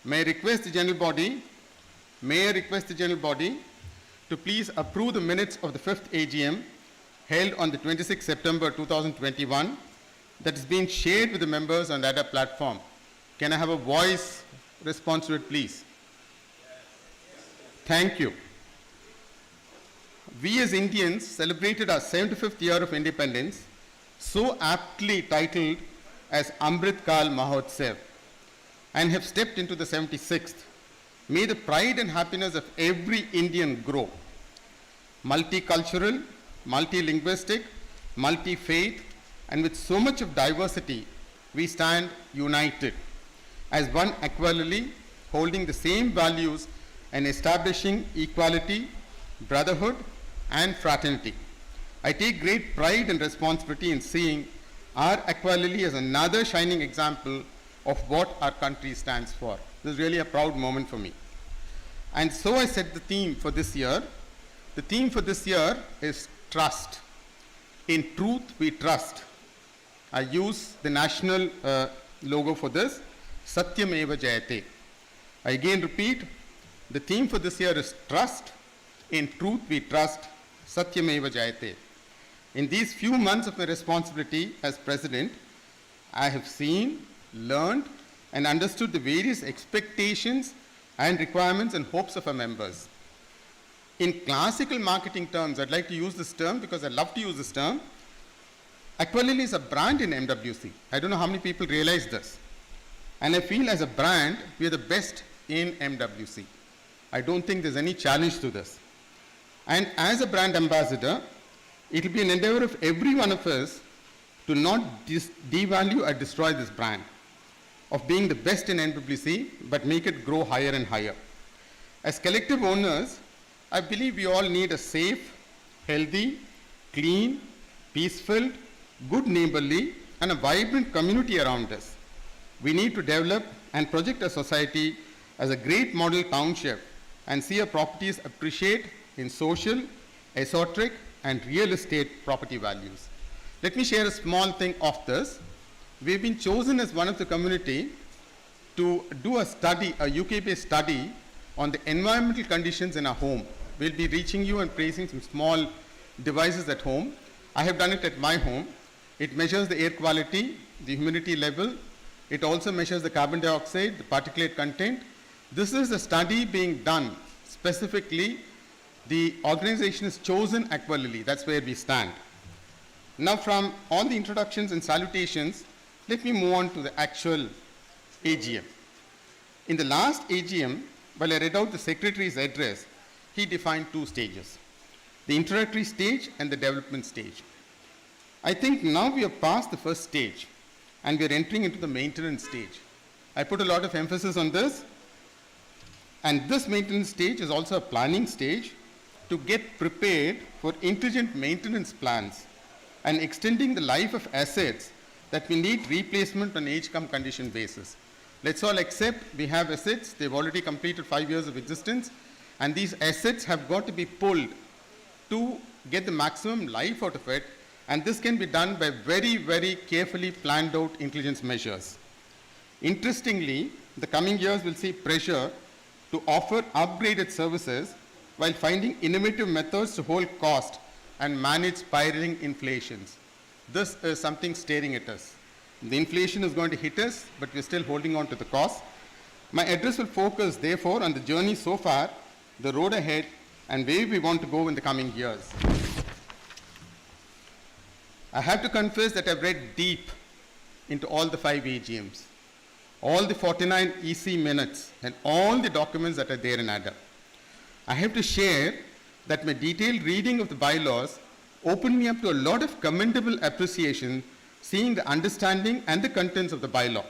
May I request the general body to please approve the minutes of the 5th AGM held on the 26th September 2021 that is being shared with the members on the ADA platform. Can I have a voice response to it, please? Thank you. We as Indians celebrated our 75th year of independence, so aptly titled as Amrit Kal Mahotsav, and have stepped into the 76th. May the pride and happiness of every Indian grow. Multicultural, multilinguistic, multi-faith, and with so much of diversity, we stand united as one AQUALILY, holding the same values and establishing equality, brotherhood, and fraternity. I take great pride and responsibility in seeing our AQUALILY as another shining example of what our country stands for. This is really a proud moment for me. And so I set the theme for this year. The theme for this year is trust. In truth, we trust. I use the national logo for this, Satyameva Jayate. I again repeat, the theme for this year is trust. In truth, we trust. Satyameva Jayate. In these few months of my responsibility as president, I have seen, learned, and understood the various expectations and requirements and hopes of our members. In classical marketing terms, I'd like to use this term because I love to use this term. AQUALILY is a brand in MWC. I don't know how many people realize this. And I feel as a brand, we are the best in MWC. I don't think there's any challenge to this. And as a brand ambassador, it will be an endeavor of every one of us to not devalue or destroy this brand of being the best in MWC, but make it grow higher and higher. As collective owners, I believe we all need a safe, healthy, clean, peaceful, good neighborly, and a vibrant community around us. We need to develop and project a society as a great model township and see our properties appreciate in social, esoteric, and real estate property values. Let me share a small thing of this. We've been chosen as one of the community to do a study, a UK-based study on the environmental conditions in our home. We'll be reaching you and placing some small devices at home. I have done it at my home. It measures the air quality, the humidity level. It also measures the carbon dioxide, the particulate content. This is a study being done specifically. The organization is chosen AQUALILY. That's where we stand. Now, from all the introductions and salutations, let me move on to the actual AGM. In the last AGM, while I read out the Secretary's address, he defined two stages, the introductory stage and the development stage. I think now we have passed the first stage and we are entering into the maintenance stage. I put a lot of emphasis on this, and this maintenance stage is also a planning stage to get prepared for intelligent maintenance plans and extending the life of assets that we need replacement on age-cum-condition basis. Let's all accept we have assets, they've already completed 5 years of existence, and these assets have got to be pulled to get the maximum life out of it, and this can be done by very, very carefully planned out intelligence measures. Interestingly, the coming years will see pressure to offer upgraded services while finding innovative methods to hold cost and manage spiraling inflations. This is something staring at us. The inflation is going to hit us, but we're still holding on to the cost. My address will focus, therefore, on the journey so far, the road ahead, and where we want to go in the coming years. I have to confess that I've read deep into all the 5 AGMs, all the 49 EC minutes, and all the documents that are there in ADA. I have to share that my detailed reading of the bylaws opened me up to a lot of commendable appreciation, seeing the understanding and the contents of the bylaw.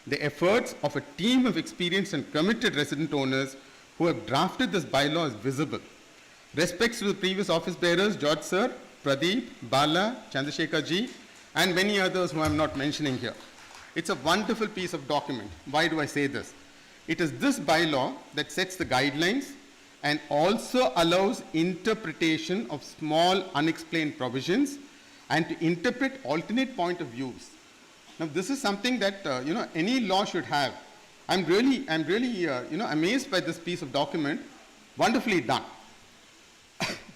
The efforts of a team of experienced and committed resident owners who have drafted this bylaw is visible. Respects to the previous office bearers, George Sir, Pradeep, Bala, Chandrasekhar ji, and many others who I'm not mentioning here. It's a wonderful piece of document. Why do I say this? It is this bylaw that sets the guidelines and also allows interpretation of small unexplained provisions and to interpret alternate point of views. Now, this is something that any law should have. I'm really amazed by this piece of document. Wonderfully done.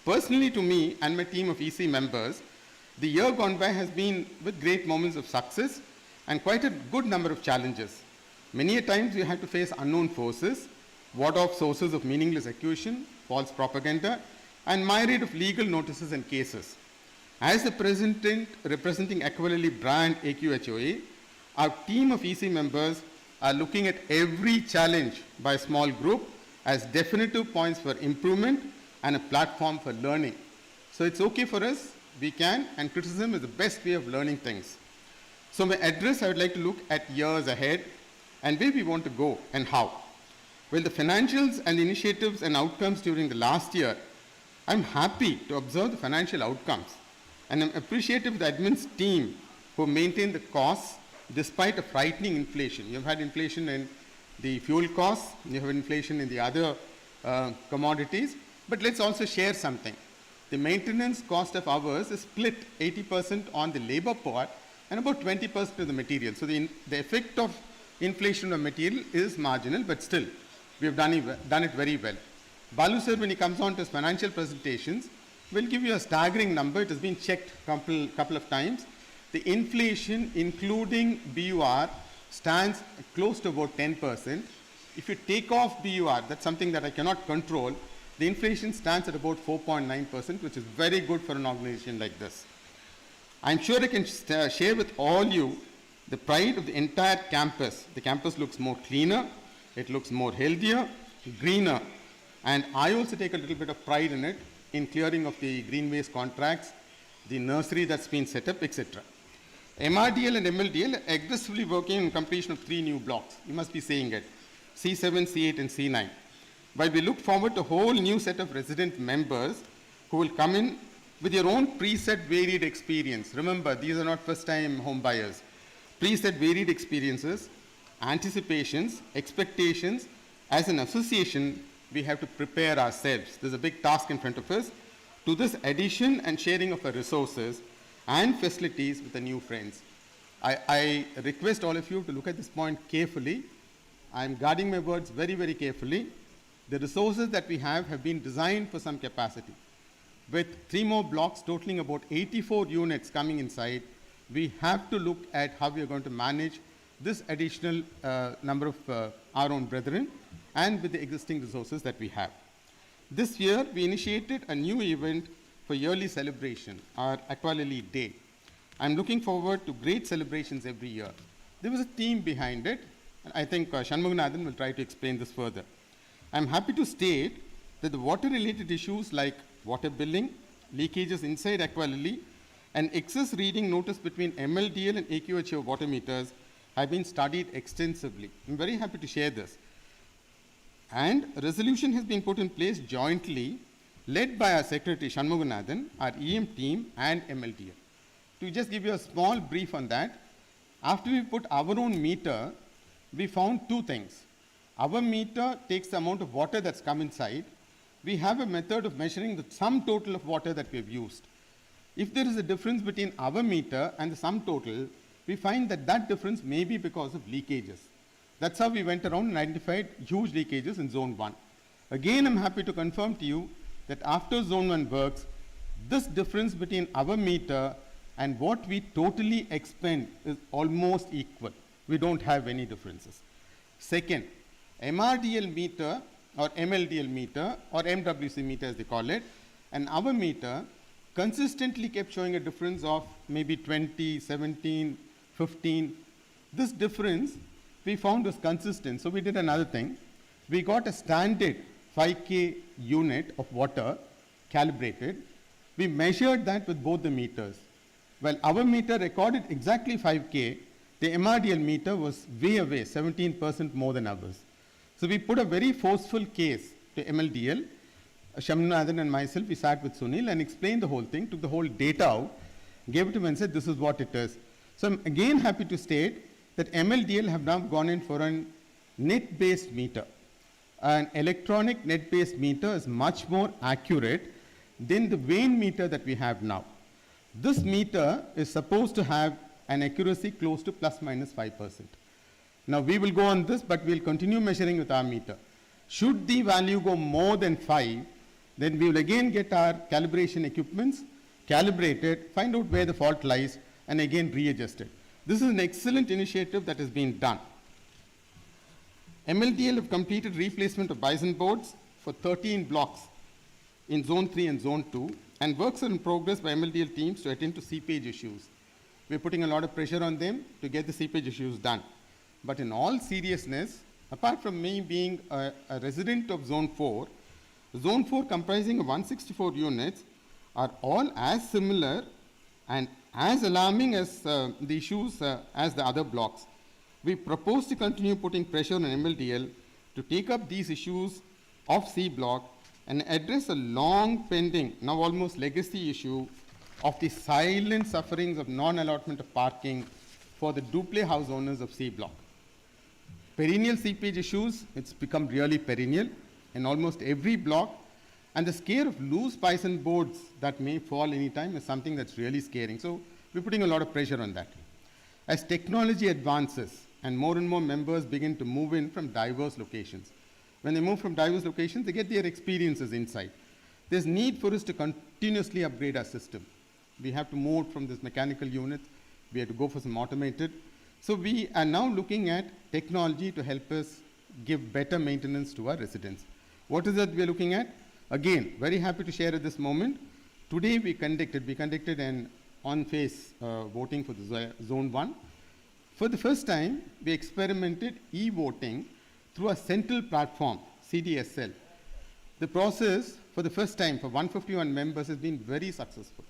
Personally, to me and my team of EC members, the year gone by has been with great moments of success and quite a good number of challenges. Many a times we had to face unknown forces, ward off sources of meaningless accusation, false propaganda, and myriad of legal notices and cases. As the president representing AQUALILY brand AQHOA, our team of EC members are looking at every challenge by a small group as definitive points for improvement and a platform for learning. So it's okay for us, we can, and criticism is the best way of learning things. So my address, I would like to look at years ahead and where we want to go and how. Well, the financials and the initiatives and outcomes during the last year, I'm happy to observe the financial outcomes. And I'm appreciative of the admin's team who maintained the costs despite a frightening inflation. You've had inflation in the fuel costs, you have inflation in the other commodities, but let's also share something. The maintenance cost of ours is split 80% on the labor part and about 20% of the material. So the effect of inflation on material is marginal, but still, we have done it very well. Balu sir, when he comes on to his financial presentations, will give you a staggering number. It has been checked couple of times. The inflation, including BUR, stands close to about 10%. If you take off BUR, that's something that I cannot control, the inflation stands at about 4.9%, which is very good for an organization like this. I'm sure I can share with all you the pride of the entire campus. The campus looks more cleaner, it looks more healthier, greener, and I also take a little bit of pride in it, in clearing of the green waste contracts, the nursery that's been set up, etc. MRDL and MLDL are aggressively working on completion of 3 new blocks. You must be saying it, C7, C8, and C9. While we look forward to a whole new set of resident members who will come in with your own preset varied experience. Remember, these are not first-time home buyers. Preset varied experiences, anticipations, expectations. As an association, we have to prepare ourselves. There's a big task in front of us to this addition and sharing of our resources and facilities with the new friends. I request all of you to look at this point carefully. I'm guarding my words very, very carefully. The resources that we have been designed for some capacity. With 3 more blocks totaling about 84 units coming inside, we have to look at how we are going to manage this additional number of our own brethren and with the existing resources that we have. This year, we initiated a new event for yearly celebration, our AQUALILY Day. I'm looking forward to great celebrations every year. There was a theme behind it, and I think Shanmuganathan will try to explain this further. I'm happy to state that the water-related issues like water billing, leakages inside AQUALILY, and excess reading notice between MLDL and AQHO water meters have been studied extensively. I'm very happy to share this. And a resolution has been put in place jointly, led by our Secretary Shanmuganathan, our EM team, and MLDL. To just give you a small brief on that, after we put our own meter, we found 2 things. Our meter takes the amount of water that's come inside. We have a method of measuring the sum total of water that we have used. If there is a difference between our meter and the sum total, we find that that difference may be because of leakages. That's how we went around and identified huge leakages in Zone 1. Again, I'm happy to confirm to you that after Zone 1 works, this difference between our meter and what we totally expend is almost equal. We don't have any differences. Second, MRDL meter or MLDL meter or MWC meter as they call it, and our meter consistently kept showing a difference of maybe 20, 17, 15. This difference we found was consistent, so we did another thing. We got a standard 5K unit of water calibrated. We measured that with both the meters. Well, our meter recorded exactly 5K. The MRDL meter was way away, 17% more than ours. So we put a very forceful case to MLDL. Shamnathan and myself, we sat with Sunil and explained the whole thing, took the whole data out, gave it to him and said, this is what it is. So I'm again happy to state that MLDL have now gone in for a net-based meter. An electronic net-based meter is much more accurate than the vane meter that we have now. This meter is supposed to have an accuracy close to plus minus 5%. Now we will go on this, but we'll continue measuring with our meter. Should the value go more than 5, then we will again get our calibration equipments, calibrate it, find out where the fault lies, and again readjust it. This is an excellent initiative that has been done. MLDL have completed replacement of bison boards for 13 blocks in Zone 3 and Zone 2, and works are in progress by MLDL teams to attend to seepage issues. We're putting a lot of pressure on them to get the seepage issues done. But in all seriousness, apart from me being a resident of Zone 4, Zone 4 comprising of 164 units are all as similar and as alarming as the issues as the other blocks. We propose to continue putting pressure on MLDL to take up these issues of C block and address a long pending, now almost legacy issue of the silent sufferings of non-allotment of parking for the duplex house owners of C block. Perennial seepage issues, it's become really perennial in almost every block, and the scare of loose bison boards that may fall anytime is something that's really scaring. So we're putting a lot of pressure on that. As technology advances and more members begin to move in from diverse locations, when they move from diverse locations, they get their experiences inside. There's need for us to continuously upgrade our system. We have to move from this mechanical unit. We have to go for some automated. So we are now looking at technology to help us give better maintenance to our residents. What is that we are looking at? Again, very happy to share at this moment. Today we conducted an on-face voting for the Zone 1. For the first time, we experimented e-voting through a central platform, CDSL. The process, for the first time, for 151 members has been very successful.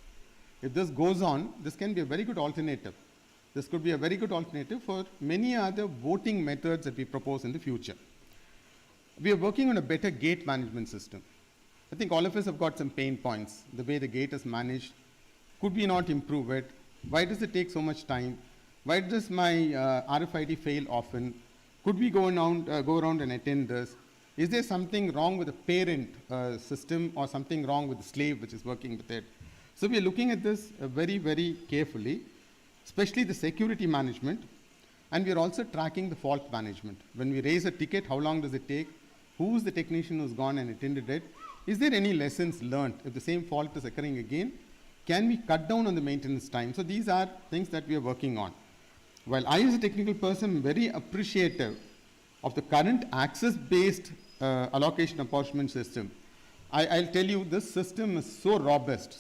If this goes on, this can be a very good alternative. This could be a very good alternative for many other voting methods that we propose in the future. We are working on a better gate management system. I think all of us have got some pain points. The way the gate is managed, could we not improve it? Why does it take so much time? Why does my RFID fail often? Could we go around and attend this? Is there something wrong with the parent system or something wrong with the slave which is working with it? So we are looking at this very, very carefully, especially the security management, and we are also tracking the fault management. When we raise a ticket, how long does it take? Who is the technician who's gone and attended it? Is there any lessons learned? If the same fault is occurring again, can we cut down on the maintenance time? So these are things that we are working on. While I, as a technical person, am very appreciative of the current access-based allocation apportionment system, I'll tell you, this system is so robust.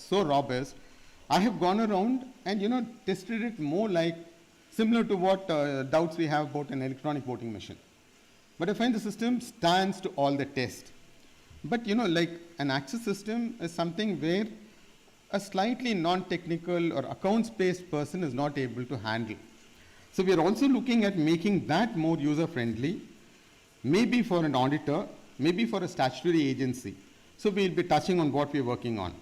I have gone around and tested it more like similar to what doubts we have about an electronic voting machine. But I find the system stands to all the tests. But like an access system is something where a slightly non-technical or accounts-based person is not able to handle. So we are also looking at making that more user-friendly, maybe for an auditor, maybe for a statutory agency. So we'll be touching on what we're working on.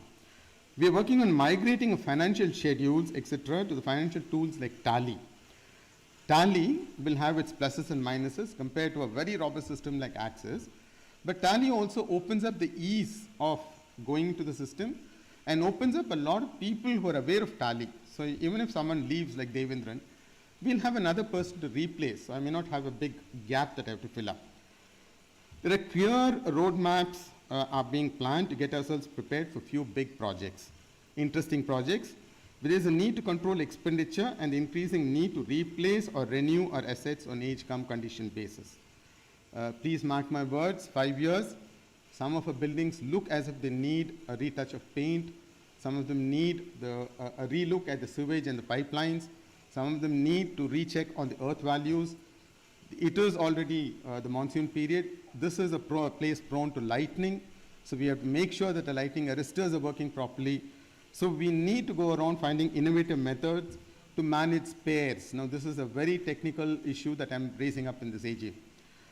We are working on migrating of financial schedules, etc., to the financial tools like Tally. Tally will have its pluses and minuses compared to a very robust system like Access. But Tally also opens up the ease of going to the system and opens up a lot of people who are aware of Tally. So even if someone leaves like Devendran, we'll have another person to replace. So I may not have a big gap that I have to fill up. There are clear roadmaps are being planned to get ourselves prepared for few big projects, interesting projects. There is a need to control expenditure and the increasing need to replace or renew our assets on age-cum condition basis. Please mark my words, 5 years, some of our buildings look as if they need a retouch of paint. Some of them need a relook at the sewage and the pipelines. Some of them need to recheck on the earth values. It is already the monsoon period. This is a place prone to lightning. So we have to make sure that the lightning arresters are working properly. So we need to go around finding innovative methods to manage spares. Now this is a very technical issue that I'm raising up in this AG.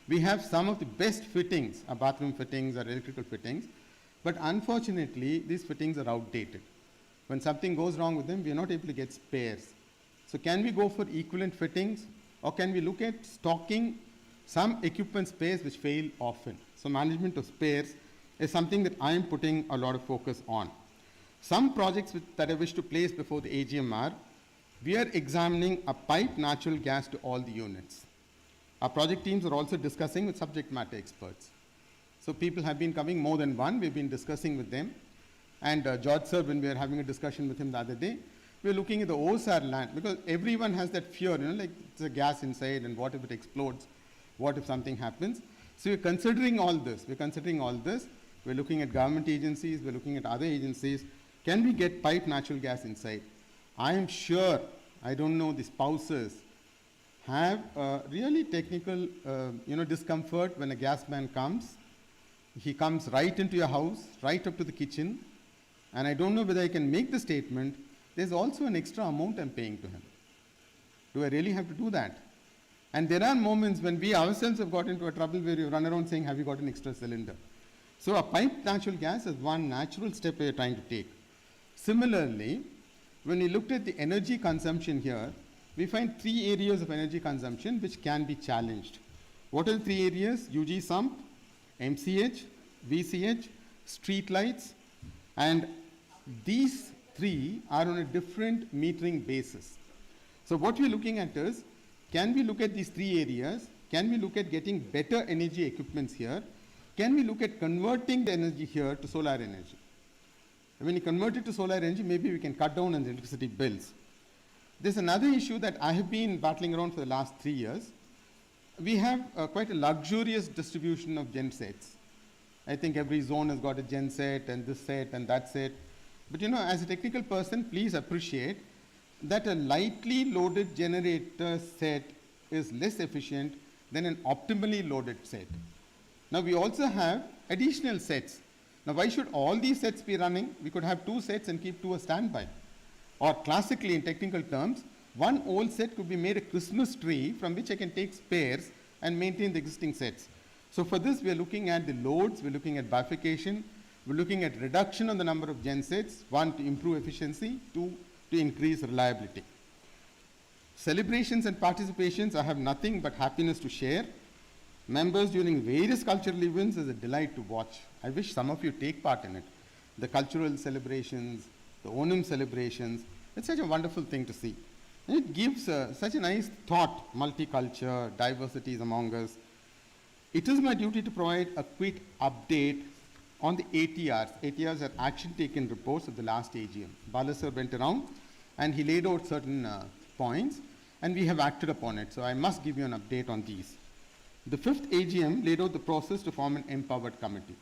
We have some of the best fittings, our bathroom fittings, our electrical fittings, but unfortunately these fittings are outdated. When something goes wrong with them, we are not able to get spares. So can we go for equivalent fittings, or can we look at stocking some equipment spares which fail often? So management of spares is something that I am putting a lot of focus on. Some projects that I wish to place before the AGM are, we are examining a pipe natural gas to all the units. Our project teams are also discussing with subject matter experts. So people have been coming, more than one, we've been discussing with them. And George sir, when we were having a discussion with him the other day, we were looking at the OSAR land, because everyone has that fear, like it's a gas inside and what if it explodes, what if something happens. So we're considering all this, we're looking at government agencies, we're looking at other agencies. Can we get piped natural gas inside? I am sure, I don't know, the spouses have really technical discomfort when a gas man comes. He comes right into your house, right up to the kitchen, and I don't know whether I can make the statement, there's also an extra amount I'm paying to him. Do I really have to do that? And there are moments when we ourselves have got into a trouble where you run around saying, have you got an extra cylinder? So a piped natural gas is one natural step we are trying to take. Similarly, when we looked at the energy consumption here, we find 3 areas of energy consumption which can be challenged. What are the 3 areas? UG sump, MCH, VCH, street lights, and these 3 are on a different metering basis. So what we're looking at is, can we look at these 3 areas? Can we look at getting better energy equipments here? Can we look at converting the energy here to solar energy? When you convert it to solar energy, maybe we can cut down on the electricity bills. There's another issue that I have been battling around for the last 3 years. We have quite a luxurious distribution of gensets. I think every zone has got a genset and this set and that set. But as a technical person, please appreciate that a lightly loaded generator set is less efficient than an optimally loaded set. Now we also have additional sets. Now why should all these sets be running? We could have 2 sets and keep 2 as standby. Or classically, in technical terms, one old set could be made a Christmas tree from which I can take spares and maintain the existing sets. So for this, we are looking at the loads, we're looking at bifurcation, we're looking at reduction on the number of gensets, 1 to improve efficiency, 2 to increase reliability. Celebrations and participations, I have nothing but happiness to share. Members during various cultural events is a delight to watch. I wish some of you take part in it. The cultural celebrations, the Onam celebrations, it's such a wonderful thing to see. And it gives such a nice thought, multicultural, diversity is among us. It is my duty to provide a quick update on the ATRs. ATRs are action taken reports of the last AGM. Bala sir went around and he laid out certain points and we have acted upon it. So I must give you an update on these. The 5th AGM laid out the process to form an empowered committee.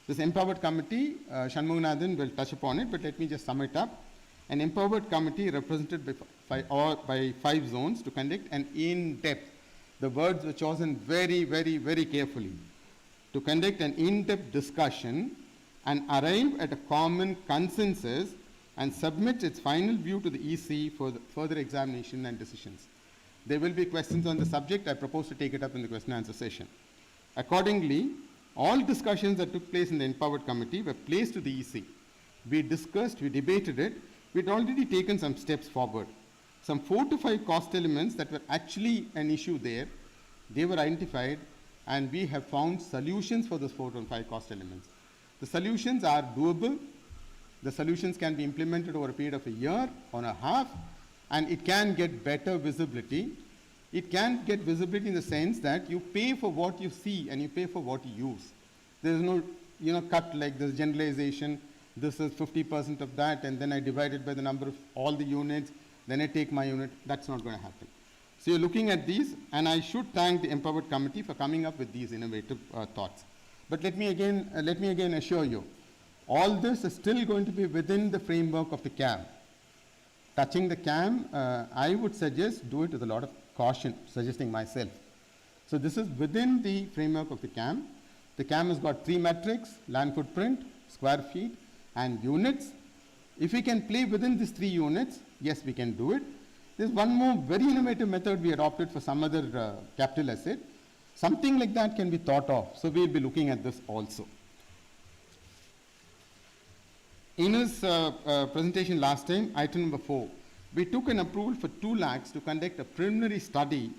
This empowered committee, Shanmuganathan will touch upon it, but let me just sum it up. An empowered committee represented by 5 zones to conduct an in-depth, the words were chosen very, very, very carefully, to conduct an in-depth discussion and arrive at a common consensus and submit its final view to the EC for the further examination and decisions. There will be questions on the subject. I propose to take it up in the question and answer session. Accordingly, all discussions that took place in the empowered committee were placed to the EC. We discussed, we debated it. We'd already taken some steps forward. Some 4 to 5 cost elements that were actually an issue there, they were identified, and we have found solutions for those 4 to 5 cost elements. The solutions are doable. The solutions can be implemented over a period of a year or a half, and it can get better visibility. It can get visibility in the sense that you pay for what you see and you pay for what you use. There is no cut like this generalization. This is 50% of that, and then I divide it by the number of all the units, then I take my unit. That's not going to happen. So you're looking at these, and I should thank the empowered committee for coming up with these innovative thoughts. But let me again assure you, all this is still going to be within the framework of the CAM. Touching the CAM, I would suggest do it with a lot of caution, suggesting myself. So this is within the framework of the CAM. The CAM has got 3 metrics: land footprint, square feet, and units. If we can play within these 3 units, yes, we can do it. There's one more very innovative method we adopted for some other capital asset. Something like that can be thought of. So we'll be looking at this also. In his presentation last time, item number 4, we took an approval for 2 lakhs to conduct a preliminary study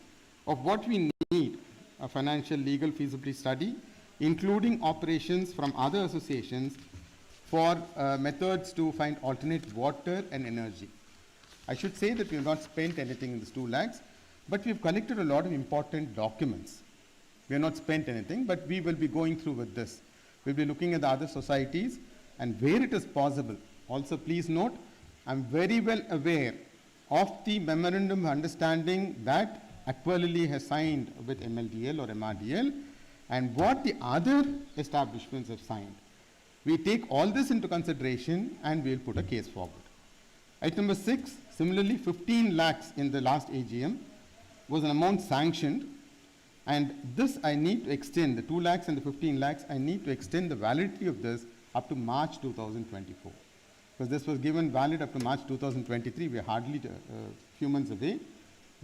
of what we need, a financial legal feasibility study, including operations from other associations for methods to find alternate water and energy. I should say that we have not spent anything in this 2 lakhs. But we've collected a lot of important documents. We have not spent anything, but we will be going through with this. We'll be looking at the other societies and where it is possible. Also, please note, I'm very well aware of the memorandum of understanding that AQUALILY has signed with MLDL or MRDL and what the other establishments have signed. We take all this into consideration and we'll put a case forward. Item number 6, similarly 15 lakhs in the last AGM was an amount sanctioned, and this I need to extend, the 2 lakhs and the 15 lakhs, I need to extend the validity of this up to March 2024. Because this was given valid up to March 2023, we are hardly a few months away.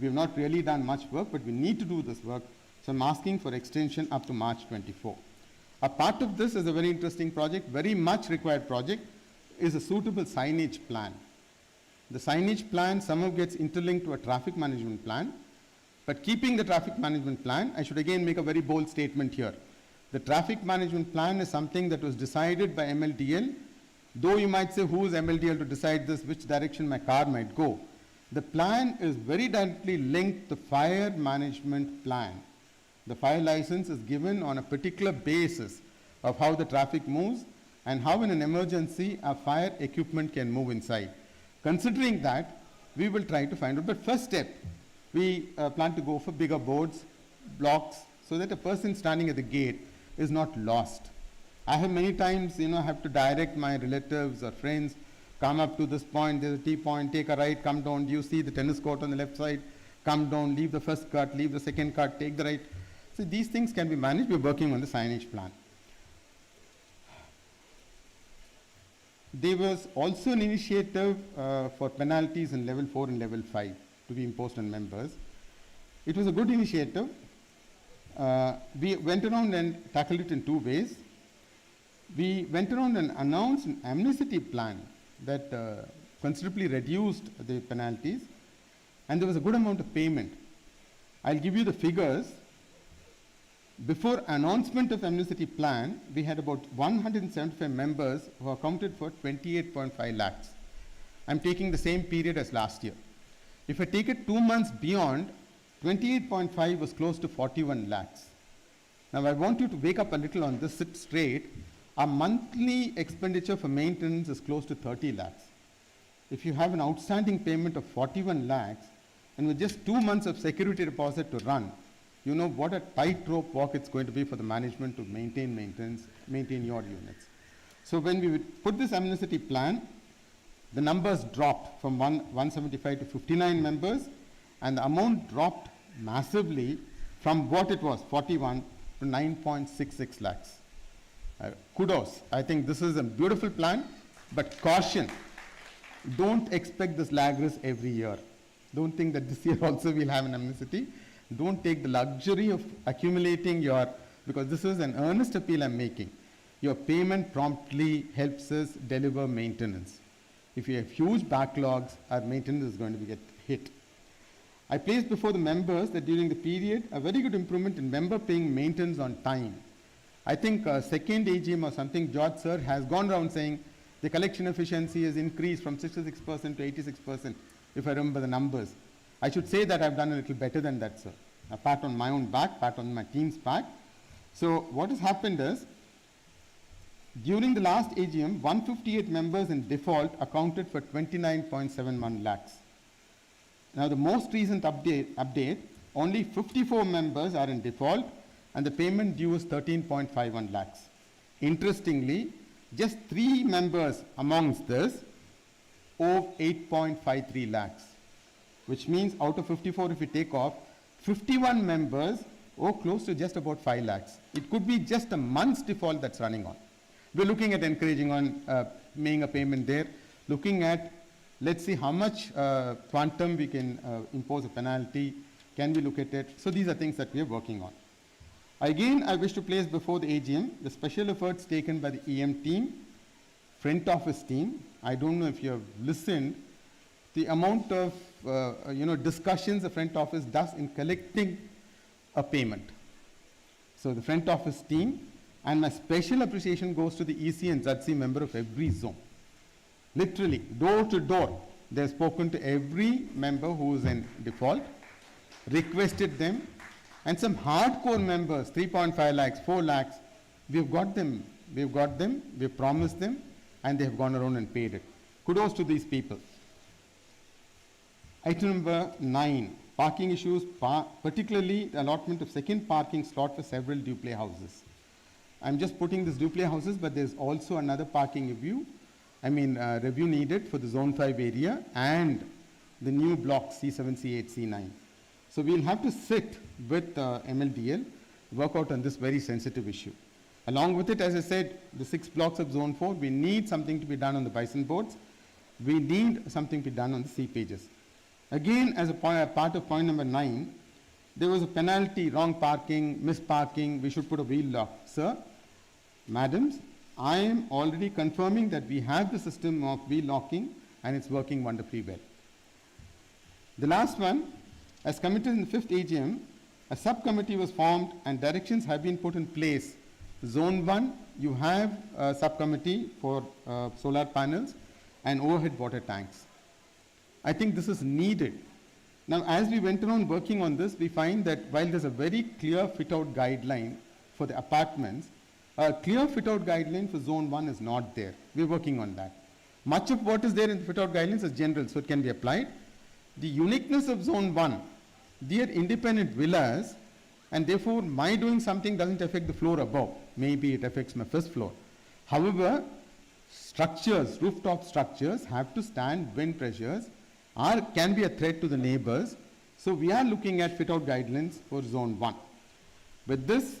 We have not really done much work, but we need to do this work. So I'm asking for extension up to March 24. A part of this is a very interesting project, very much required project, is a suitable signage plan. The signage plan somehow gets interlinked to a traffic management plan, but keeping the traffic management plan, I should again make a very bold statement here. The traffic management plan is something that was decided by MLDL, though you might say who is MLDL to decide this, which direction my car might go. The plan is very directly linked to fire management plan. The fire license is given on a particular basis of how the traffic moves and how in an emergency a fire equipment can move inside. Considering that, we will try to find out. But first step, we plan to go for bigger boards, blocks, so that a person standing at the gate is not lost. I have many times, have to direct my relatives or friends, come up to this point, there's a T point, take a right, come down, do you see the tennis court on the left side? Come down, leave the first cut, leave the second cut, take the right. So these things can be managed. We're working on the signage plan. There was also an initiative for penalties in level 4 and level 5 to be imposed on members. It was a good initiative. We went around and tackled it in 2 ways. We went around and announced an amnesty plan that considerably reduced the penalties, and there was a good amount of payment. I'll give you the figures. Before announcement of amnesty plan, we had about 175 members who accounted for 28.5 lakhs. I'm taking the same period as last year. If I take it 2 months beyond, 28.5 was close to 41 lakhs. Now I want you to wake up a little on this, sit straight. Our monthly expenditure for maintenance is close to 30 lakhs. If you have an outstanding payment of 41 lakhs, and with just 2 months of security deposit to run, you know what a tightrope walk it's going to be for the management to maintain your units. So when we would put this amnesty plan, the numbers dropped from 175 to 59 members, and the amount dropped massively from what it was, 41 to 9.66 lakhs. Kudos. I think this is a beautiful plan, but caution. Don't expect this lagris every year. Don't think that this year also we'll have an amnesty. Don't take the luxury of accumulating because this is an earnest appeal I'm making. Your payment promptly helps us deliver maintenance. If you have huge backlogs, our maintenance is going to get hit. I placed before the members that during the period, a very good improvement in member paying maintenance on time. I think second AGM or something, George sir has gone around saying the collection efficiency has increased from 66% to 86%, if I remember the numbers. I should say that I've done a little better than that, sir. A pat on my own back, pat on my team's back. So what has happened is, during the last AGM, 158 members in default accounted for 29.71 lakhs. Now the most recent update, only 54 members are in default, and the payment due is 13.51 lakhs. Interestingly, just 3 members amongst this owe 8.53 lakhs. Which means out of 54, if we take off, 51 members owe close to just about 5 lakhs. It could be just a month's default that's running on. We're looking at encouraging on making a payment there, looking at, let's see how much quantum we can impose a penalty, can we look at it? So these are things that we are working on. Again, I wish to place before the AGM the special efforts taken by the EM team, front office team. I don't know if you have listened, the amount of discussions the front office does in collecting a payment. So the front office team, and my special appreciation goes to the EC and ZC member of every zone. Literally, door to door, they have spoken to every member who is in default. requested them, and some hardcore members, 3.5 lakhs, 4 lakhs, we've got them, we've promised them, and they have gone around and paid it. Kudos to these people. Item number 9, parking issues, particularly the allotment of second parking slot for several duplex houses. I'm just putting this duplex houses, but there's also another parking review needed for the Zone 5 area and the new blocks C7, C8, C9. So we'll have to sit with MLDL, work out on this very sensitive issue. Along with it, as I said, the 6 blocks of Zone 4, we need something to be done on the bison boards. We need something to be done on the C pages. Again, as a part of point number 9, there was a penalty, wrong parking, misparking, we should put a wheel lock. Sir, madams, I am already confirming that we have the system of wheel locking and it's working wonderfully well. The last one, as committed in the 5th AGM, a subcommittee was formed and directions have been put in place. Zone 1, you have a subcommittee for solar panels and overhead water tanks. I think this is needed. Now, as we went around working on this, we find that while there's a very clear fit-out guideline for the apartments, a clear fit-out guideline for Zone 1 is not there. We're working on that. Much of what is there in the fit-out guidelines is general, so it can be applied. The uniqueness of Zone 1, they are independent villas, and therefore my doing something doesn't affect the floor above. Maybe it affects my first floor. However, structures, rooftop structures have to stand wind pressures or can be a threat to the neighbors. So we are looking at fit-out guidelines for Zone 1. With this,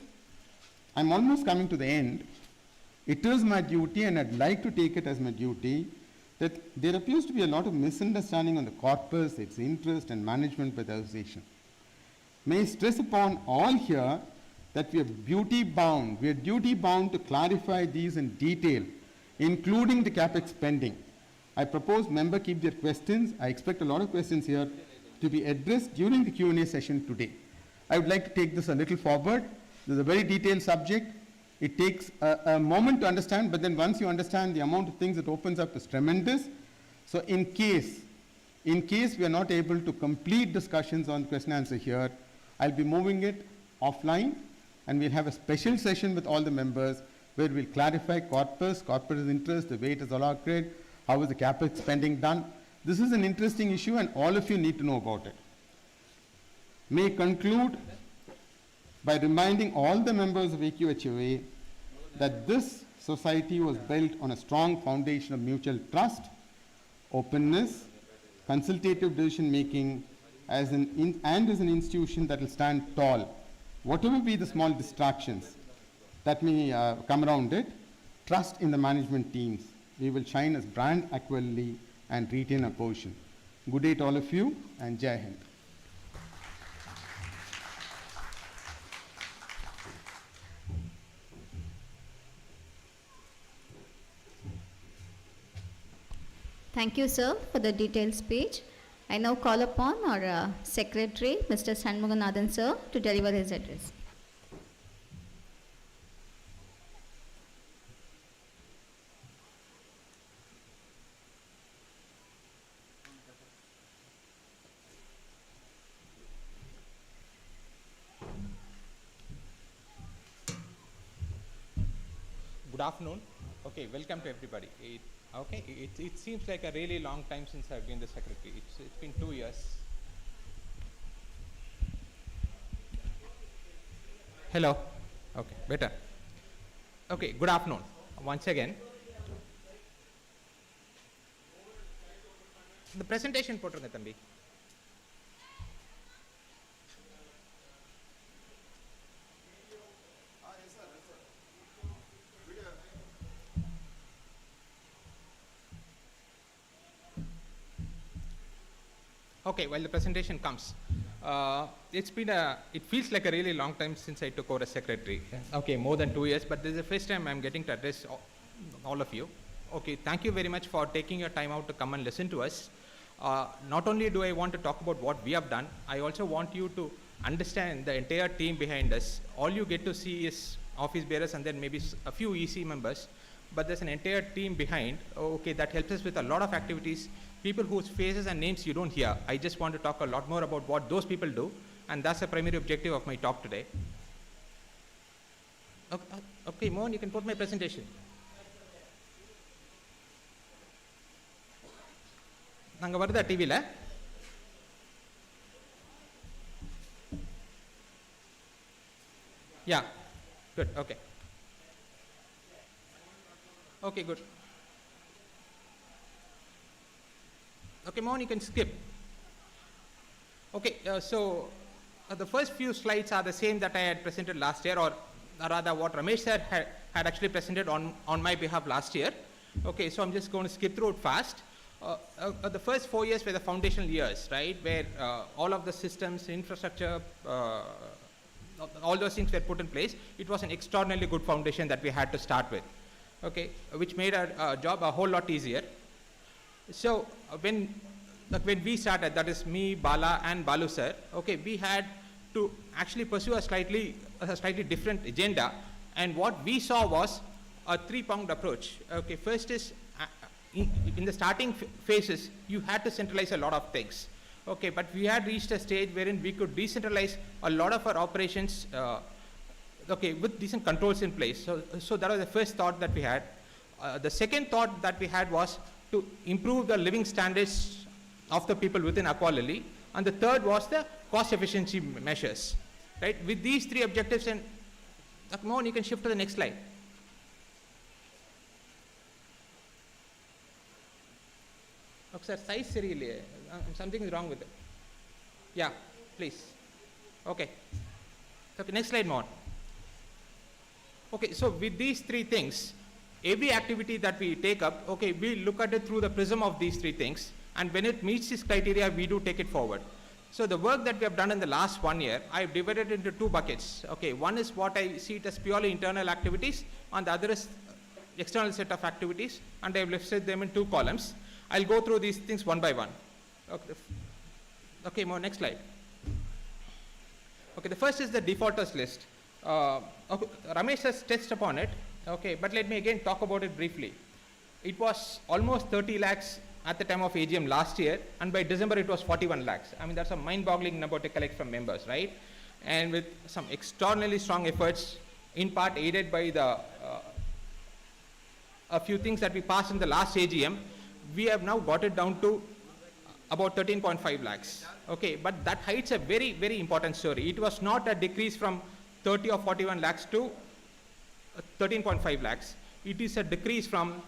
I'm almost coming to the end. It is my duty, and I'd like to take it as my duty, that there appears to be a lot of misunderstanding on the corpus, its interest and management by the association. May I stress upon all here that we are duty bound. We are duty bound to clarify these in detail, including the capex spending. I propose member keep their questions. I expect a lot of questions here to be addressed during the Q&A session today. I would like to take this a little forward. This is a very detailed subject. It takes a moment to understand, but then once you understand, the amount of things it opens up is tremendous. So in case we are not able to complete discussions on question answer here, I'll be moving it offline, and we'll have a special session with all the members where we'll clarify corpus interest, the way it is allocated, how is the capex spending done. This is an interesting issue, and all of you need to know about it. May I conclude by reminding all the members of AQHOA that this society was built on a strong foundation of mutual trust, openness, consultative decision making, and as an institution that will stand tall. Whatever be the small distractions that may come around it, trust in the management teams. We will shine as brand AQUALILY and retain our position. Good day to all of you, and Jai Hind. Thank you, sir, for the detailed speech. I now call upon our Secretary, Mr. Shanmuganathan, sir, to deliver his address. Good afternoon. Okay, welcome to everybody. It seems like a really long time since I've been the secretary. It's been 2 years. Hello. Okay, better. Okay, good afternoon. Once again. The presentation போட்டுருங்க தம்பி. Okay, while the presentation comes, it feels like a really long time since I took over as secretary. Okay, more than 2 years, but this is the first time I'm getting to address all of you. Okay, thank you very much for taking your time out to come and listen to us. Not only do I want to talk about what we have done, I also want you to understand the entire team behind us. All you get to see is office bearers and then maybe a few EC members, but there's an entire team behind, okay, that helps us with a lot of activities, people whose faces and names you don't hear. I just want to talk a lot more about what those people do, and that's the primary objective of my talk today. Okay, Mohan, you can put my presentation. Nanga varudha TV la. Yeah, good, okay. Okay, good. Okay, Mohan, you can skip. Okay, the first few slides are the same that I had presented last year, or rather what Ramesh sir had actually presented on my behalf last year. Okay, so I'm just going to skip through it fast. The first 4 years were the foundational years, right, where all of the systems, infrastructure, all those things were put in place. It was an extraordinarily good foundation that we had to start with, okay, which made our job a whole lot easier. So when we started, that is me, Bala and Balu sir, okay, we had to actually pursue a slightly different agenda, and what we saw was a three-pronged approach. Okay, first is in the starting phases, you had to centralize a lot of things. Okay, but we had reached a stage wherein we could decentralize a lot of our operations, okay, with decent controls in place. So that was the first thought that we had. The second thought that we had was to improve the living standards of the people within AQUALILY, and the third was the cost efficiency measures. Right? With these three objectives, and Mohan, you can shift to the next slide. Okay, sir, size seriously. Something is wrong with it. Yeah, please. Okay. Okay, next slide, Mohan. Okay, so with these three things, every activity that we take up, okay, we look at it through the prism of these three things, and when it meets this criteria, we do take it forward. So the work that we have done in the last 1 year, I've divided into two buckets. Okay, one is what I see it as purely internal activities, and the other is external set of activities, and I've listed them in two columns. I'll go through these things one by one. Okay, okay, next slide. Okay, the first is the defaulters list. Okay, Ramesh has touched upon it, okay, but let me again talk about it briefly. It was almost 30 lakhs at the time of AGM last year, and by December it was 41 lakhs. I mean, that's a mind-boggling number to collect from members, right? And with some extraordinarily strong efforts, in part aided by the a few things that we passed in the last AGM, we have now got it down to about 13.5 lakhs. Okay, but that hides a very, very important story. It was not a decrease from 30 or 41 lakhs to 13.5 lakhs. It is a decrease from,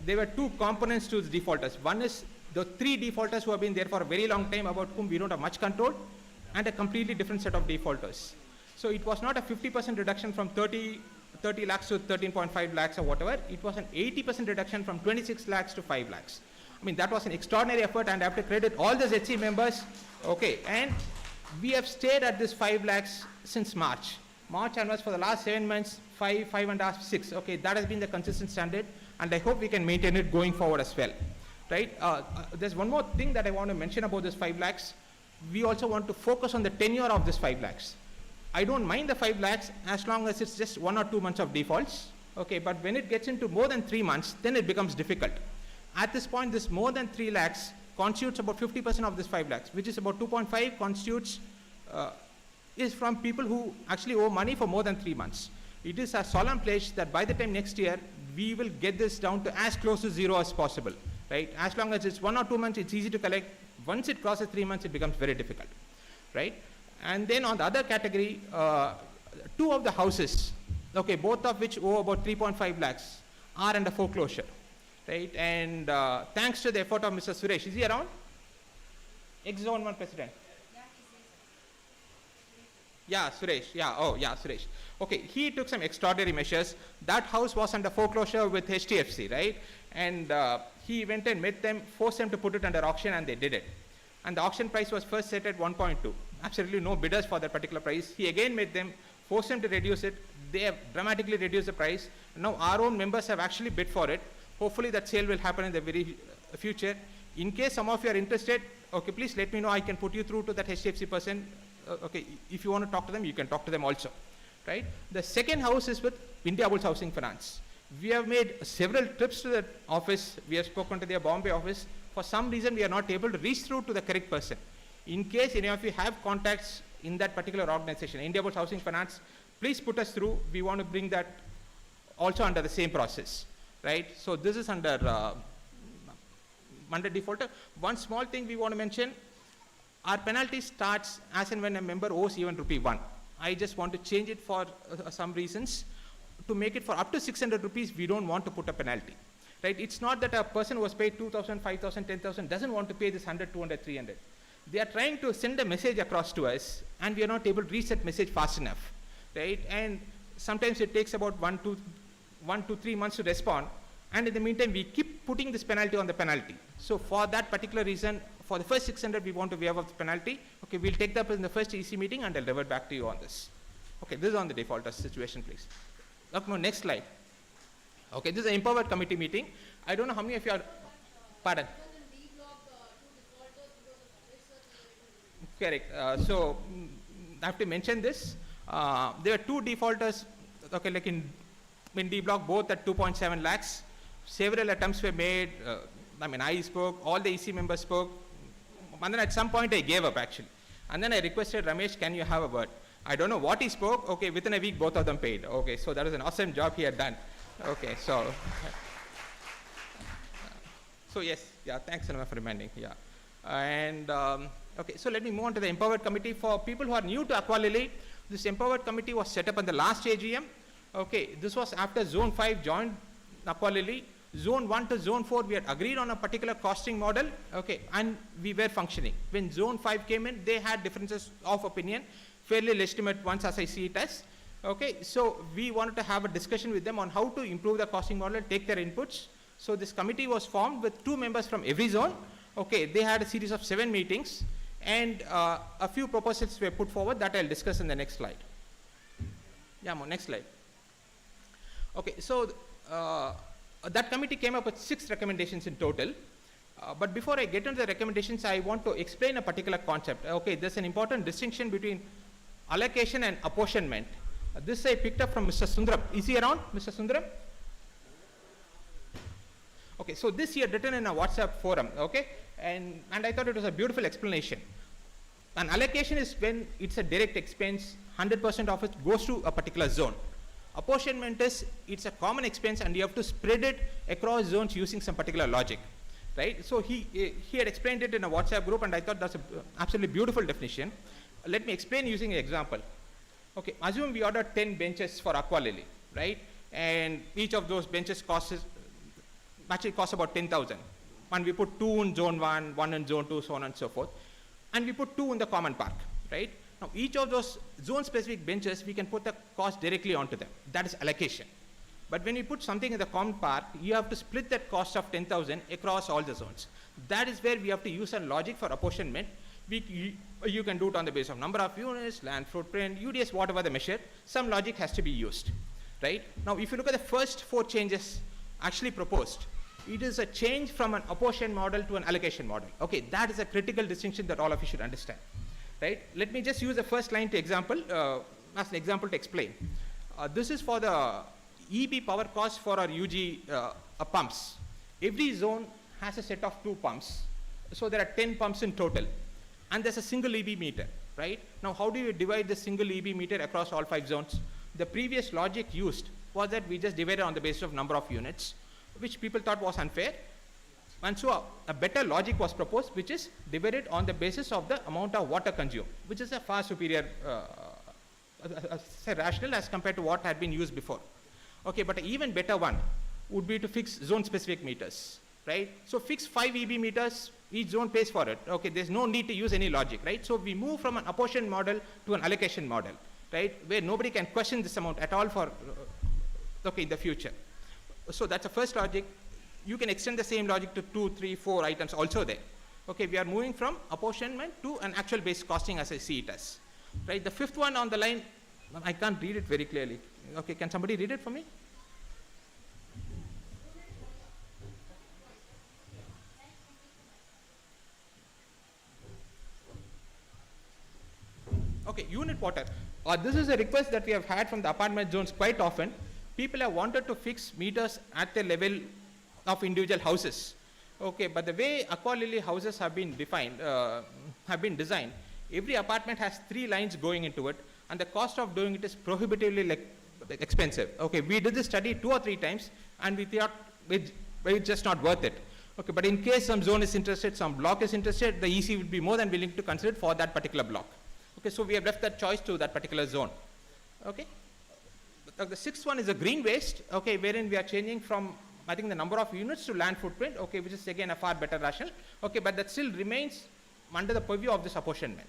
there were two components to the defaulters. One is the three defaulters who have been there for a very long time, about whom we don't have much control, and a completely different set of defaulters. So it was not a 50% reduction from 30 lakhs to 13.5 lakhs or whatever. It was an 80% reduction from 26 lakhs to 5 lakhs. I mean, that was an extraordinary effort, and I have to credit all the ZC members. Okay, and we have stayed at this 5 lakhs since March. March onwards for the last 7 months, 5.5, 6. Okay, that has been the consistent standard, and I hope we can maintain it going forward as well. Right? There's one more thing that I want to mention about this 5 lakhs. We also want to focus on the tenure of this 5 lakhs. I don't mind the 5 lakhs as long as it's just 1 or 2 months of defaults. Okay, but when it gets into more than 3 months, then it becomes difficult. At this point, this more than 3 lakhs constitutes about 50% of this 5 lakhs, which is about 2.5 constitutes, is from people who actually owe money for more than 3 months. It is a solemn pledge that by the time next year, we will get this down to as close to zero as possible, right? As long as it's 1 or 2 months, it's easy to collect. Once it crosses 3 months, it becomes very difficult, right? And then on the other category, 2 of the houses, okay, both of which owe about 3.5 lakhs, are under foreclosure, right? And thanks to the effort of Mr. Suresh, is he around? Ex-Zone 1 President. Yeah, Suresh. Yeah, oh, yeah, Suresh. Okay, he took some extraordinary measures. That house was under foreclosure with HDFC, right? And he went and met them, forced them to put it under auction, and they did it. And the auction price was first set at 1.2. Absolutely no bidders for that particular price. He again met them, forced them to reduce it. They have dramatically reduced the price. Now our own members have actually bid for it. Hopefully that sale will happen in the very future. In case some of you are interested, okay, please let me know. I can put you through to that HDFC person. Okay, if you want to talk to them, you can talk to them also, right? The second house is with Indiabulls Housing Finance. We have made several trips to the office. We have spoken to their Bombay office. For some reason, we are not able to reach through to the correct person. In case any of you have contacts in that particular organization, India Post Housing Finance, please put us through. We want to bring that also under the same process, right? So this is under defaulter. One small thing we want to mention, our penalty starts as and when a member owes even ₹1. I just want to change it for some reasons. To make it for up to 600 rupees, we don't want to put a penalty, right? It's not that a person who was paid 2,000, 5,000, 10,000 doesn't want to pay this 100, 200, 300. They are trying to send a message across to us, and we are not able to reach that message fast enough, right? And sometimes it takes about 1 to 3 months to respond, and in the meantime, we keep putting this penalty on the penalty. So for that particular reason, for the first 600, we want to waive off the penalty. Okay, we'll take that up in the first EC meeting, and I'll revert back to you on this. Okay, this is on the defaulter situation, please. Okay, next slide. Okay, this is an empowered committee meeting. I don't know how many of you are, pardon? Correct. So I have to mention this. There are 2 defaulters, okay, like in D block, both at 2.7 lakhs. Several attempts were made. I spoke, all the EC members spoke. And then at some point I gave up actually. And then I requested Ramesh, can you have a word? I don't know what he spoke. Okay, within a week, both of them paid. Okay, so that was an awesome job he had done. Okay, so yes, yeah, thanks Anama for reminding. Yeah, and okay, so let me move on to the empowered committee. For people who are new to AQUALILY, this empowered committee was set up in the last AGM. Okay, this was after Zone 5 joined AQUALILY. Zone 1 to Zone 4, we had agreed on a particular costing model, okay, and we were functioning. When Zone 5 came in, they had differences of opinion, fairly legitimate ones as I see it as. Okay, so we wanted to have a discussion with them on how to improve the costing model, take their inputs. So this committee was formed with 2 members from every zone. Okay, they had a series of 7 meetings, and a few proposals were put forward that I'll discuss in the next slide. Yeah, next slide. Okay, so that committee came up with 6 recommendations in total. But before I get into the recommendations, I want to explain a particular concept. Okay, there's an important distinction between allocation and apportionment. This I picked up from Mr. Sundaram. Is he around, Mr. Sundaram? Okay, so this he had written in a WhatsApp forum, okay? And I thought it was a beautiful explanation. An allocation is when it's a direct expense, 100% of it goes to a particular zone. Apportionment is, it's a common expense and you have to spread it across zones using some particular logic, right? So he had explained it in a WhatsApp group, and I thought that's an absolutely beautiful definition. Let me explain using an example. Okay, assume we ordered 10 benches for AQUALILY, right? And each of those benches costs about 10,000. And we put 2 in zone 1, 1 in zone 2, so on and so forth. And we put 2 in the common park, right? Now, each of those zone-specific benches, we can put the cost directly onto them. That is allocation. But when you put something in the common park, you have to split that cost of 10,000 across all the zones. That is where we have to use some logic for apportionment. You can do it on the basis of number of units, land footprint, UDS, whatever the measure. Some logic has to be used, right? Now, if you look at the first 4 changes actually proposed, it is a change from an apportion model to an allocation model. Okay, that is a critical distinction that all of you should understand. Right? Let me just use the first line as an example to explain. This is for the EB power cost for our UG pumps. Every zone has a set of 2 pumps. So there are 10 pumps in total. And there's a single EB meter, right? Now, how do you divide the single EB meter across all 5 zones? The previous logic used was that we just divided on the basis of number of units, which people thought was unfair. And so a better logic was proposed, which is divided on the basis of the amount of water consumed, which is a far superior rational as compared to what had been used before. Okay, but an even better one would be to fix zone-specific meters, right? So fix 5 EB meters, each zone pays for it. Okay, there's no need to use any logic, right? So we move from an apportion model to an allocation model, right? Where nobody can question this amount at all for, in the future. So that's the first logic. You can extend the same logic to 2, 3, 4 items also there. Okay, we are moving from apportionment to an actual base costing as I see it as. Right, the 5th one on the line, I can't read it very clearly. Okay, can somebody read it for me? Okay, unit water. This is a request that we have had from the apartment zones quite often. People have wanted to fix meters at the level of individual houses. Okay, but the way AQUALILY houses have been defined, have been designed, every apartment has 3 lines going into it, and the cost of doing it is prohibitively expensive. Okay, we did this study 2 or 3 times, and we thought it's just not worth it. Okay, but in case some zone is interested, some block is interested, the EC would be more than willing to consider it for that particular block. Okay, so we have left that choice to that particular zone. Okay. The 6th one is a green waste, okay, wherein we are changing from, I think, the number of units to land footprint, okay, which is again a far better rationale, okay, but that still remains under the purview of this apportionment.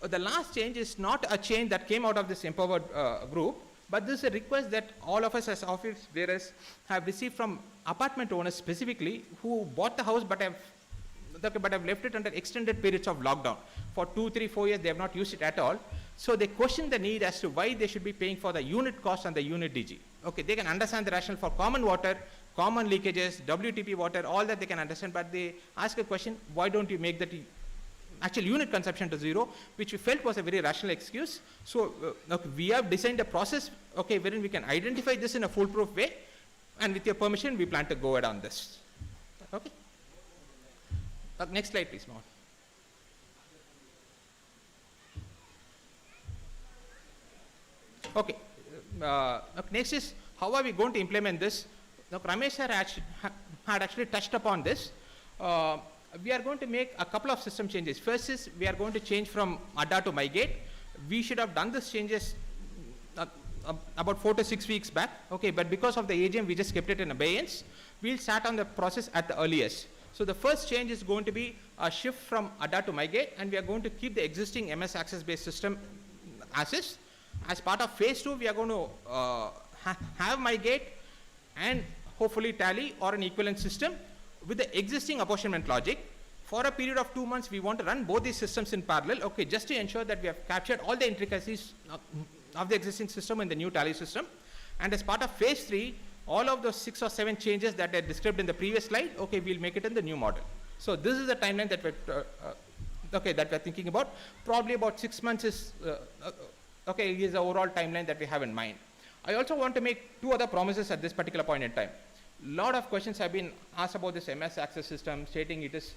The last change is not a change that came out of this empowered group, but this is a request that all of us as office bearers have received from apartment owners specifically who bought the house but have left it under extended periods of lockdown. For 2, 3, 4 years, they have not used it at all. So they question the need as to why they should be paying for the unit cost and the unit DG. Okay, they can understand the rationale for common water, common leakages, WTP water, all that they can understand, but they ask a question, why don't you make that actual unit consumption to 0, which we felt was a very rational excuse. So okay, we have designed a process, okay, wherein we can identify this in a foolproof way, and with your permission, we plan to go ahead on this. Okay. Next slide, please, Mohan. Okay. Next is, how are we going to implement this? Now, Ramesh had actually touched upon this. We are going to make a couple of system changes. First is, we are going to change from ADA to MyGate. We should have done these changes about 4 to 6 weeks back, okay, but because of the AGM, we just kept it in abeyance. We'll start on the process at the earliest. So the first change is going to be a shift from ADA to MyGate, and we are going to keep the existing MS access-based system as is. As part of phase 2, we are going to have MyGate and hopefully Tally or an equivalent system with the existing apportionment logic. For a period of 2 months, we want to run both these systems in parallel, okay, just to ensure that we have captured all the intricacies of the existing system in the new Tally system. And as part of phase 3, all of those 6 or 7 changes that I described in the previous slide, okay, we'll make it in the new model. So this is the timeline that we're thinking about. Probably about 6 months is the overall timeline that we have in mind. I also want to make 2 other promises at this particular point in time. A lot of questions have been asked about this MS access system, stating it is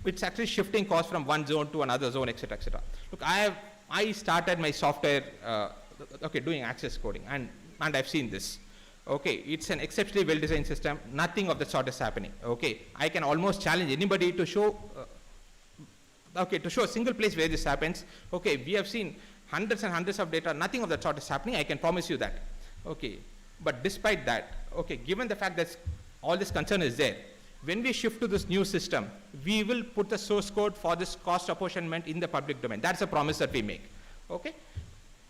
it's actually shifting costs from one zone to another zone, etc., etc. Look, I started my software doing access coding, and I've seen this. Okay, it's an exceptionally well-designed system. Nothing of the sort is happening. Okay, I can almost challenge anybody to show a single place where this happens. Okay, we have seen hundreds and hundreds of data. Nothing of that sort is happening. I can promise you that. Okay, but despite that, okay, given the fact that all this concern is there, when we shift to this new system, we will put the source code for this cost apportionment in the public domain. That's a promise that we make. Okay.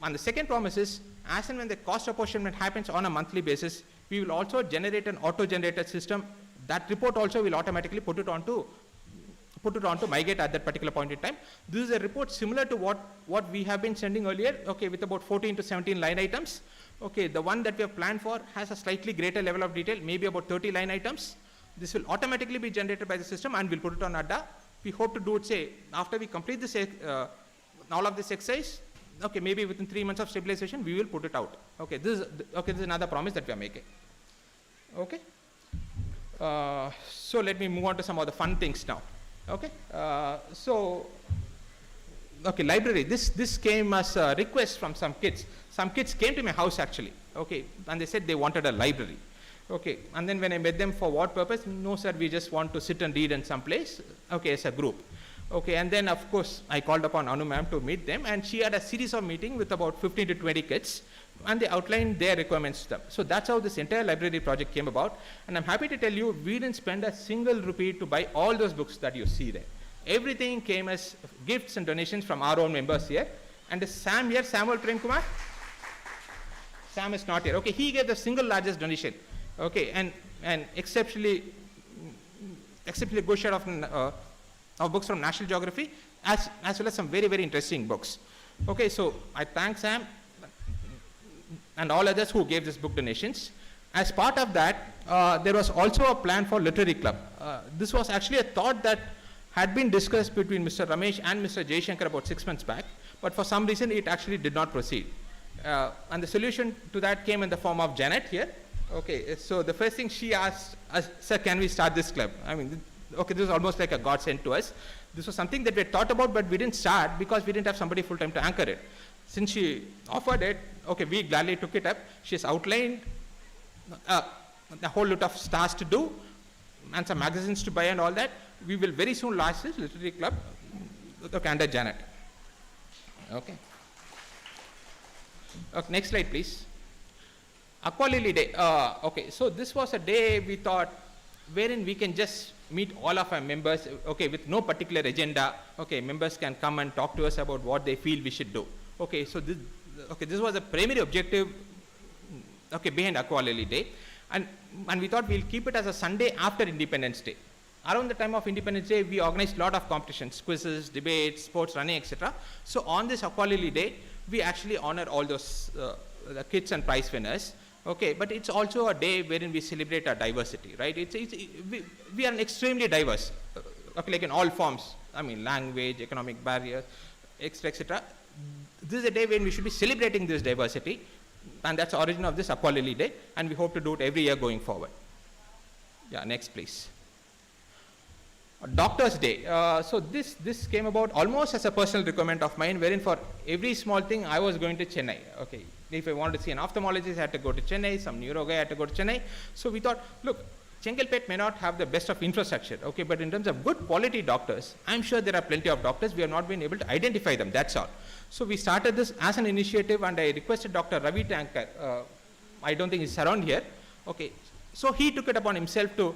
And the second promise is, as and when the cost apportionment happens on a monthly basis, we will also generate an auto-generated system. That report also will automatically put it onto MyGate at that particular point in time. This is a report similar to what we have been sending earlier, okay, with about 14 to 17 line items. Okay, the one that we have planned for has a slightly greater level of detail, maybe about 30 line items. This will automatically be generated by the system, and we'll put it on ADA. We hope to do it, say, after we complete this, all of this exercise. Okay, maybe within 3 months of stabilization, we will put it out. Okay, this is another promise that we are making. Okay. So let me move on to some of the fun things now. Okay. Library. This came as a request from some kids. Some kids came to my house actually. Okay, and they said they wanted a library. Okay, and then when I met them, for what purpose? No, sir, we just want to sit and read in some place. Okay, as a group. Okay, and then of course I called upon Anu ma'am to meet them, and she had a series of meetings with about 15 to 20 kids, and they outlined their requirements to them. So that's how this entire library project came about, and I'm happy to tell you we didn't spend a single rupee to buy all those books that you see there. Everything came as gifts and donations from our own members here. And is Sam here, Samuel Prem Kumar? Sam is not here. Okay, he gave the single largest donation. Okay, and exceptionally good share of books from National Geography, as well as some very, very interesting books. Okay, so I thank Sam and all others who gave this book donations. As part of that, there was also a plan for literary club. This was actually a thought that had been discussed between Mr. Ramesh and Mr. Jaishankar about 6 months back, but for some reason it actually did not proceed. And the solution to that came in the form of Janet here. Okay, so the first thing she asked us, sir, can we start this club? I mean, okay, this was almost like a godsend to us. This was something that we had thought about, but we didn't start because we didn't have somebody full-time to anchor it. Since she offered it, okay, we gladly took it up. She has outlined a whole lot of stars to do and some magazines to buy and all that. We will very soon launch this literary club, okay, under Janet. Okay. Okay, next slide, please. AQUALILY Day. Okay, so this was a day we thought wherein we can just meet all of our members, okay, with no particular agenda. Okay, members can come and talk to us about what they feel we should do. Okay, so this was the primary objective, okay, behind AQUALILY Day, and we thought we'll keep it as a Sunday after Independence Day. Around the time of Independence Day, we organized a lot of competitions, quizzes, debates, sports running, etc. So on this AQUALILY Day, we actually honor all those the kids and prize winners. Okay, but it's also a day wherein we celebrate our diversity, right? We are extremely diverse, okay, like in all forms. I mean, language, economic barriers, etc., etc. This is a day when we should be celebrating this diversity, and that's the origin of this AQUALILY Day, and we hope to do it every year going forward. Yeah, next please. Doctor's Day. So this came about almost as a personal requirement of mine, wherein for every small thing I was going to Chennai. Okay, if I wanted to see an ophthalmologist, I had to go to Chennai. Some neuro guy had to go to Chennai. So we thought, look, Chengalpet may not have the best of infrastructure, okay, but in terms of good quality doctors, I'm sure there are plenty of doctors. We have not been able to identify them. That's all. So we started this as an initiative, and I requested Dr. Ravi to anchor. I don't think he's around here. Okay, so he took it upon himself to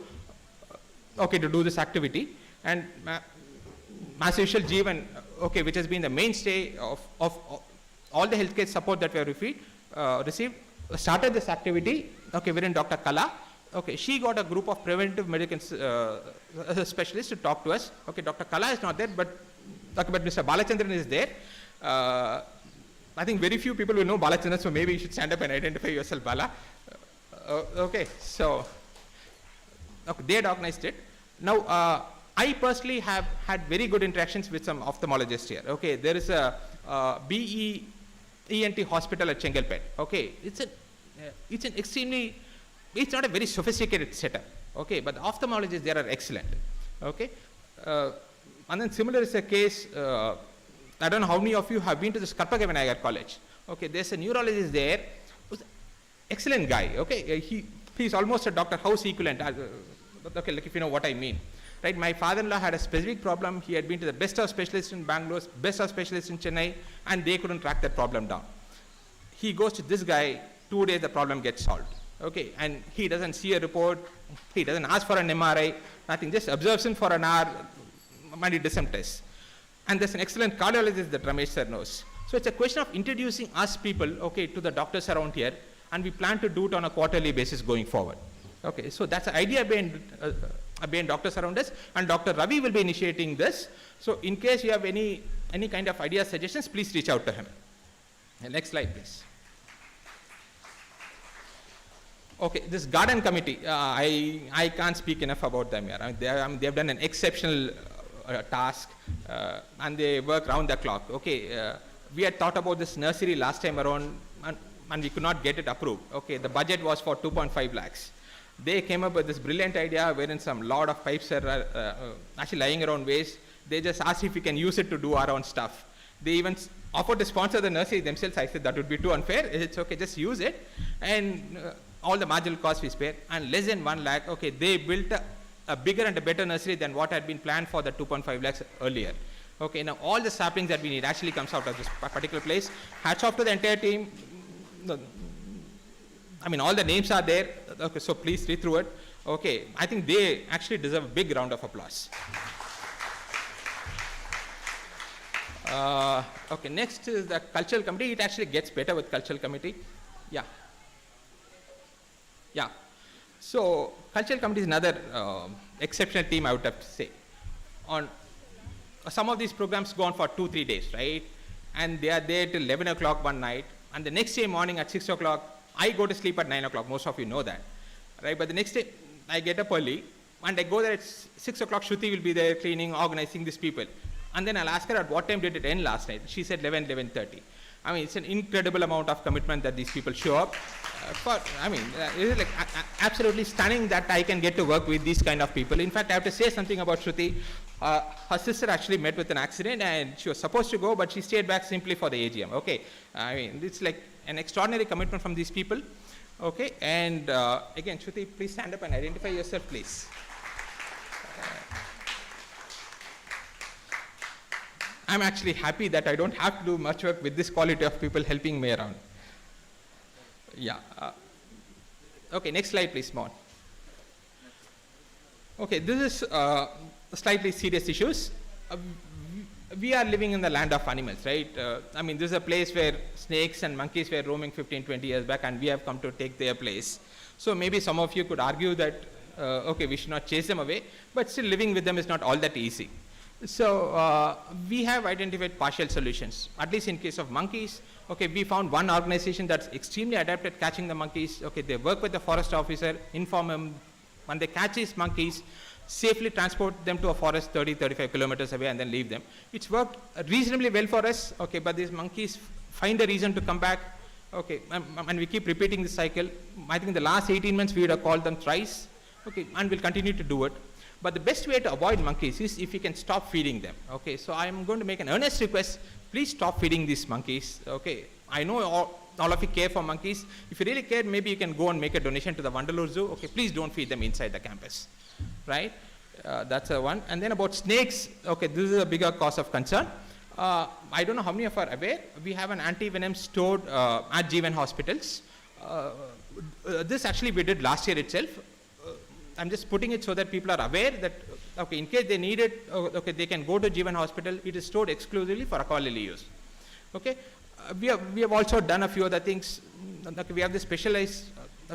okay, to do this activity, and as usual, Jeevan, okay, which has been the mainstay of all the healthcare support that we have received, started this activity, okay, wherein Dr. Kala, okay, she got a group of preventive medical specialists to talk to us. Okay, Dr. Kala is not there, but Mr. Balachandran is there. I think very few people will know Balachandran, so maybe you should stand up and identify yourself, Bala. Okay, so okay, they had organized it. Now, I personally have had very good interactions with some ophthalmologists here. Okay, there is a ENT hospital at Chengalpet. Okay, it's an extremely, it's not a very sophisticated setup. Okay, but the ophthalmologists there are excellent. Okay, and then similar is a case. I don't know how many of you have been to this Karpagavanagar College. Okay, there's a neurologist there, who's an excellent guy. Okay, he's almost a Dr. House equivalent. Okay, like if you know what I mean. Right, my father-in-law had a specific problem. He had been to the best of specialists in Bangalore, best of specialists in Chennai, and they couldn't track that problem down. He goes to this guy, 2 days the problem gets solved. Okay, and he doesn't see a report, he doesn't ask for an MRI, nothing, just observes him for an hour, and he does some tests. And there's an excellent cardiologist that Ramesh sir knows. So it's a question of introducing us people, okay, to the doctors around here, and we plan to do it on a quarterly basis going forward. Okay, so that's the idea behind doctors around us, and Dr. Ravi will be initiating this. So in case you have any kind of ideas, suggestions, please reach out to him. Next slide, please. Okay, this garden committee, I can't speak enough about them here. I mean, they have done an exceptional task, and they work round the clock. Okay, we had thought about this nursery last time around, and we could not get it approved. Okay, the budget was for 2.5 lakhs. They came up with this brilliant idea wherein some lot of pipes are actually lying around waste. They just asked if we can use it to do our own stuff. They even offered to sponsor the nursery themselves. I said that would be too unfair. It's okay, just use it. And all the marginal costs we spare. And less than 1 lakh, okay, they built a bigger and a better nursery than what had been planned for the 2.5 lakhs earlier. Okay, now all the saplings that we need actually comes out of this particular place. Hats off to the entire team. I mean, all the names are there. Okay, so please read through it. Okay, I think they actually deserve a big round of applause. Okay, next is the cultural committee. It actually gets better with cultural committee. Yeah. Yeah. So cultural committee is another exceptional team, I would have to say. On some of these programs go on for 2-3 days, right? And they are there till 11 o'clock one night, and the next day morning at 6 o'clock, I go to sleep at 9 o'clock. Most of you know that, right? But the next day, I get up early, and I go there at 6 o'clock. Shruti will be there cleaning, organizing these people. And then I'll ask her at what time did it end last night. She said 11:30. I mean, it's an incredible amount of commitment that these people show up. It is like absolutely stunning that I can get to work with these kind of people. In fact, I have to say something about Shruti. Her sister actually met with an accident and she was supposed to go, but she stayed back simply for the AGM. Okay, I mean, it's like an extraordinary commitment from these people. Okay, and again, Shruti, please stand up and identify yourself, please. I'm actually happy that I don't have to do much work with this quality of people helping me around. Yeah. Okay, next slide, please, Mon. Okay, this is slightly serious issues. We are living in the land of animals, right? I mean, this is a place where snakes and monkeys were roaming 15, 20 years back, and we have come to take their place. So maybe some of you could argue that, okay, we should not chase them away, but still living with them is not all that easy. So we have identified partial solutions, at least in case of monkeys. Okay, we found one organization that's extremely adept at catching the monkeys. Okay, they work with the forest officer, inform him, when they catch these monkeys, safely transport them to a forest 30, 35 kilometers away and then leave them. It's worked reasonably well for us, okay, but these monkeys find a reason to come back, okay, and we keep repeating this cycle. I think in the last 18 months we would have called them thrice, okay, and we'll continue to do it. But the best way to avoid monkeys is if you can stop feeding them. Okay, so I'm going to make an earnest request. Please stop feeding these monkeys. Okay, I know all of you care for monkeys. If you really care, maybe you can go and make a donation to the Vandalur Zoo. Okay, please don't feed them inside the campus, right? That's one. And then about snakes. Okay, this is a bigger cause of concern. I don't know how many of you are aware. We have an anti-venom stored at Jeevan hospitals. This actually we did last year itself. I'm just putting it so that people are aware that, okay, in case they need it, okay, they can go to Jeevan Hospital. It is stored exclusively for AQUALILY use. Okay, we have also done a few other things. Okay, we have the specialized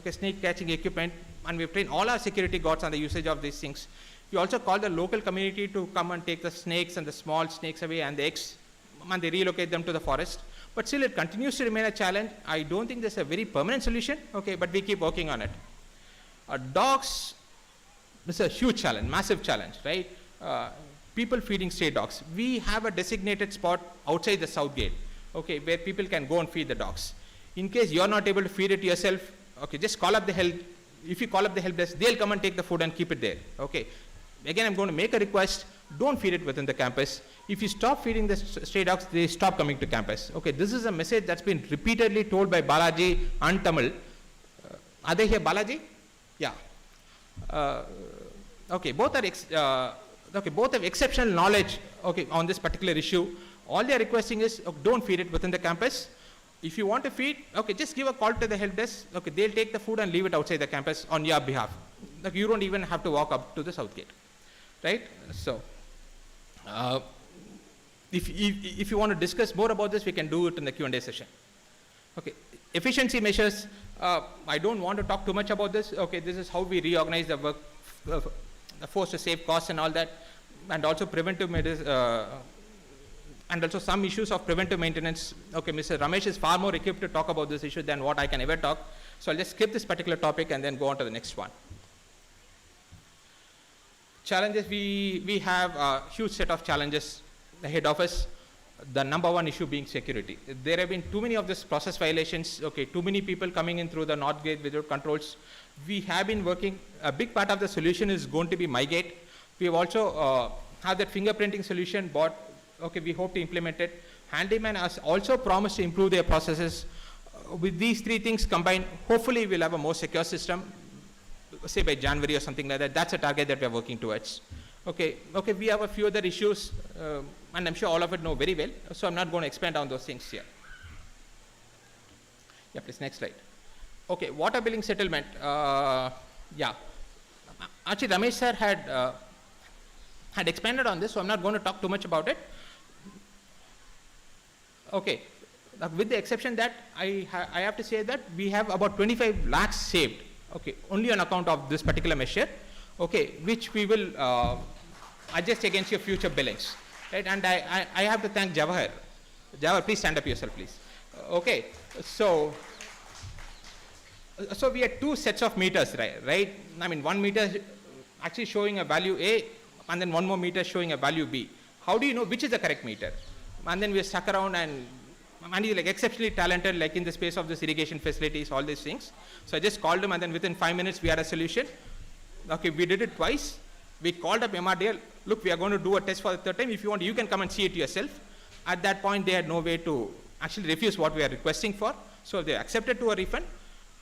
snake catching equipment, and we've trained all our security guards on the usage of these things. We also call the local community to come and take the snakes and the small snakes away and the eggs, and they relocate them to the forest. But still, it continues to remain a challenge. I don't think there's a very permanent solution. Okay, but we keep working on it. Dogs. This is a huge challenge, massive challenge, right? People feeding stray dogs. We have a designated spot outside the south gate, okay, where people can go and feed the dogs. In case you're not able to feed it yourself, okay, just call up the help. If you call up the help desk, they'll come and take the food and keep it there, okay? Again, I'm going to make a request. Don't feed it within the campus. If you stop feeding the stray dogs, they stop coming to campus. Okay, this is a message that's been repeatedly told by Balaji and Tamil. Are they here, Balaji? Yeah. Okay, both have exceptional knowledge, okay, on this particular issue. All they are requesting is, okay, don't feed it within the campus. If you want to feed, okay, just give a call to the help desk. Okay, they'll take the food and leave it outside the campus on your behalf. Like, you don't even have to walk up to the south gate, right? So, if you want to discuss more about this, we can do it in the Q&A session. Okay, efficiency measures. I don't want to talk too much about this. Okay, this is how we reorganize the work, the force to save costs and all that, and also preventive measures, and also some issues of preventive maintenance. Okay, Mr. Ramesh is far more equipped to talk about this issue than what I can ever talk. So I'll just skip this particular topic and then go on to the next one. Challenges, we have a huge set of challenges ahead of us. The number one issue being security. There have been too many of these process violations, okay, too many people coming in through the north gate without controls. We have been working, a big part of the solution is going to be MyGate. We have also have that fingerprinting solution bought, okay, we hope to implement it. Handyman has also promised to improve their processes. With these three things combined, hopefully we'll have a more secure system, say by January or something like that. That's a target that we're working towards. Okay, we have a few other issues, and I'm sure all of it know very well, so I'm not going to expand on those things here. Yeah, please, next slide. Okay, water billing settlement. Yeah, actually Ramesh sir had expanded on this, so I'm not going to talk too much about it. Okay, with the exception that I have to say that we have about 25 lakhs saved, okay, only on account of this particular measure, okay, which we will adjust against your future billings, right? And I have to thank Jawahar. Jawahar, please stand up yourself, please. Okay, so we had two sets of meters, right? I mean, one meter actually showing a value A, and then one more meter showing a value B. How do you know which is the correct meter? And then we stuck around and and he's like exceptionally talented, like in the space of this irrigation facilities, all these things. So I just called him, and then within 5 minutes we had a solution. Okay, we did it twice. We called up MRDL, look, we are going to do a test for the third time. If you want, you can come and see it yourself. At that point, they had no way to actually refuse what we are requesting for. So they accepted to a refund.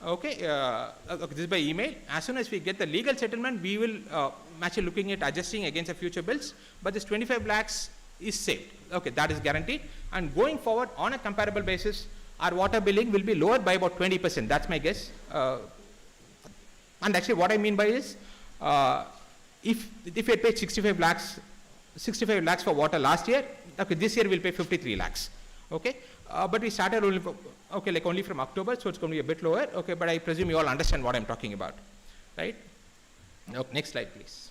Okay, this is by email. As soon as we get the legal settlement, we will actually looking at adjusting against the future bills. But this 25 lakhs is saved. Okay, that is guaranteed. And going forward, on a comparable basis, our water billing will be lowered by about 20%. That's my guess. And actually, what I mean by is, if we had paid 65 lakhs for water last year, okay, this year we'll pay 53 lakhs. Okay, but we started only only from October, so it's going to be a bit lower. Okay, but I presume you all understand what I'm talking about, right? Okay, next slide, please.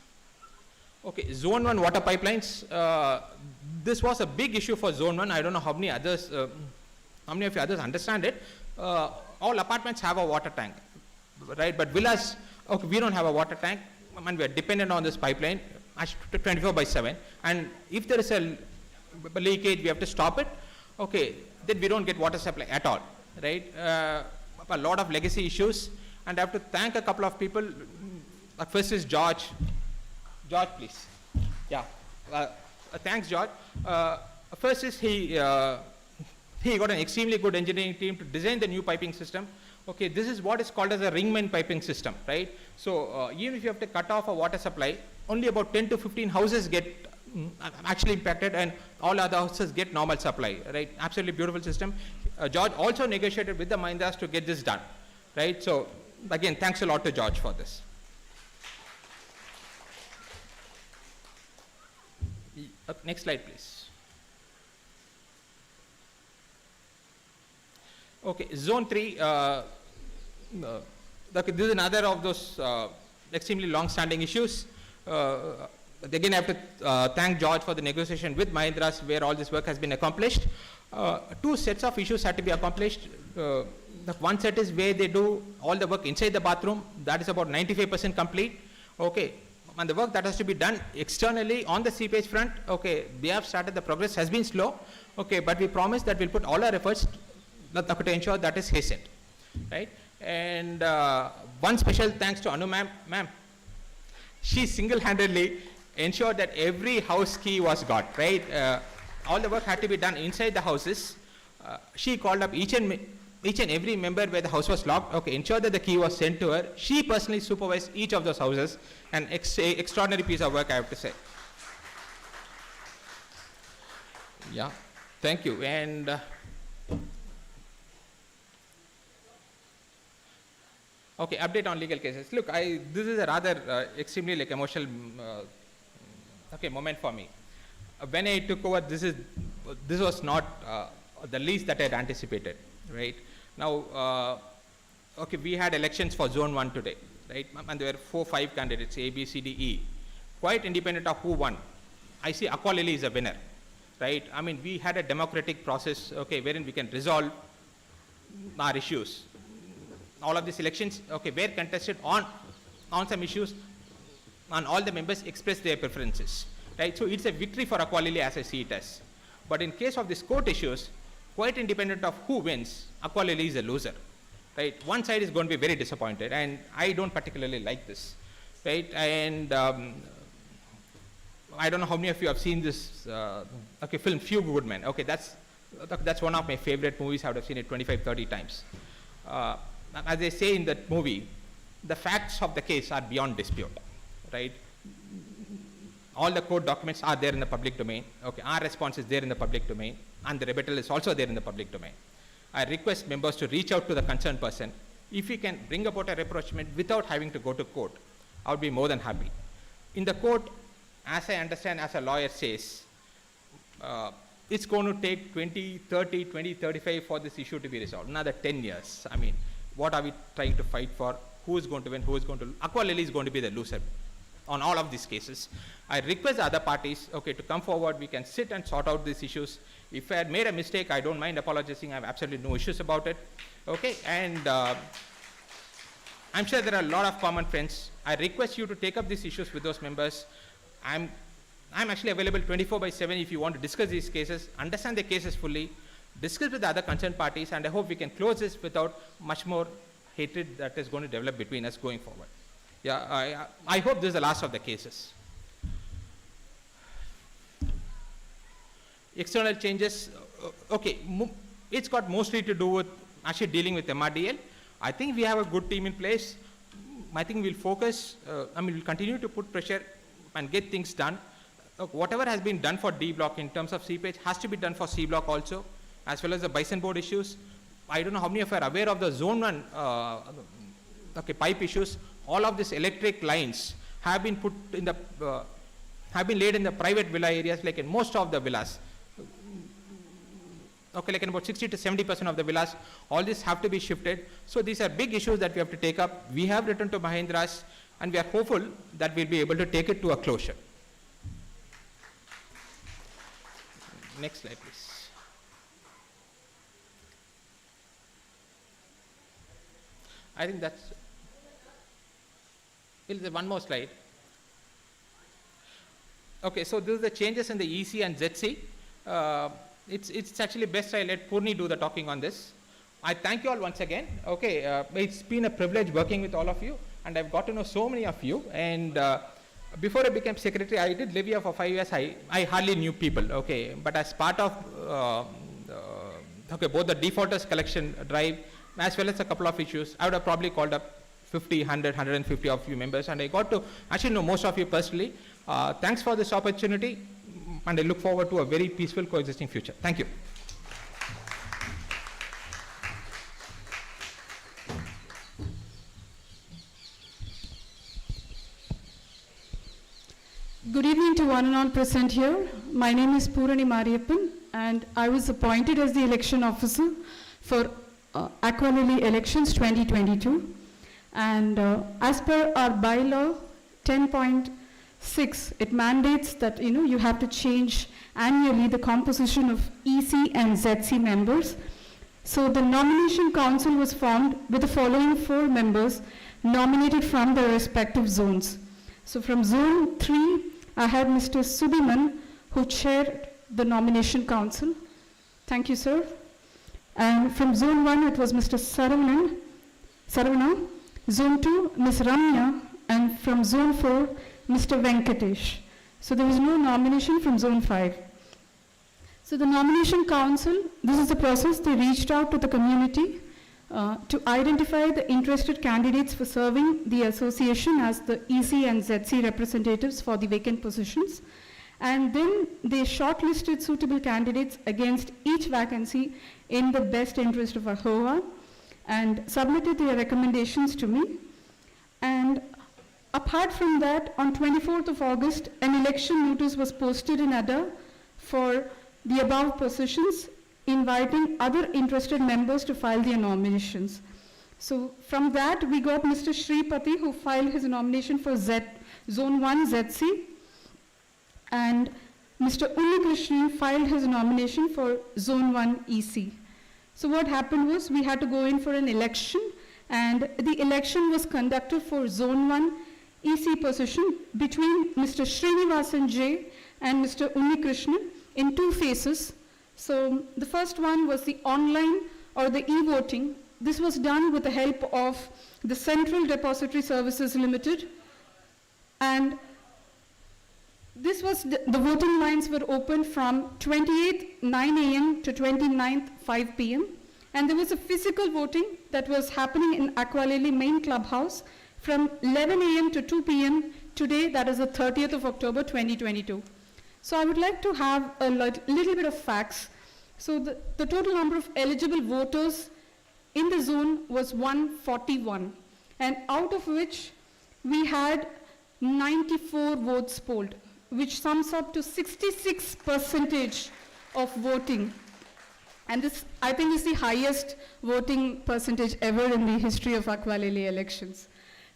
Okay, Zone 1 water pipelines. This was a big issue for Zone 1. I don't know how many others, how many of you others understand it. All apartments have a water tank, right? But villas, okay, we don't have a water tank, and we are dependent on this pipeline 24/7. And if there is a leakage, we have to stop it. Okay, then we don't get water supply at all, right? A lot of legacy issues, and I have to thank a couple of people. First is George. George, please. Yeah. Thanks, George. First is he got an extremely good engineering team to design the new piping system. Okay, this is what is called as a ring main piping system, right? So even if you have to cut off a water supply, only about 10 to 15 houses get actually impacted, and all other houses get normal supply, right? Absolutely beautiful system. George also negotiated with the Mahindras to get this done, right? So again, thanks a lot to George for this. Next slide, please. Okay, Zone 3. Okay, this is another of those extremely long-standing issues. Again, I have to thank George for the negotiation with Mahindras, where all this work has been accomplished. Two sets of issues had to be accomplished. The one set is where they do all the work inside the bathroom. That is about 95% complete. Okay, and the work that has to be done externally on the seepage front, okay, they have started. The progress has been slow. Okay, but we promise that we'll put all our efforts to ensure that is hastened, right? And one special thanks to Anu ma'am. She single-handedly ensured that every house key was got, right? All the work had to be done inside the houses. She called up each and every member where the house was locked, okay, ensured that the key was sent to her. She personally supervised each of those houses. An extraordinary piece of work, I have to say. Yeah, thank you. And okay, update on legal cases. Look, this is a rather extremely emotional moment for me. When I took over, this was not the least that I had anticipated, right? Now, okay, we had elections for Zone 1 today, right? And there were 4-5 candidates, A, B, C, D, E. Quite independent of who won, I see AQUALILY is a winner, right? I mean, we had a democratic process, okay, wherein we can resolve our issues. All of these elections, okay, were contested on some issues, and all the members expressed their preferences, right? So it's a victory for AQUALILY as I see it as. But in case of these court issues, quite independent of who wins, AQUALILY is a loser, right? One side is going to be very disappointed, and I don't particularly like this, right? And I don't know how many of you have seen this film Few Good Men. Okay, that's one of my favorite movies. I would have seen it 25-30 times. As they say in that movie, the facts of the case are beyond dispute, right? All the court documents are there in the public domain. Okay, our response is there in the public domain, and the rebuttal is also there in the public domain. I request members to reach out to the concerned person. If we can bring about a rapprochement without having to go to court, I would be more than happy. In the court, as I understand, as a lawyer says, it's going to take 2035 for this issue to be resolved. Another 10 years. I mean, what are we trying to fight for? Who is going to win? Who is going to lose? AQUALILY is going to be the loser on all of these cases. I request the other parties, okay, to come forward. We can sit and sort out these issues. If I had made a mistake, I don't mind apologizing. I have absolutely no issues about it. Okay, and I'm sure there are a lot of common friends. I request you to take up these issues with those members. I'm actually available 24/7 if you want to discuss these cases, understand the cases fully, discuss with the other concerned parties, and I hope we can close this without much more hatred that is going to develop between us going forward. Yeah, I hope this is the last of the cases. External changes, okay, it's got mostly to do with actually dealing with MRDL. I think we have a good team in place. I think we'll focus, we'll continue to put pressure and get things done. Whatever has been done for D block in terms of seepage has to be done for C block also, as well as the bison board issues. I don't know how many of you are aware of the zone 1 pipe issues. All of these electric lines have been put in the, have been laid in the private villa areas, like in most of the villas. Okay, like in about 60 to 70% of the villas, all these have to be shifted. So these are big issues that we have to take up. We have written to Mahindras, and we are hopeful that we'll be able to take it to a closure. Next slide, please. I think that's, one more slide. Okay, so this is the changes in the EC and ZC. It's actually best I let Purni do the talking on this. I thank you all once again. Okay, it's been a privilege working with all of you, and I've got to know so many of you. And before I became secretary, I did live here for 5 years. I hardly knew people. Okay, but as part of both the defaulters collection drive as well as a couple of issues, I would have probably called up 50, 100, 150 of you members, and I got to actually know most of you personally. Thanks for this opportunity, and I look forward to a very peaceful coexisting future. Thank you. Good evening to one and all present here. My name is Purani Mariyappan, and I was appointed as the election officer for AQUALILY elections 2022. And as per our bylaw 10.6, it mandates that you have to change annually the composition of EC and ZC members. So the nomination council was formed with the following 4 members nominated from their respective zones. So from zone 3, I had Mr. Subiman, who chaired the nomination council. Thank you, sir. And from zone 1, it was Mr. Saravana. Zone 2, Ms. Ramya, and from zone 4, Mr. Venkatesh. So there was no nomination from zone 5. So the nomination council, this is the process. They reached out to the community to identify the interested candidates for serving the association as the EC and ZC representatives for the vacant positions. And then they shortlisted suitable candidates against each vacancy in the best interest of AHOA and submitted their recommendations to me. And apart from that, on 24th of August, an election notice was posted in ADA for the above positions, inviting other interested members to file their nominations. So from that, we got Mr. Shripati, who filed his nomination for Zone 1 ZC, and Mr. Unnikrishnan filed his nomination for Zone 1 EC. So what happened was we had to go in for an election, and the election was conducted for Zone 1 EC position between Mr. Srinivasan J and Mr. Unnikrishnan in 2 phases. So the first one was the online or the e-voting. This was done with the help of the Central Depository Services Limited, and this was the voting lines were open from 28th 9 a.m. to 29th 5 p.m. and there was a physical voting that was happening in AQUALILY main clubhouse from 11 a.m. to 2 p.m. today, that is the 30th of October 2022. So I would like to have a little bit of facts. So the total number of eligible voters in the zone was 141, and out of which we had 94 votes polled, which sums up to 66% of voting. And this, I think, is the highest voting percentage ever in the history of AQUALILY elections.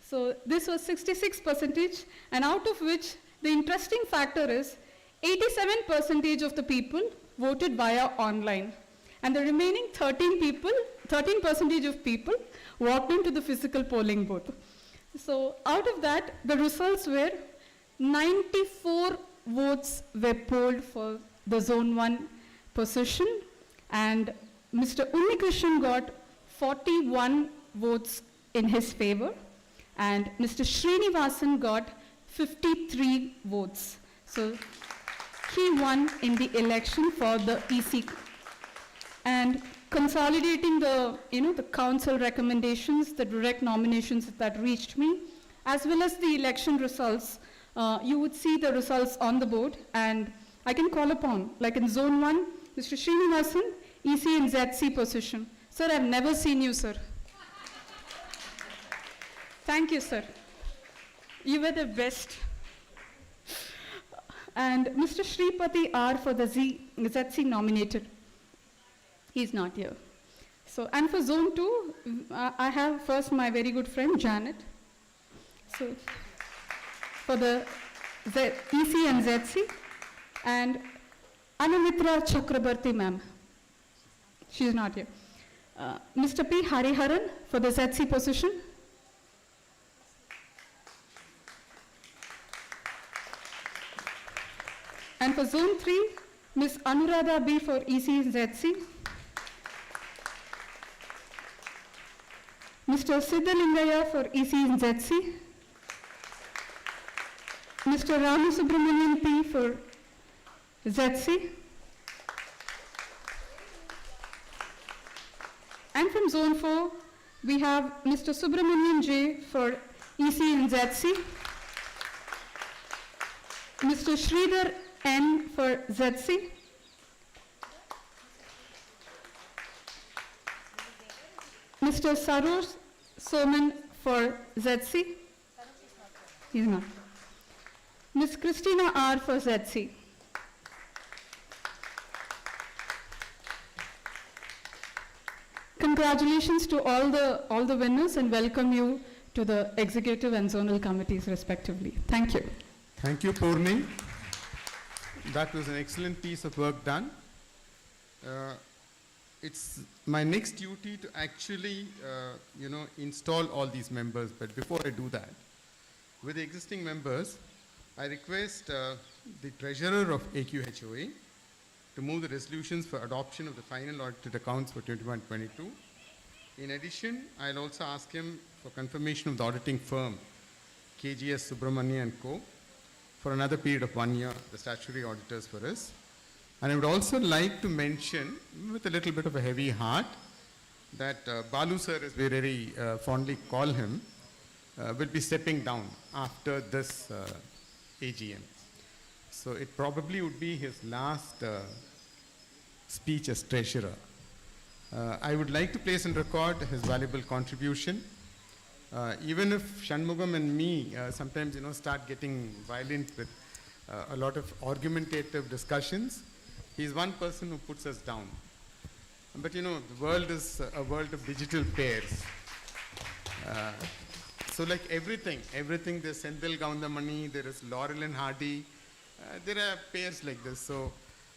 So this was 66%, and out of which the interesting factor is 87% of the people voted via online, and the remaining 13% of people walked into the physical polling booth. So out of that, the results were 94 votes were polled for the Zone 1 position, and Mr. Unnikrishnan got 41 votes in his favor, and Mr. Srinivasan got 53 votes. So he won in the election for the EC. And consolidating the, the council recommendations, the direct nominations that reached me, as well as the election results, you would see the results on the board, and I can call upon, like in Zone 1, Mr. Srinivasan, EC and ZC position. Sir, I've never seen you, sir. Thank you, sir. You were the best. And Mr. Shripati R for the ZC nominated. He's not here. So, and for Zone 2, I have first my very good friend, Janet. So, for the EC and ZC, and Anumitra Chakrabarti ma'am. She's not here. Mr. P. Hariharan for the ZC position. And for Zone 3, Ms. Anuradha B. for EC and ZC. Mr. Siddhalingaya for EC and ZC. Mr. Ramasubramanian P. for ZC. And from Zone 4, we have Mr. Subramanian J. for EC and ZC. Mr. Sridhar N. for ZC. Mr. Sarosh Soman for ZC. He's not. Ms. Christina R. for ZC. Congratulations to all the winners, and welcome you to the executive and zonal committees respectively. Thank you. Thank you, Purni. That was an excellent piece of work done. It's my next duty to actually, install all these members. But before I do that, with the existing members, I request the treasurer of AQHOA to move the resolutions for adoption of the final audited accounts for 21-22. In addition, I'll also ask him for confirmation of the auditing firm, KGS Subramania & Co., for another period of 1 year, the statutory auditors for us. And I would also like to mention, with a little bit of a heavy heart, that Balu sir, as we very fondly call him, will be stepping down after this AGM. So it probably would be his last speech as treasurer. I would like to place on record his valuable contribution. Even if Shanmugam and me sometimes start getting violent with a lot of argumentative discussions, he's one person who puts us down. But the world is a world of digital pairs. So like everything, there's Senthil Gaundamani, there is Laurel and Hardy, there are pairs like this. So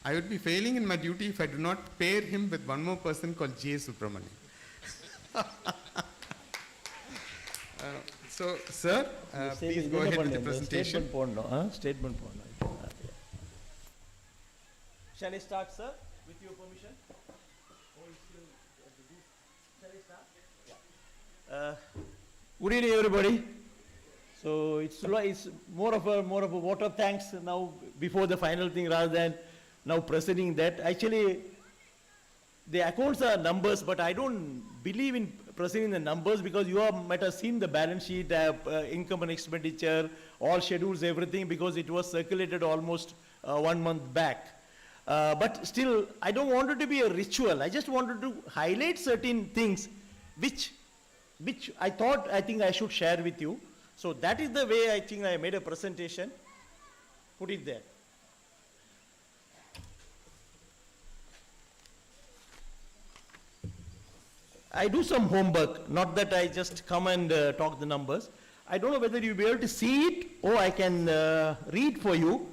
I would be failing in my duty if I do not pair him with one more person called J. Subramani. So, sir, please go ahead with the presentation. Statement. Shall I start, sir, with your permission? Shall I start? Yeah. Good evening, everybody. So it's more of a vote of thanks now before the final thing rather than now presenting that. Actually, the accounts are numbers, but I don't believe in presenting the numbers because you might have seen the balance sheet, income and expenditure, all schedules, everything, because it was circulated almost 1 month back. But still, I don't want it to be a ritual. I just wanted to highlight certain things which I think I should share with you. So that is the way I think I made a presentation. Put it there. I do some homework, not that I just come and talk the numbers. I don't know whether you'll be able to see it or I can read for you.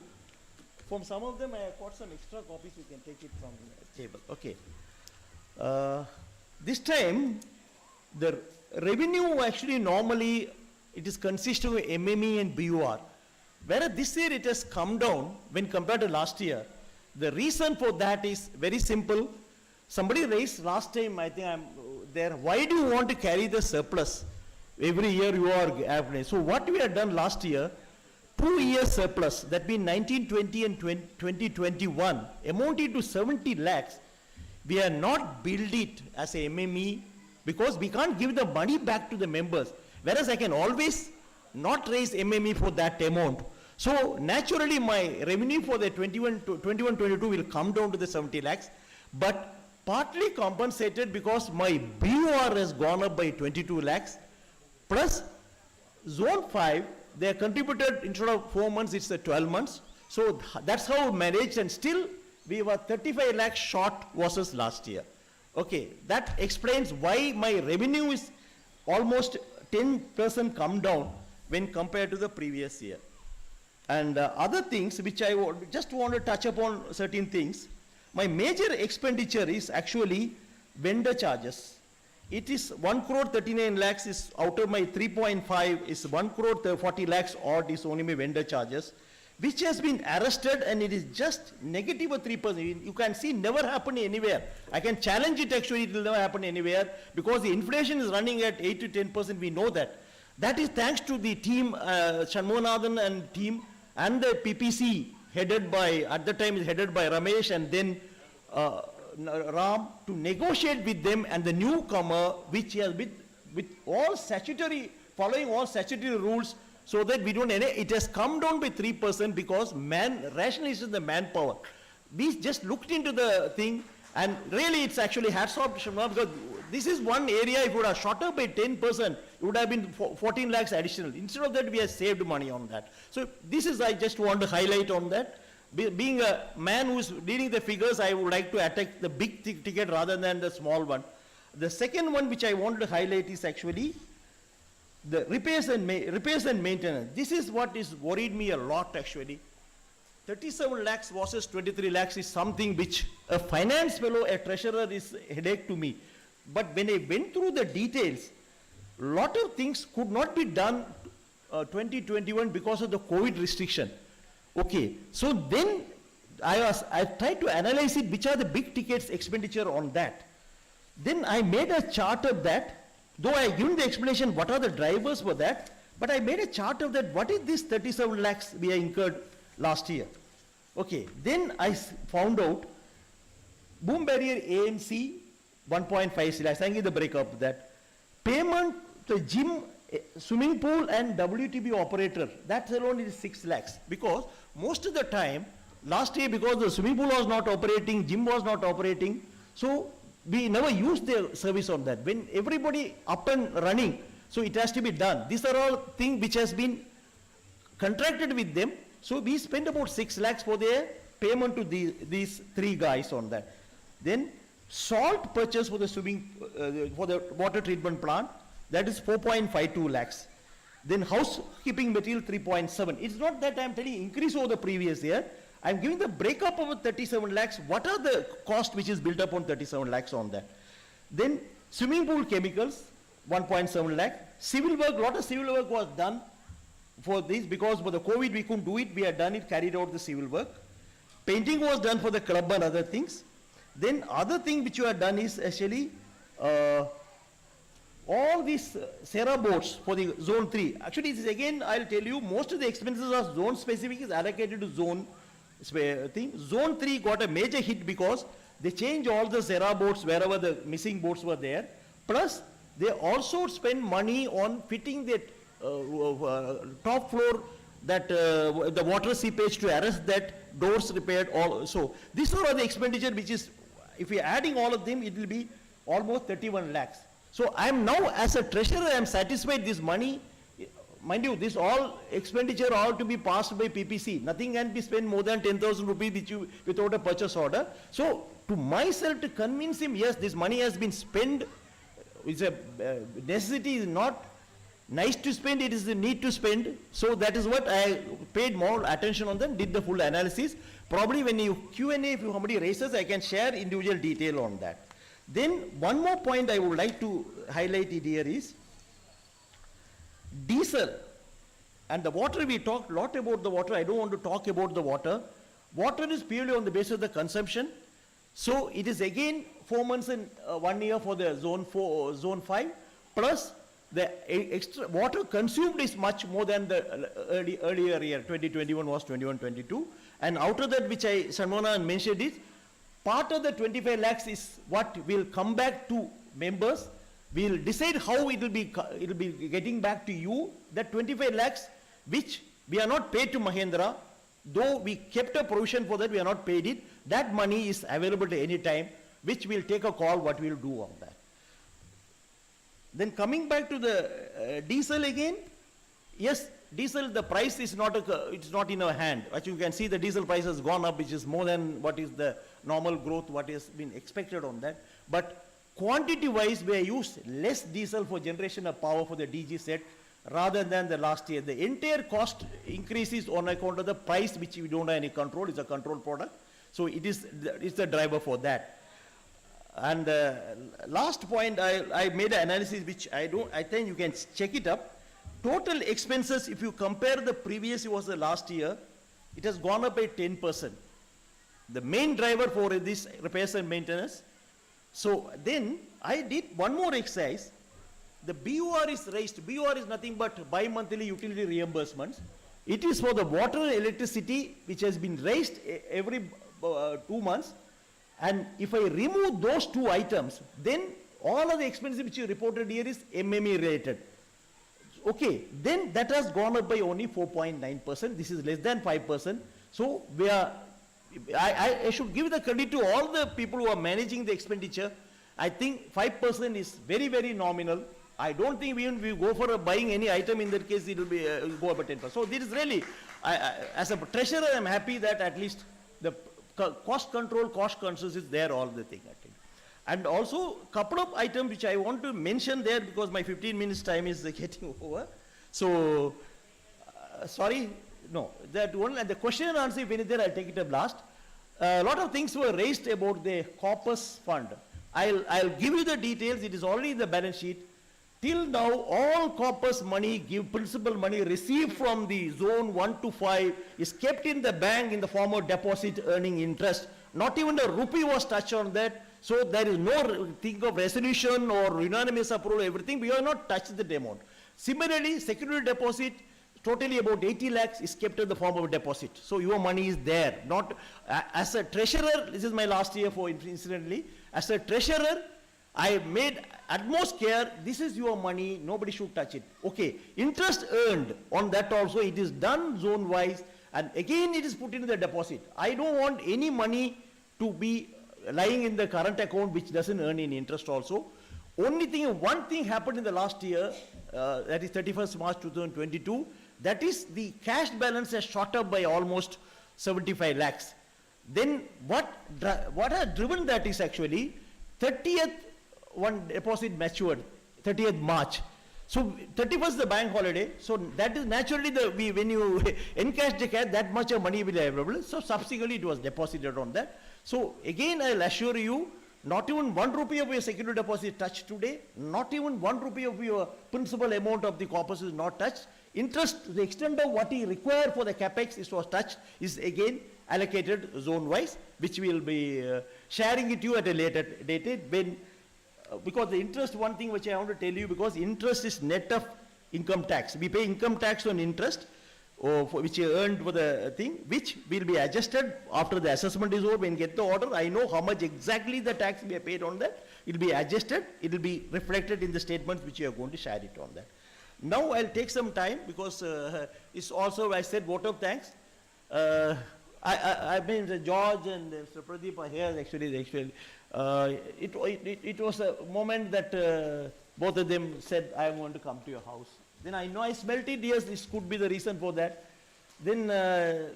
From some of them, I have got some extra copies. You can take it from the table. Okay. This time, the revenue actually normally it is consisting of MME and BUR. Whereas this year it has come down when compared to last year. The reason for that is very simple. Somebody raised last time, I think I'm there, why do you want to carry the surplus? Every year you are happening. So what we have done last year, 2 years surplus, that means 1920 and 2021, amounted to 70 lakhs. We have not billed it as a MME because we can't give the money back to the members. Whereas I can always not raise MME for that amount. So naturally my revenue for the 21-22 will come down to the 70 lakhs, but partly compensated because my BOR has gone up by 22 lakhs, plus zone 5, they have contributed instead of 4 months, it's 12 months. So that's how we managed, and still we were 35 lakhs short versus last year. Okay, that explains why my revenue is almost 10% come down when compared to the previous year. And other things which I just want to touch upon certain things. My major expenditure is actually vendor charges. It is 1 crore 39 lakhs is out of my 3.5 is 1 crore 40 lakhs odd is only my vendor charges, which has been arrested, and it is just negative 3%. You can see never happen anywhere. I can challenge it actually, it will never happen anywhere because the inflation is running at 8 to 10%, we know that. That is thanks to the team, Shanmuganathan and team, and the PPC headed by, at the time is headed by Ramesh and then Ram, to negotiate with them and the newcomer, which has with all statutory, following all statutory rules, so that we don't, it has come down by 3% because rationalization the manpower. We just looked into the thing, and really it's actually hats off to Shamma, because this is one area, if it would have shot up by 10%, it would have been 14 lakhs additional. Instead of that, we have saved money on that. So this is, I just want to highlight on that. Being a man who is leading the figures, I would like to attack the big ticket rather than the small one. The second one which I want to highlight is actually the repairs and maintenance. This is what is worried me a lot actually. 37 lakhs versus 23 lakhs is something which a finance fellow, a treasurer, is a headache to me. But when I went through the details, lot of things could not be done 2021 because of the COVID restriction. Okay, so then I tried to analyze it, which are the big tickets expenditure on that. Then I made a chart of that, though I given the explanation what are the drivers for that, but I made a chart of that, what is this 37 lakhs we incurred last year. Okay, then I found out boom barrier AMC 1.5 lakhs, I give the breakup of that. Payment to gym, swimming pool and WTB operator, that alone is 6 lakhs. Because most of the time, last year because the swimming pool was not operating, gym was not operating, so we never used their service on that. When everybody up and running, so it has to be done. These are all things which has been contracted with them. So we spent about 6 lakhs for their payment to these 3 guys on that. Then salt purchase for the for the water treatment plant, that is 4.52 lakhs. Then housekeeping material 3.7. It's not that I'm telling increase over the previous year. I'm giving the breakup of 37 lakhs. What are the cost which is built up on 37 lakhs on that? Then swimming pool chemicals 1.7 lakh. Civil work, lot of civil work was done for this because for the COVID we couldn't do it. We had done it, carried out the civil work. Painting was done for the club and other things. Then other thing which you have done is actually all these Sarah boards for the zone 3. Actually, this is again, I'll tell you, most of the expenses are zone specific is allocated to zone thing. Zone 3 got a major hit because they changed all the Sarah boards wherever the missing boards were there. Plus, they also spend money on fitting the top floor, that the water seepage to arrest that, doors repaired, all. So, these are all the expenditure which is, if we are adding all of them, it will be almost 31 lakhs. So I am now, as a treasurer, I am satisfied this money, mind you, this all expenditure all to be passed by PPC. Nothing can be spent more than 10,000 rupees without a purchase order. So to myself to convince him, yes, this money has been spent, it's a necessity, is not nice to spend, it is the need to spend. So that is what I paid more attention on them, did the full analysis. Probably when you Q&A, if somebody raises, I can share individual detail on that. Then one more point I would like to highlight it here is diesel and the water. We talked a lot about the water. I don't want to talk about the water. Water is purely on the basis of the consumption. So it is again 4 months and 1 year for the zone 4, zone 5, plus the extra water consumed is much more than the earlier year, 2021 was 21-22. And out of that, which Shanmugana mentioned is, part of the 25 lakhs is what will come back to members. We'll decide how it will be getting back to you. That 25 lakhs, which we are not paid to Mahindra, though we kept a provision for that, we are not paid it. That money is available at any time, which we'll take a call what we'll do on that. Then coming back to the diesel again, yes, diesel, the price is not, it's not in our hand. As you can see, the diesel price has gone up, which is more than what is the normal growth, what has been expected on that. But quantity-wise, we have used less diesel for generation of power for the DG set rather than the last year. The entire cost increases on account of the price, which we don't have any control. It's a control product. So it's the driver for that. And last point, I made an analysis which I think you can check it up. Total expenses, if you compare the previous was the last year, it has gone up by 10%. The main driver for this repairs and maintenance. So then I did one more exercise. The BOR is raised. BOR is nothing but bi-monthly utility reimbursements. It is for the water and electricity, which has been raised every 2 months. And if I remove those two items, then all of the expenses which you reported here is MME related. Okay, then that has gone up by only 4.9%. This is less than 5%. So we are, I should give the credit to all the people who are managing the expenditure. I think 5% is very, very nominal. I don't think even we go for buying any item in that case, it will be go up by 10%. So this is really, as a treasurer, I am happy that at least the cost control, cost conscious is there all the thing, I think. And also, couple of items which I want to mention there because my 15 minutes time is getting over. So, sorry, no, that one, and the question and answer, if any there, I'll take it up last. A lot of things were raised about the corpus fund. I'll give you the details, it is already in the balance sheet. Till now, all corpus money, principal money received from the zone 1 to 5 is kept in the bank in the form of deposit earning interest. Not even a rupee was touched on that. So there is no think of resolution or unanimous approval, everything. We have not touched the amount. Similarly, security deposit, totally about 80 lakhs is kept in the form of a deposit. So your money is there. Not as a treasurer, this is my last year for incidentally, as a treasurer, I made utmost care, this is your money, nobody should touch it. Okay, interest earned on that also, it is done zone wise, and again it is put into the deposit. I don't want any money to be lying in the current account which doesn't earn any interest also. Only thing, one thing happened in the last year, that is 31st March 2022, that is the cash balance has shot up by almost 75 lakhs. Then what has driven that is actually 30th one deposit matured, 30th March. So 31st the bank holiday, so that is naturally when you encash the cash, that much of money will be available. So subsequently it was deposited on that. So again I'll assure you, not even 1 rupee of your security deposit touched today, not even 1 rupee of your principal amount of the corpus is not touched. Interest, to the extent of what he required for the capex is was touched, is again allocated zone wise, which we will be sharing it to you at a later date when because the interest, one thing which I want to tell you, because interest is net of income tax. We pay income tax on interest, which you earned for the thing, which will be adjusted after the assessment is over. When you get the order, I know how much exactly the tax we have paid on that. It will be adjusted. It will be reflected in the statements which you are going to share it on that. Now I'll take some time because it's also, I said, vote of thanks. I mean, George and Mr. Pradeep are here actually. It was a moment that both of them said, I am going to come to your house. Then I know I smelt it, yes, this could be the reason for that. Then I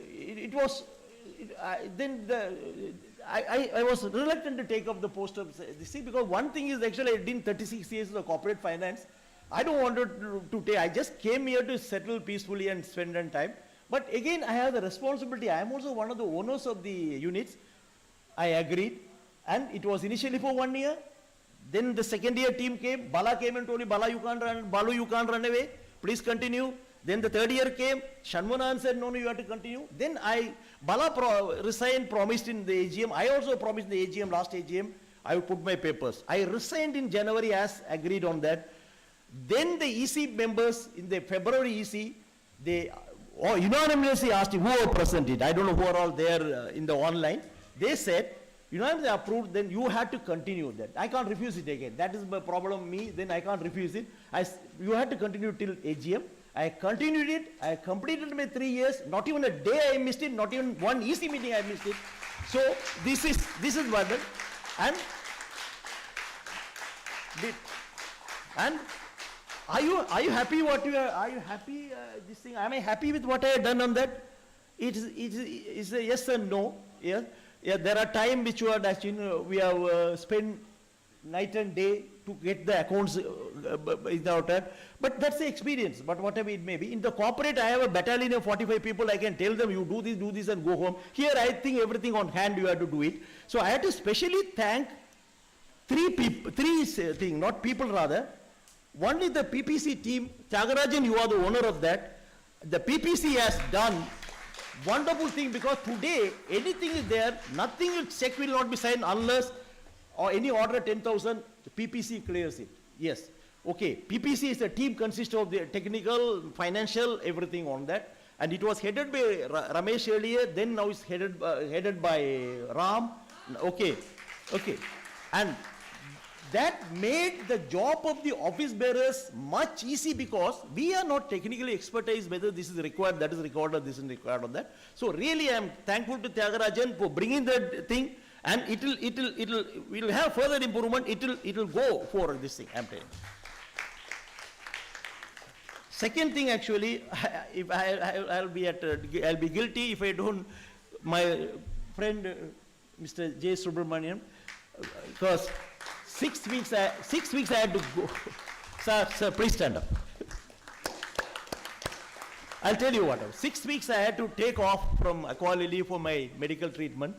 was reluctant to take up the post of this thing because one thing is actually I did 36 years of corporate finance. I don't want to take, I just came here to settle peacefully and spend time. But again, I have the responsibility. I am also one of the owners of the units. I agreed. And it was initially for 1 year. Then the second year team came. Bala came and told me, Bala, you can't run away. Please continue. Then the third year came, Shanmunan said, no, you have to continue. Then Bala resigned, promised in the AGM. I also promised in the AGM, last AGM, I would put my papers. I resigned in January as agreed on that. Then the EC members in the February EC, they unanimously asked who are present it. I don't know who are all there in the online. They said, unanimously approved, then you had to continue that. I can't refuse it again. That is my problem, me, then I can't refuse it. You had to continue till AGM. I continued it. I completed my 3 years. Not even a day I missed it. Not even one EC meeting I missed it. So this is what done. And are you happy are you happy this thing? Am I happy with what I have done on that? It's a yes and no. Yeah. Yeah, there are times which we have spent night and day to get the accounts out there. But that's the experience, but whatever it may be. In the corporate, I have a battalion of 45 people. I can tell them, you do this and go home. Here, I think everything on hand, you have to do it. So I had to specially thank three things, not people rather. One is the PPC team. Tyagarajan, you are the owner of that. The PPC has done wonderful thing, because today anything is there, check will not be signed unless or any order 10,000, the PPC clears it. Yes. Okay. PPC is a team consists of the technical, financial, everything on that. And it was headed by Ramesh earlier, then now it's headed by Ram. Okay. Okay. And that made the job of the office bearers much easy, because we are not technically expertise whether this is required, that is required, or this is required on that. So really I am thankful to Tyagarajan for bringing that thing, and we'll have further improvement. It'll go for this thing, I'm telling you. Second thing, actually, if I'll be guilty if I don't, my friend Mr. J. Subramaniam, because 6 weeks I had to go. Sir, please stand up. I'll tell you what. 6 weeks I had to take off from AQUALILY for my medical treatment.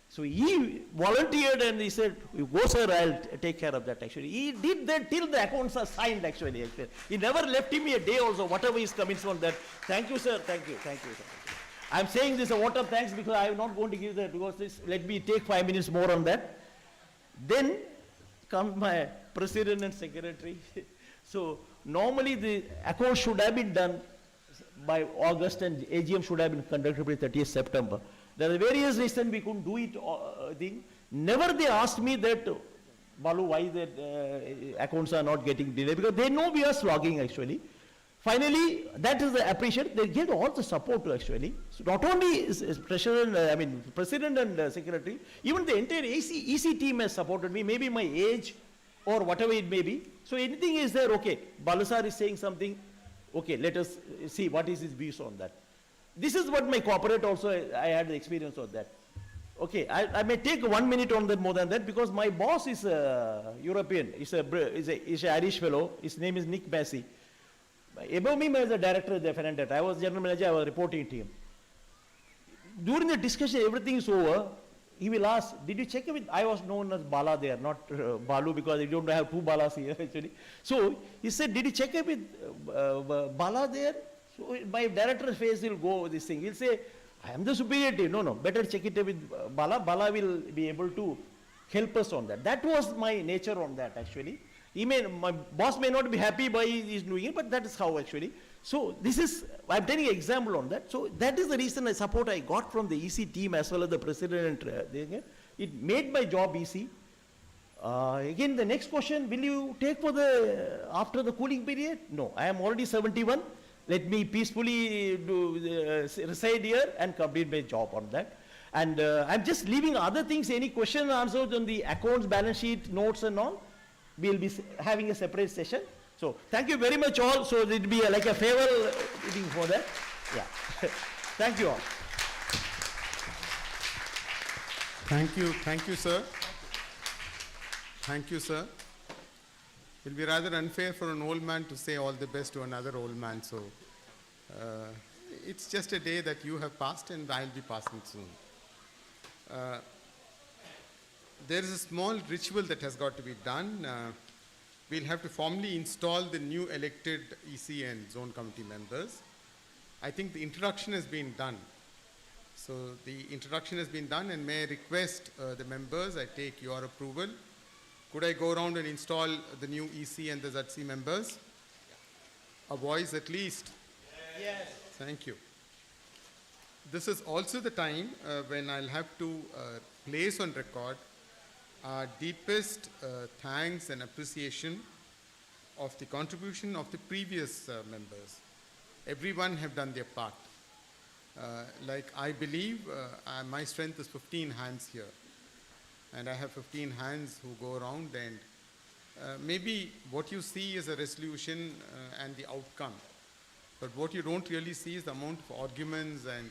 So he volunteered and he said, "You go, sir, I'll take care of that." Actually, he did that till the accounts are signed. Actually, he never left him a day also. Whatever is coming from that. Thank you, sir. Thank you. Thank you, sir. I'm saying this a vote of thanks, because I'm not going to give that, because let me take 5 minutes more on that. Then come my president and secretary. So normally the accord should have been done by August, and AGM should have been conducted by 30th September. There are various reasons we couldn't do it. Never they asked me that, Balu, why that accounts are not getting delayed, because they know we are slogging actually. Finally, that is the appreciation. They get all the support actually. So not only is president and secretary, even the entire EC team has supported me. Maybe my age or whatever it may be. So anything is there, okay. Balasar is saying something, okay, let us see what is his views on that. This is what my corporate also, I had the experience of that. Okay, I may take 1 minute on that more than that, because my boss is a European. He's an Irish fellow. His name is Nick Massey. Above me as a director of the finance, I was general manager, I was reporting to him. During the discussion, everything is over. He will ask, did you check with, I was known as Bala there, not Balu, because I don't have two Balas here actually. So he said, did you check with Bala there? So my director's face will go with this thing. He'll say, I am the superior team. No, better check it with Bala. Bala will be able to help us on that. That was my nature on that actually. My boss may not be happy by his doing it, but that is how actually. So this is, I'm taking an example on that. So that is the reason support I got from the EC team as well as the president. It made my job easy. Again, the next question, will you take for after the cooling period? No, I am already 71. Let me peacefully reside here and complete my job on that. And I'm just leaving other things, any question and answers on the accounts, balance sheet, notes and all. We'll be having a separate session. So thank you very much all. So it will be like a farewell meeting for that. Yeah. Thank you all. Thank you, sir. Thank you, sir. It will be rather unfair for an old man to say all the best to another old man. So it's just a day that you have passed and I'll be passing soon. There is a small ritual that has got to be done. we'll have to formally install the new elected EC and zone committee members. I think the introduction has been done. So the introduction has been done, and may I request the members, I take your approval. Could I go around and install the new EC and the ZC members? A voice at least? Yes. Thank you. This is also the time when I'll have to place on record our deepest thanks and appreciation of the contribution of the previous members. Everyone have done their part. Like I believe my strength is 15 hands here, and I have 15 hands who go around, and maybe what you see is a resolution and the outcome, but what you don't really see is the amount of arguments and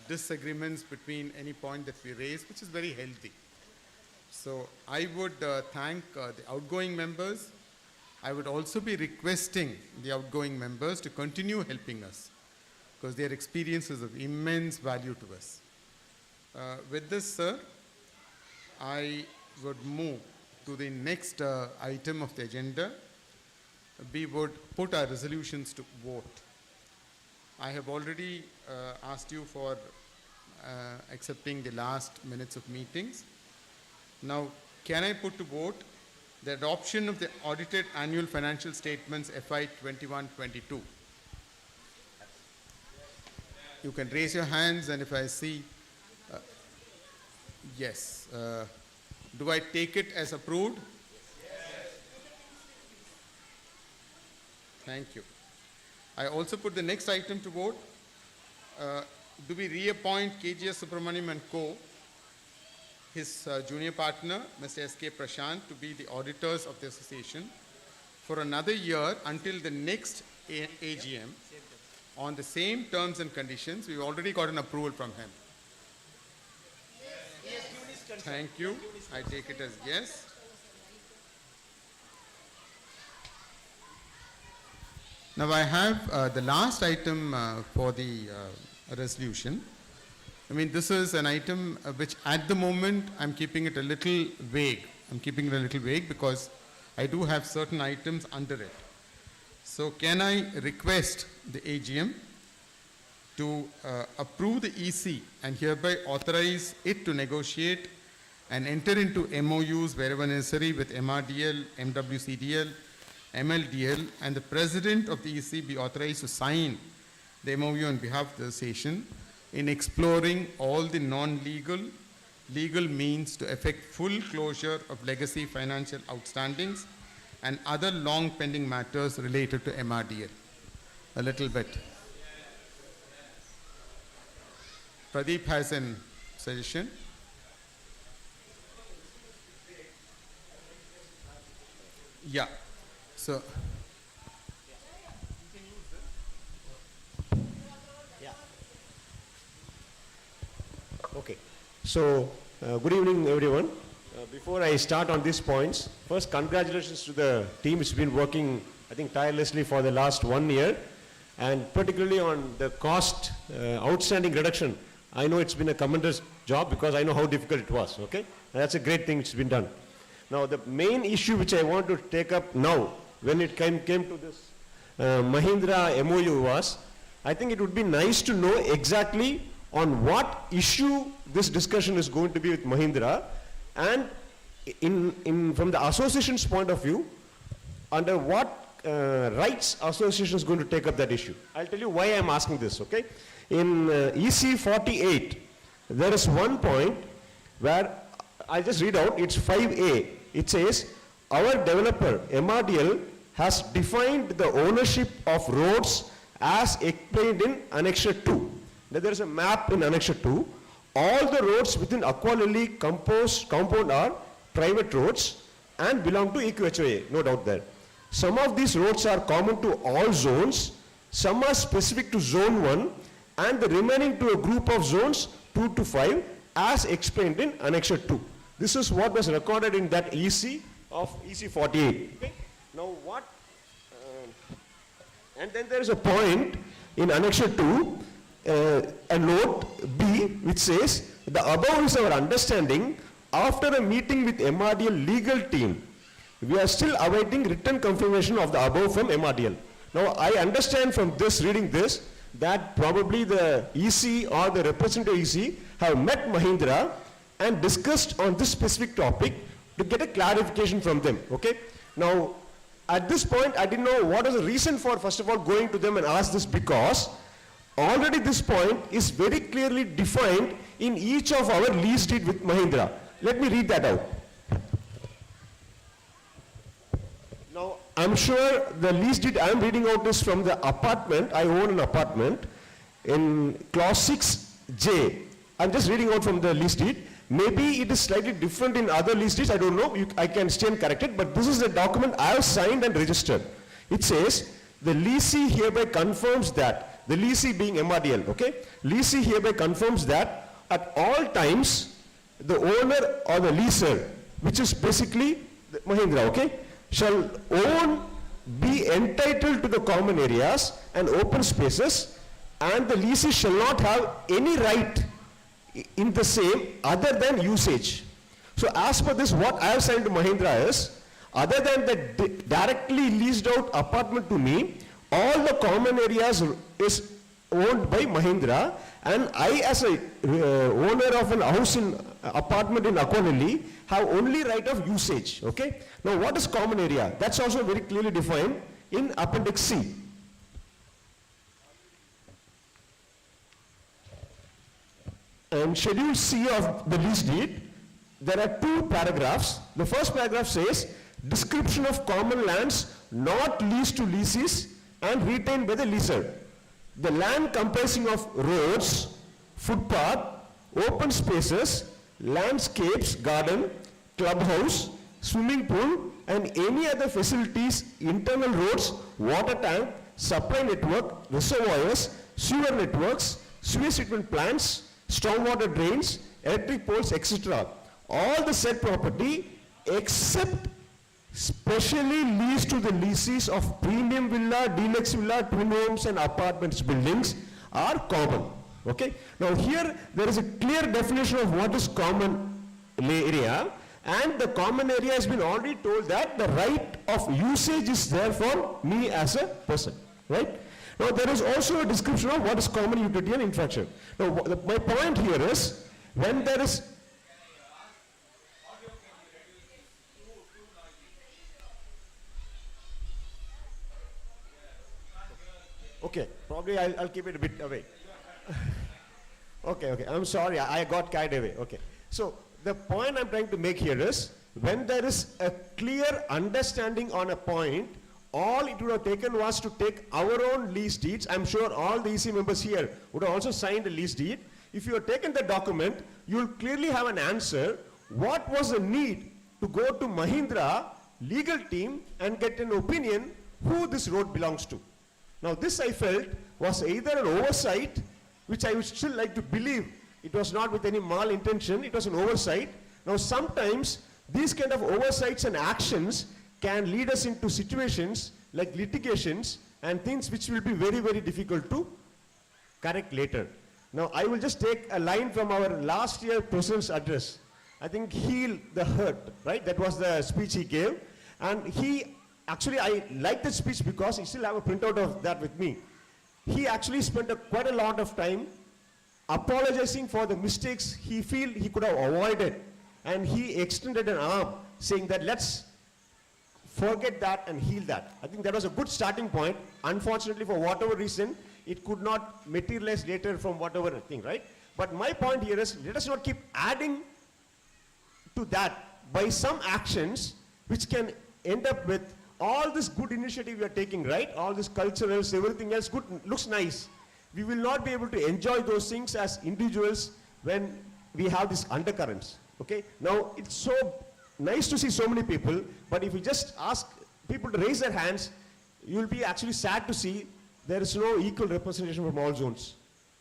disagreements between any point that we raise, which is very healthy. So I would thank the outgoing members. I would also be requesting the outgoing members to continue helping us, because their experience is of immense value to us. With this, sir, I would move to the next item of the agenda. We would put our resolutions to vote. I have already asked you for accepting the last minutes of meetings. Now, can I put to vote the adoption of the audited annual financial statements FY 21-22? You can raise your hands, and if I see, yes. Do I take it as approved? Yes. Thank you. I also put the next item to vote. Do we reappoint KGS Subramaniam and Co., his junior partner, Mr. S.K. Prashant, to be the auditors of the association for another year until the next AGM on the same terms and conditions? We've already got an approval from him. Yes. Thank you. I take it as yes. Now I have the last item for the resolution. I mean, this is an item which at the moment I'm keeping it a little vague. I'm keeping it a little vague because I do have certain items under it. So can I request the AGM to approve the EC and hereby authorize it to negotiate and enter into MOUs wherever necessary with MRDL, MWCDL, MLDL, and the President of the EC be authorized to sign the MOU on behalf of the association in exploring all the non-legal, legal means to effect full closure of legacy financial outstandings and other long pending matters related to MRDL. A little bit. Pradeep has a suggestion. Yeah. So. Yeah. Okay. So, good evening, everyone. Before I start on these points, first, congratulations to the team. It's been working, I think, tirelessly for the last 1 year, and particularly on the cost outstanding reduction. I know it's been a tremendous job because I know how difficult it was. Okay, and that's a great thing which has been done. Now, the main issue which I want to take up now, when it came to this Mahindra MOU was, I think it would be nice to know exactly on what issue this discussion is going to be with Mahindra, and from the association's point of view, under what rights association is going to take up that issue. I'll tell you why I'm asking this, okay? In EC 48, there is one point where, I'll just read out, it's 5A. It says, our developer, MRDL, has defined the ownership of roads as explained in Annexure 2. Now, there is a map in Annexure 2. All the roads within AQUALILY compound are private roads and belong to EQHOA, no doubt there. Some of these roads are common to all zones, some are specific to Zone 1, and the remaining to a group of zones 2 to 5 as explained in Annexure 2. This is what was recorded in that EC of EC 48. Okay? Now what, and then there is a point in Annexure 2, a note B, which says, the above is our understanding after a meeting with MRDL legal team. We are still awaiting written confirmation of the above from MRDL. Now, I understand from this, reading this, that probably the EC or the representative EC have met Mahindra and discussed on this specific topic to get a clarification from them, okay? Now, at this point, I didn't know what is the reason for, first of all, going to them and ask this, because already this point is very clearly defined in each of our lease deed with Mahindra. Let me read that out. Now, I'm sure the lease deed I'm reading out is from the apartment. I own an apartment in clause 6J. I'm just reading out from the lease deed. Maybe it is slightly different in other lease deeds, I don't know. I can stay and correct it, but this is the document I have signed and registered. It says, the leasee hereby confirms that, the leasee being MRDL, okay? Leasee hereby confirms that at all times, the owner or the leaser, which is basically Mahindra, okay, shall be entitled to the common areas and open spaces, and the leasee shall not have any right in the same other than usage. So as per this, what I have signed to Mahindra is, other than the directly leased out apartment to me, all the common areas is owned by Mahindra, and I as a owner of an house in apartment in AQUALILY have only right of usage, okay? Now what is common area? That's also very clearly defined in Appendix C. And Schedule C of the lease deed, there are two paragraphs. The first paragraph says, description of common lands not leased to leases and retained by the leaser. The land comprising of roads, footpath, open spaces, landscapes, garden, clubhouse, swimming pool, and any other facilities, internal roads, water tank, supply network, reservoirs, sewer networks, sewage treatment plants, stormwater drains, electric poles, etc. All the said property except specially leased to the leases of premium villa, deluxe villa, twin homes and apartments buildings are common. Okay? Now here there is a clear definition of what is common area, and the common area has been already told that the right of usage is there for me as a person. Right? Now there is also a description of what is common utility and infrastructure. Now my point here is, when there is okay, probably I'll keep it a bit away. Okay, I'm sorry, I got carried away. Okay, so the point I'm trying to make here is, when there is a clear understanding on a point, all it would have taken was to take our own lease deeds. I'm sure all the EC members here would have also signed a lease deed. If you have taken the document, you'll clearly have an answer. What was the need to go to Mahindra legal team and get an opinion who this road belongs to? Now this I felt was either an oversight, which I would still like to believe it was not with any malintention, it was an oversight. Now sometimes these kind of oversights and actions can lead us into situations like litigations and things which will be very, very difficult to correct later. Now I will just take a line from our last year President's address. I think heal the hurt, right? That was the speech he gave. And actually I like that speech because I still have a printout of that with me. He actually spent quite a lot of time apologizing for the mistakes he feel he could have avoided. And he extended an arm saying that let's forget that and heal that. I think that was a good starting point. Unfortunately, for whatever reason, it could not materialize later from whatever thing, right? But my point here is, let us not keep adding to that by some actions which can end up with all this good initiative we are taking, right? All this culturals, everything else good, looks nice. We will not be able to enjoy those things as individuals when we have these undercurrents, okay? Now, it's so nice to see so many people, but if you just ask people to raise their hands, you'll be actually sad to see there is no equal representation from all zones,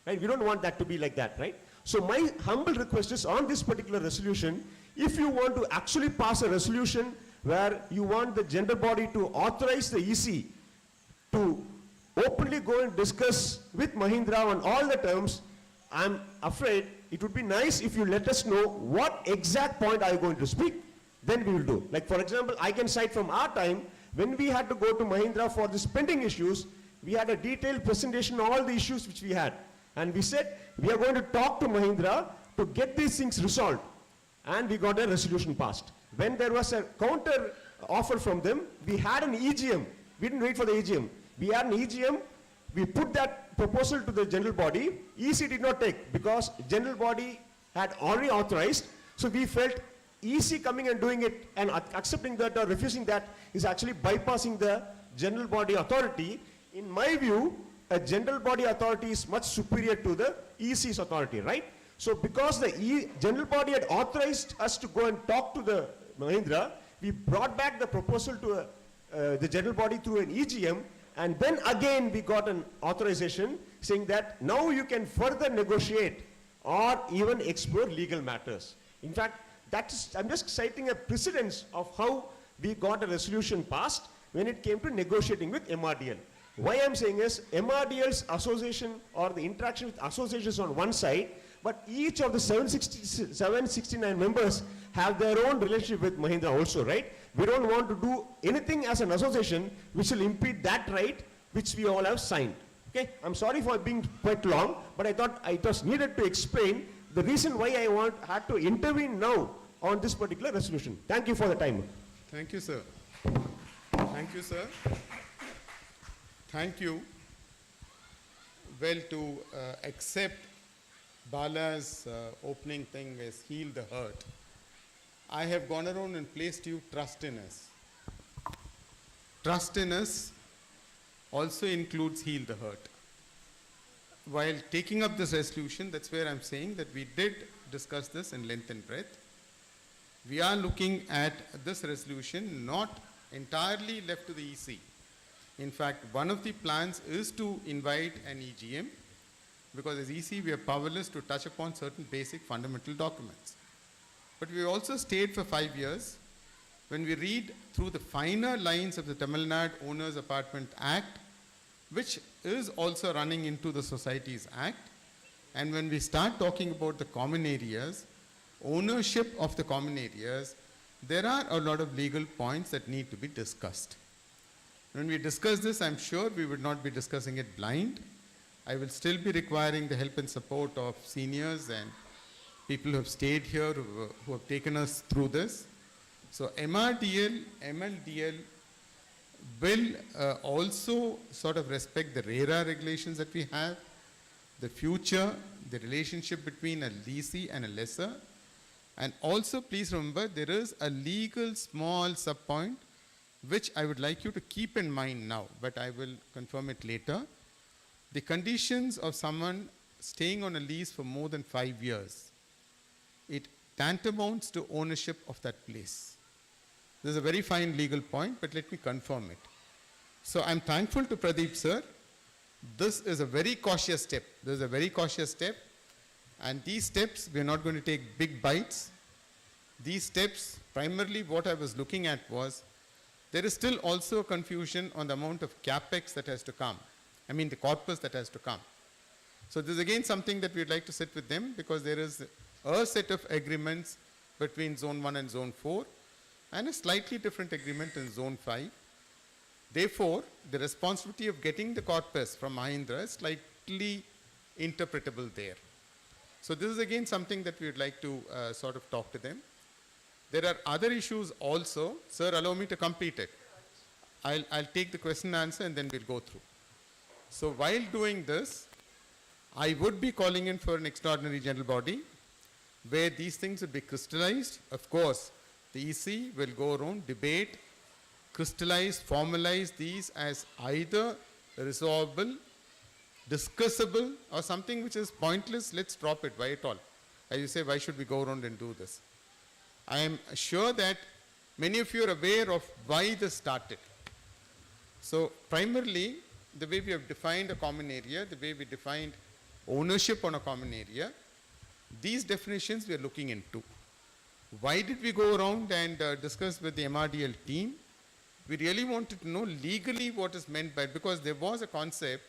right? We don't want that to be like that, right? So my humble request is, on this particular resolution, if you want to actually pass a resolution where you want the gender body to authorize the EC to openly go and discuss with Mahindra on all the terms, I'm afraid it would be nice if you let us know what exact point are you going to speak. then we will do. Like for example, I can cite from our time, when we had to go to Mahindra for these pending issues, we had a detailed presentation on all the issues which we had. And we said, we are going to talk to Mahindra to get these things resolved. And we got a resolution passed. When there was a counter offer from them, we had an EGM. We didn't wait for the EGM. We had an EGM. We put that proposal to the general body. EC did not take because general body had already authorized. So we felt EC coming and doing it and accepting that or refusing that is actually bypassing the general body authority. In my view, a general body authority is much superior to the EC's authority, right? So because the general body had authorized us to go and talk to the Mahindra, we brought back the proposal to the general body through an EGM, and then again we got an authorization saying that now you can further negotiate or even explore legal matters. In fact, I'm just citing a precedence of how we got a resolution passed when it came to negotiating with MRDL. Why I'm saying is MRDL's association or the interaction with associations on one side, but each of the 769 members have their own relationship with Mahindra also, right? We don't want to do anything as an association which will impede that right which we all have signed. Okay, I'm sorry for being quite long, but I thought it was needed to explain the reason why I had to intervene now on this particular resolution. Thank you for the time. Thank you, sir. Thank you, sir. Thank you. Well, to accept Bala's opening thing is heal the hurt. I have gone around and placed you trust in us. Trust in us also includes heal the hurt. While taking up this resolution, that's where I'm saying that we did discuss this in length and breadth. We are looking at this resolution not entirely left to the EC. In fact, one of the plans is to invite an EGM because as EC we are powerless to touch upon certain basic fundamental documents. But we also stayed for 5 years. When we read through the finer lines of the Tamil Nadu Owners Apartment Act, which is also running into the Societies Act, and when we start talking about the common areas, ownership of the common areas, there are a lot of legal points that need to be discussed. When we discuss this, I'm sure we would not be discussing it blind. I will still be requiring the help and support of seniors and people who have stayed here, who have taken us through this. So MRDL, MLDL will also sort of respect the RERA regulations that we have, the future, the relationship between a leasee and a lessor. And also please remember there is a legal small sub-point which I would like you to keep in mind now, but I will confirm it later. The conditions of someone staying on a lease for more than 5 years, it tantamounts to ownership of that place. This is a very fine legal point, but let me confirm it. So I'm thankful to Pradeep sir. This is a very cautious step. This is a very cautious step. And these steps, we're not going to take big bites. These steps, primarily what I was looking at was, there is still also a confusion on the amount of capex that has to come. I mean the corpus that has to come. So this is again something that we'd like to sit with them because there is a set of agreements between Zone 1 and Zone 4 and a slightly different agreement in Zone 5. Therefore, the responsibility of getting the corpus from Mahindra is slightly interpretable there. So this is again something that we would like to sort of talk to them. There are other issues also. Sir, allow me to complete it. I'll take the question and answer and then we'll go through. So while doing this, I would be calling in for an extraordinary general body where these things would be crystallized. Of course, the EC will go around, debate, crystallize, formalize these as either resolvable, discussable, or something which is pointless. Let's drop it. Why at all? As you say, why should we go around and do this? I am sure that many of you are aware of why this started. So primarily, the way we have defined a common area, the way we defined ownership on a common area, these definitions we are looking into. Why did we go around and discuss with the MRDL team? We really wanted to know legally what is meant by it, because there was a concept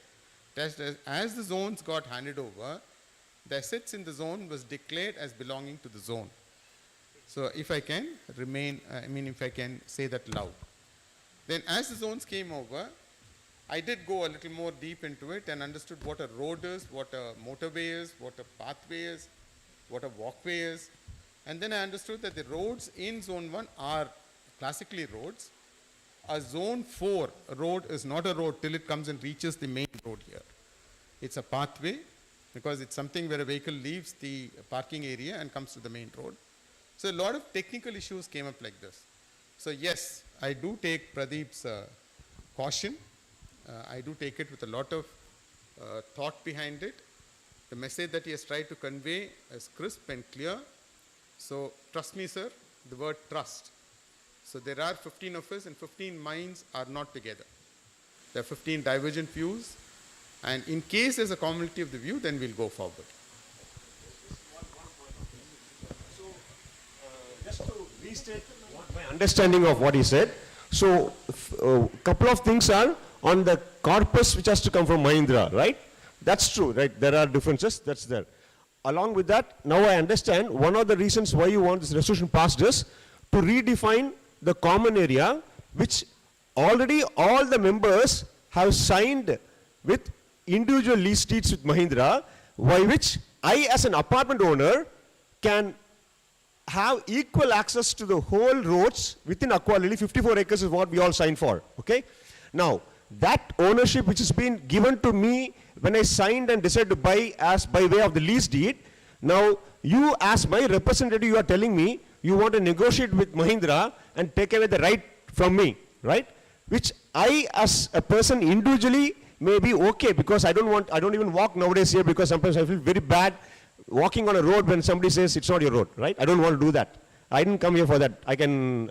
that as the zones got handed over, the assets in the zone was declared as belonging to the zone. So if I can if I can say that loud. Then as the zones came over, I did go a little more deep into it and understood what a road is, what a motorway is, what a pathway is, what a walkway is. And then I understood that the roads in zone 1 are classically roads. A zone 4 road is not a road till it comes and reaches the main road here. It's a pathway because it's something where a vehicle leaves the parking area and comes to the main road. So a lot of technical issues came up like this. So yes, I do take Pradeep's caution. I do take it with a lot of thought behind it. The message that he has tried to convey is crisp and clear. So trust me, sir, the word trust. So there are 15 of us and 15 minds are not together. There are 15 divergent views, and in case there's a commonality of the view, then we'll go forward. So, just to restate my understanding of what he said, so a couple of things are on the corpus which has to come from Mahindra, right? That's true, right? There are differences, that's there. Along with that, now I understand one of the reasons why you want this resolution passed is to redefine the common area, which already all the members have signed with individual lease deeds with Mahindra, by which I as an apartment owner can have equal access to the whole roads within AQUALILY. 54 acres is what we all signed for, okay? Now, that ownership which has been given to me when I signed and decided to buy as by way of the lease deed, now you as my representative, you are telling me you want to negotiate with Mahindra and take away the right from me, right? Which I as a person individually may be okay, because I don't even walk nowadays here because sometimes I feel very bad walking on a road when somebody says it's not your road, right? I don't want to do that. I didn't come here for that. I can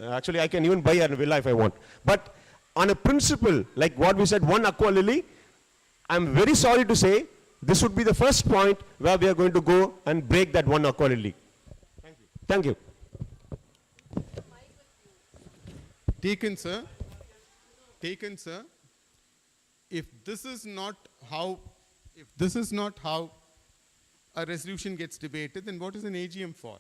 even buy a villa if I want. But on a principle, like what we said, one AQUALILY, I'm very sorry to say, this would be the first point where we are going to go and break that one AQUALILY. Thank you. Taken, sir. Taken, sir. If this is not how a resolution gets debated, then what is an AGM for?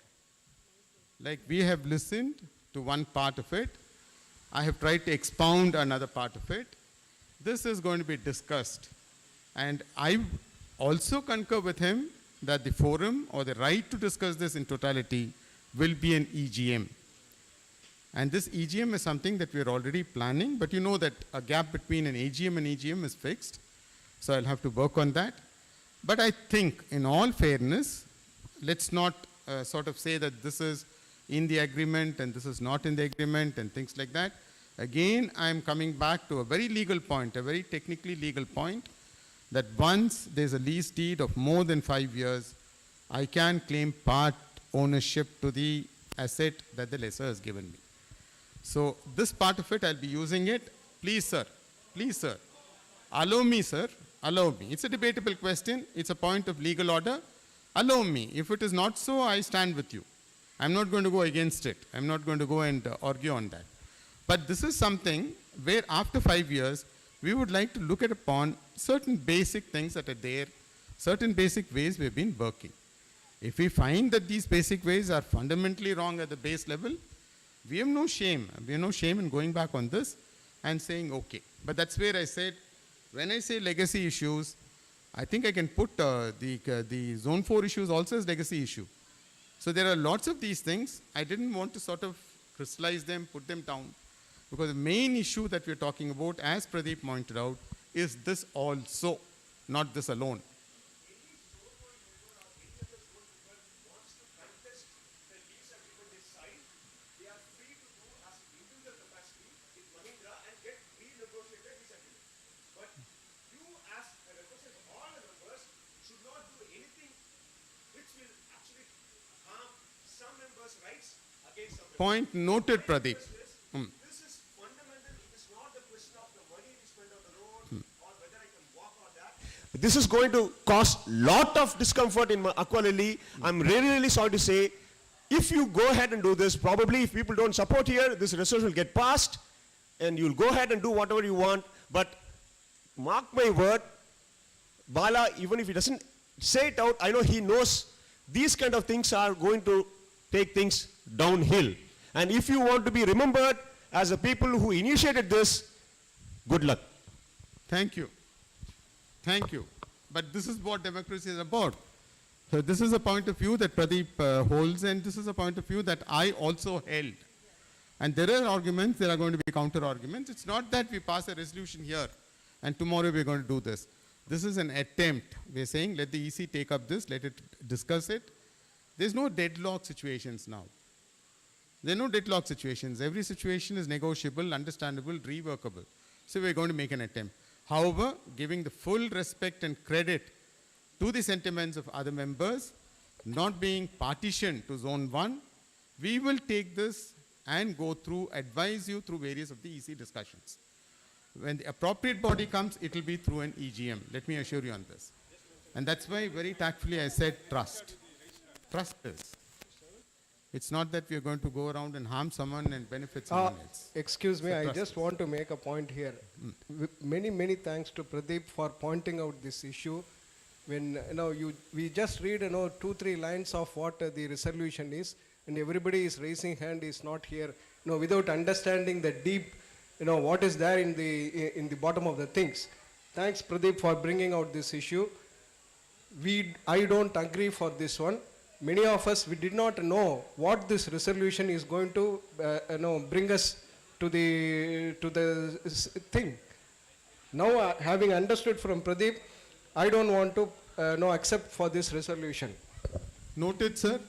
Like, we have listened to one part of it. I have tried to expound another part of it. This is going to be discussed. And I also concur with him that the forum or the right to discuss this in totality will be an EGM. And this EGM is something that we are already planning, but you know that a gap between an AGM and EGM is fixed. So I'll have to work on that. But I think, in all fairness, let's not sort of say that this is in the agreement and this is not in the agreement and things like that. Again, I'm coming back to a very legal point, a very technically legal point, that once there's a lease deed of more than 5 years, I can claim part ownership to the asset that the lessor has given me. So this part of it, I'll be using it. Please, sir, allow me, sir, allow me. It's a debatable question. It's a point of legal order. Allow me. If it is not so, I stand with you. I'm not going to go against it. I'm not going to go and argue on that. But this is something where after 5 years, we would like to look at upon certain basic things that are there, certain basic ways we've been working. If we find that these basic ways are fundamentally wrong at the base level, we have no shame. We have no shame in going back on this and saying, okay. But that's where I said, when I say legacy issues, I think I can put the Zone 4 issues also as legacy issue. So there are lots of these things. I didn't want to sort of crystallize them, put them down, because the main issue that we're talking about, as Pradeep pointed out, is this also, not this alone. Point noted, Pradeep. This is fundamental. It is not the question of the money we spend on the road or whether I can walk on that. This is going to cause lot of discomfort in AQUALILY. I'm really, really sorry to say, if you go ahead and do this, probably if people don't support here, this resolution will get passed and you'll go ahead and do whatever you want. But mark my word, Bala, even if he doesn't say it out, I know he knows these kind of things are going to take things downhill. And if you want to be remembered as the people who initiated this, good luck. Thank you. Thank you. But this is what democracy is about. So this is a point of view that Pradeep holds, and this is a point of view that I also held. And there are arguments, there are going to be counter arguments. It's not that we pass a resolution here and tomorrow we're going to do this. This is an attempt. We're saying let the EC take up this, let it discuss it. There's no deadlock situations now. There are no deadlock situations. Every situation is negotiable, understandable, reworkable. So we're going to make an attempt. However, giving the full respect and credit to the sentiments of other members, not being partitioned to zone 1, we will take this and go through, advise you through various of the EC discussions. When the appropriate body comes, it will be through an EGM. Let me assure you on this. And that's why very tactfully I said trust. Trust is. It's not that we are going to go around and harm someone and benefit someone else. Excuse me, So I trust just is. want to make a point here. Many, many thanks to Pradeep for pointing out this issue. When, we just read, 2-3 lines of what the resolution is, and everybody is raising hand is not here, without understanding the deep, what is there in the bottom of the things. Thanks, Pradeep, for bringing out this issue. I don't agree for this one. Many of us, we did not know what this resolution is going to, bring us to the thing. Now, having understood from Pradeep, I don't want to accept for this resolution. Noted, sir.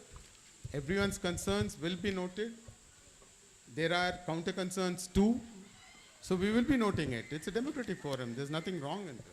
Everyone's concerns will be noted. There are counter concerns too. So we will be noting it. It's a democratic forum. There's nothing wrong in this.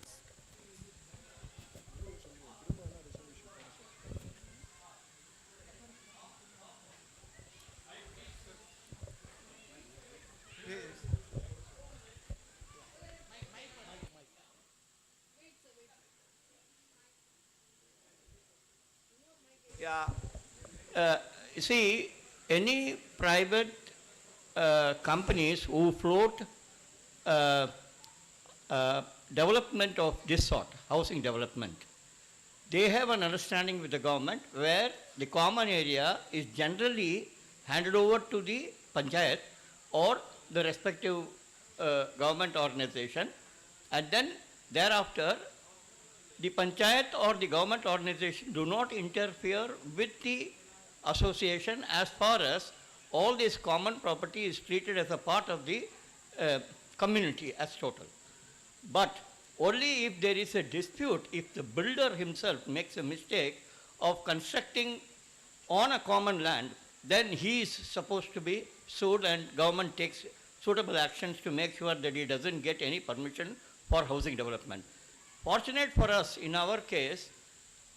Yeah. You see, any private companies who float development of this sort, housing development, they have an understanding with the government where the common area is generally handed over to the panchayat or the respective government organization, and then thereafter the panchayat or the government organization do not interfere with the association as far as all this common property is treated as a part of the community as total. But only if there is a dispute, if the builder himself makes a mistake of constructing on a common land, then he is supposed to be sued and government takes suitable actions to make sure that he doesn't get any permission for housing development. Fortunate for us, in our case,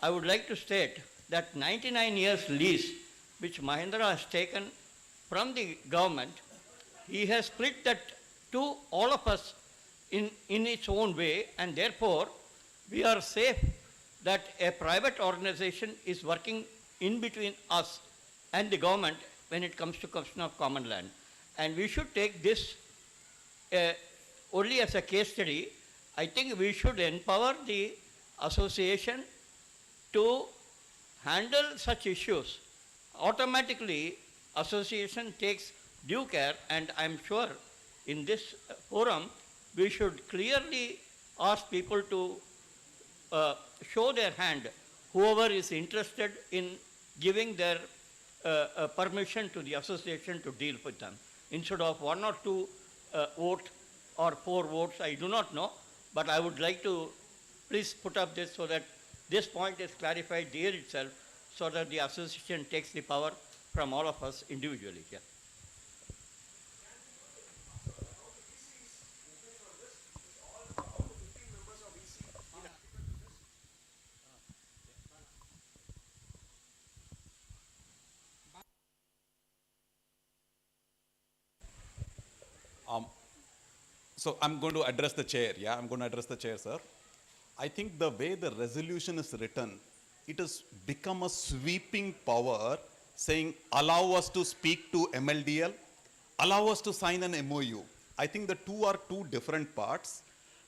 I would like to state that 99 years lease, which Mahindra has taken from the government, he has split that to all of us in its own way, and therefore we are safe that a private organization is working in between us and the government when it comes to question of common land. And we should take this only as a case study. I think we should empower the association to handle such issues. Automatically, association takes due care, and I'm sure in this forum, we should clearly ask people to show their hand, whoever is interested in giving their permission to the association to deal with them. Instead of 1 or 2 vote or 4 votes, I do not know, but I would like to please put up this so that this point is clarified here itself, so that the association takes the power from all of us individually here. So I'm going to address the chair, yeah? I'm going to address the chair, sir. I think the way the resolution is written, it has become a sweeping power saying, allow us to speak to MLDL, allow us to sign an MOU. I think the two are two different parts.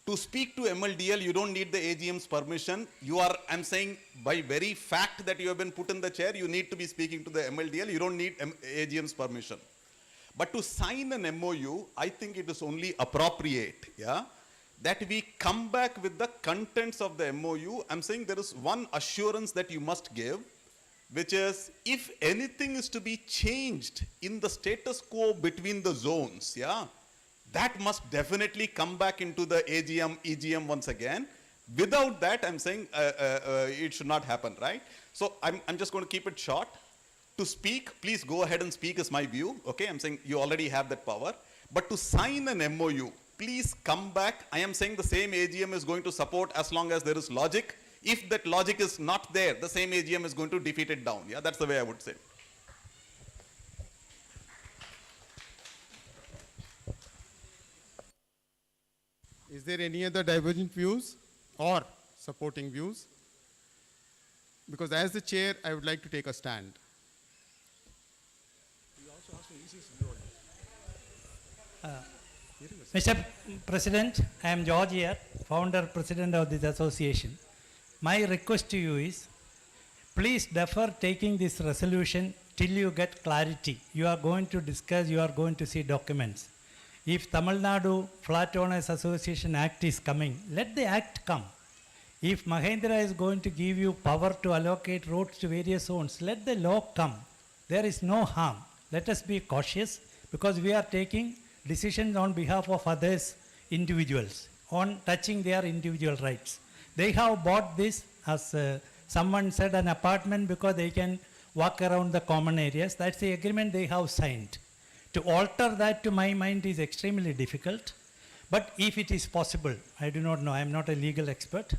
To speak to MLDL, you don't need the AGM's permission. You are, I'm saying, by very fact that you have been put in the chair, you need to be speaking to the MLDL. You don't need AGM's permission. But to sign an MOU, I think it is only appropriate, yeah, that we come back with the contents of the MOU. I'm saying there is one assurance that you must give, which is if anything is to be changed in the status quo between the zones, yeah, that must definitely come back into the AGM, EGM once again. Without that, I'm saying it should not happen, right? So I'm just going to keep it short. To speak, please go ahead and speak is my view, okay? I'm saying you already have that power. But to sign an MOU, please come back. I am saying the same AGM is going to support as long as there is logic. If that logic is not there, the same AGM is going to defeat it down. Yeah, that's the way I would say. Is there any other divergent views or supporting views? Because as the chair, I would like to take a stand. Mr. President, I am George here, founder, president of this association. My request to you is, please defer taking this resolution till you get clarity. You are going to discuss, you are going to see documents. If Tamil Nadu Flat Owners Association Act is coming, let the act come. If Mahindra is going to give you power to allocate roads to various zones, let the law come. There is no harm. Let us be cautious because we are taking decisions on behalf of others, individuals, on touching their individual rights. They have bought this, as someone said, an apartment because they can walk around the common areas. That's the agreement they have signed. To alter that, to my mind, is extremely difficult. But if it is possible, I do not know, I am not a legal expert.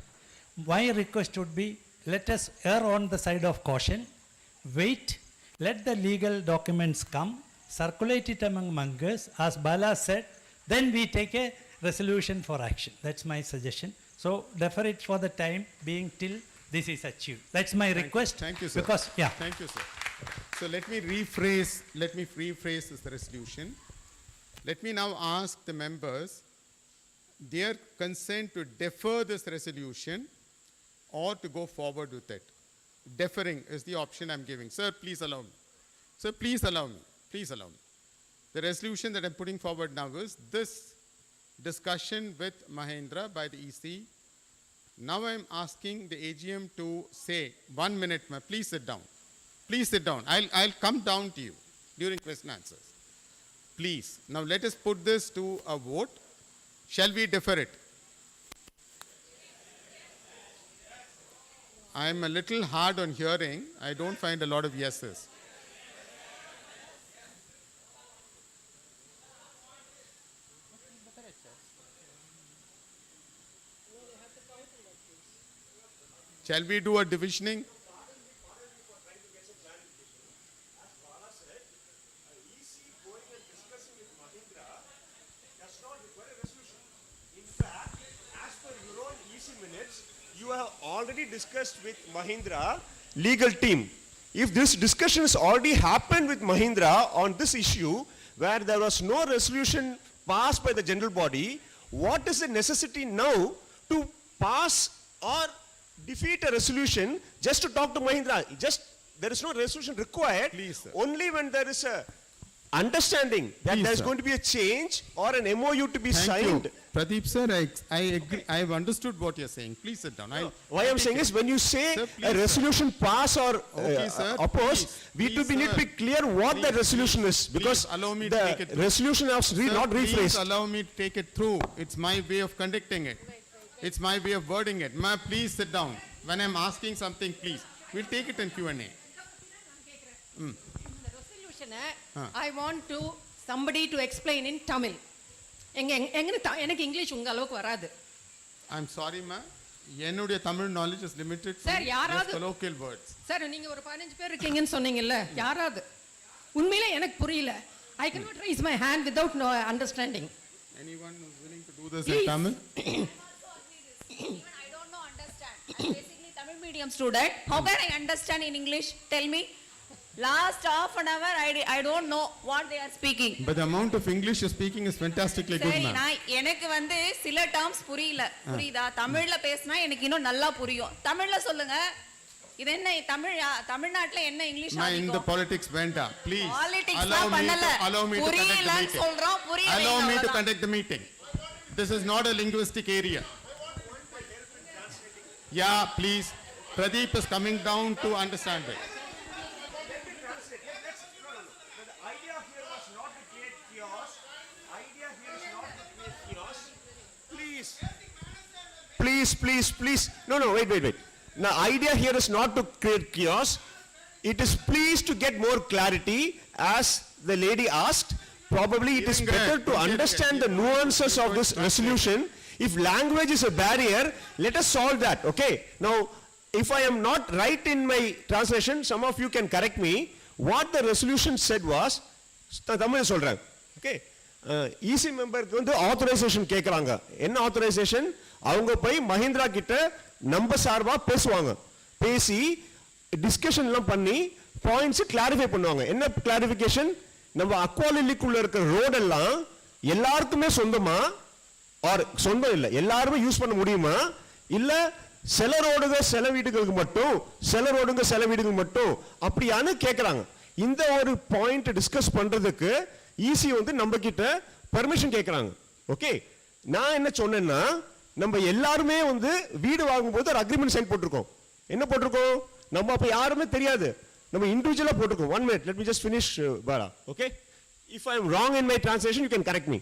My request would be, let us err on the side of caution, wait, let the legal documents come, circulate it among us, as Bala said, then we take a resolution for action. That's my suggestion. So defer it for the time being till this is achieved. That's my request. Thank you, sir. Because, yeah. Thank you, sir. So let me rephrase this resolution. Let me now ask the members their consent to defer this resolution or to go forward with it. Deferring is the option I'm giving. Sir, please allow me. Sir, please allow me. Please allow me. The resolution that I'm putting forward now is this discussion with Mahindra by the EC. Now I'm asking the AGM to say, 1 minute, please sit down. Please sit down. I'll come down to you during question answers. Please. Now let us put this to a vote. Shall we defer it? I'm a little hard on hearing. I don't find a lot of yeses. Shall we do a divisioning? You have already discussed with Mahindra legal team. If this discussion has already happened with Mahindra on this issue, where there was no resolution passed by the general body, what is the necessity now to pass or defeat a resolution just to talk to Mahindra? There is no resolution required. Please, sir. Only when there is a understanding that Please, there is sir. going to be a change or an MOU to be Thank signed. you. Pradeep sir, I agree. I have understood what you're saying. Please sit down. Why I'm saying is when you say Sir, please, a sir. resolution pass or Okay, sir, oppose, please, we need to be clear what the Please, resolution is please because allow me to take it the through. resolution has Sir, not please rephrased. allow me to take it through. It's my way of conducting it. It's my way of wording it. Ma, please sit down. When I'm asking something, please. We'll take it in Q&A. The resolution, I want somebody to explain in Tamil. எனக்கு English உங்க அளவுக்கு வராது. I'm sorry, ma. என்னுடைய Tamil knowledge is limited to Sir, யாராவது just colloquial words. Sir நீங்க ஒரு 15 பேர் இருக்கீங்கன்னு சொன்னீங்கல்ல, யாராவது உண்மையிலே எனக்கு புரியல. I cannot raise my hand without no understanding. Anyone who's willing to do this Please. in Tamil? Even I don't know understand. I'm basically Tamil medium student. How can I understand in English? Tell me. Last half an hour, I don't know what they are speaking. But the amount of English you're speaking is fantastically good, சரி, ma'am. நான் எனக்கு வந்து சில terms புரியல. புரியுதா? தமிழ்ல பேசினா எனக்கு இன்னும் நல்லா புரியும். தமிழ்ல சொல்லுங்க. இது என்ன தமிழ்நாட்டுல என்ன இங்கிலீஷ் நான் இந்த ஆதிக்கம்? politics வேண்டாம். Please. Politics allow தான் me பண்ணல. to- allow me to conduct the புரியலன்னு meeting. சொல்றோம், புரிய Allow வைங்க me to அவ்வளவுதான். conduct the meeting. This is not a linguistic area. Yeah, please. Pradeep is coming down to understand it. Please. No, wait. Now, idea here is not to create chaos. It is please to get more clarity, as the lady asked. Probably it is better to understand the nuances of this resolution. If language is a barrier, let us solve that, okay? Now, if I am not right in my translation, some of you can correct me. What the resolution said was, Tamil சொல்றேன், okay? EC மெம்பருக்கு வந்து authorisation கேட்கறாங்க. என்ன authorisation? அவங்க போய் மஹிந்திரா கிட்ட நம்ம சார்பா பேசுவாங்க. பேசி டிஸ்கஷன் எல்லாம் பண்ணி பாயிண்ட்ஸ் கிளாரிஃபை பண்ணுவாங்க. என்ன கிளாரிஃபிகேஷன்? நம்ம அக்வாலிலிக்குள்ள இருக்கிற ரோட் எல்லாம் எல்லாருக்குமே சொந்தமா ஆர் சொந்தம் இல்ல எல்லாரும் யூஸ் பண்ண முடியுமா இல்ல சில ரோடுங்க சில வீடுகளுக்கு மட்டும் சில ரோடுங்க சில வீடுகளுக்கு மட்டும் அப்படியானு கேக்குறாங்க. இந்த ஒரு பாயிண்ட் டிஸ்கஸ் பண்றதுக்கு ஈசி வந்து நம்ம கிட்ட பெர்மிஷன் கேக்குறாங்க. ஓகே, நான் என்ன சொன்னேன்னா நம்ம எல்லாருமே வந்து வீடு வாங்கும்போது ஒரு அக்ரிமெண்ட் சைன் போட்டிருக்கோம். என்ன போட்டிருக்கோம்? நம்ம அப்ப யாருமே தெரியாது, நம்ம இண்டிவிஜுவலா போட்டிருக்கோம். 1 minute, let me just finish, Bala. Okay, if I am wrong in my translation, you can correct me.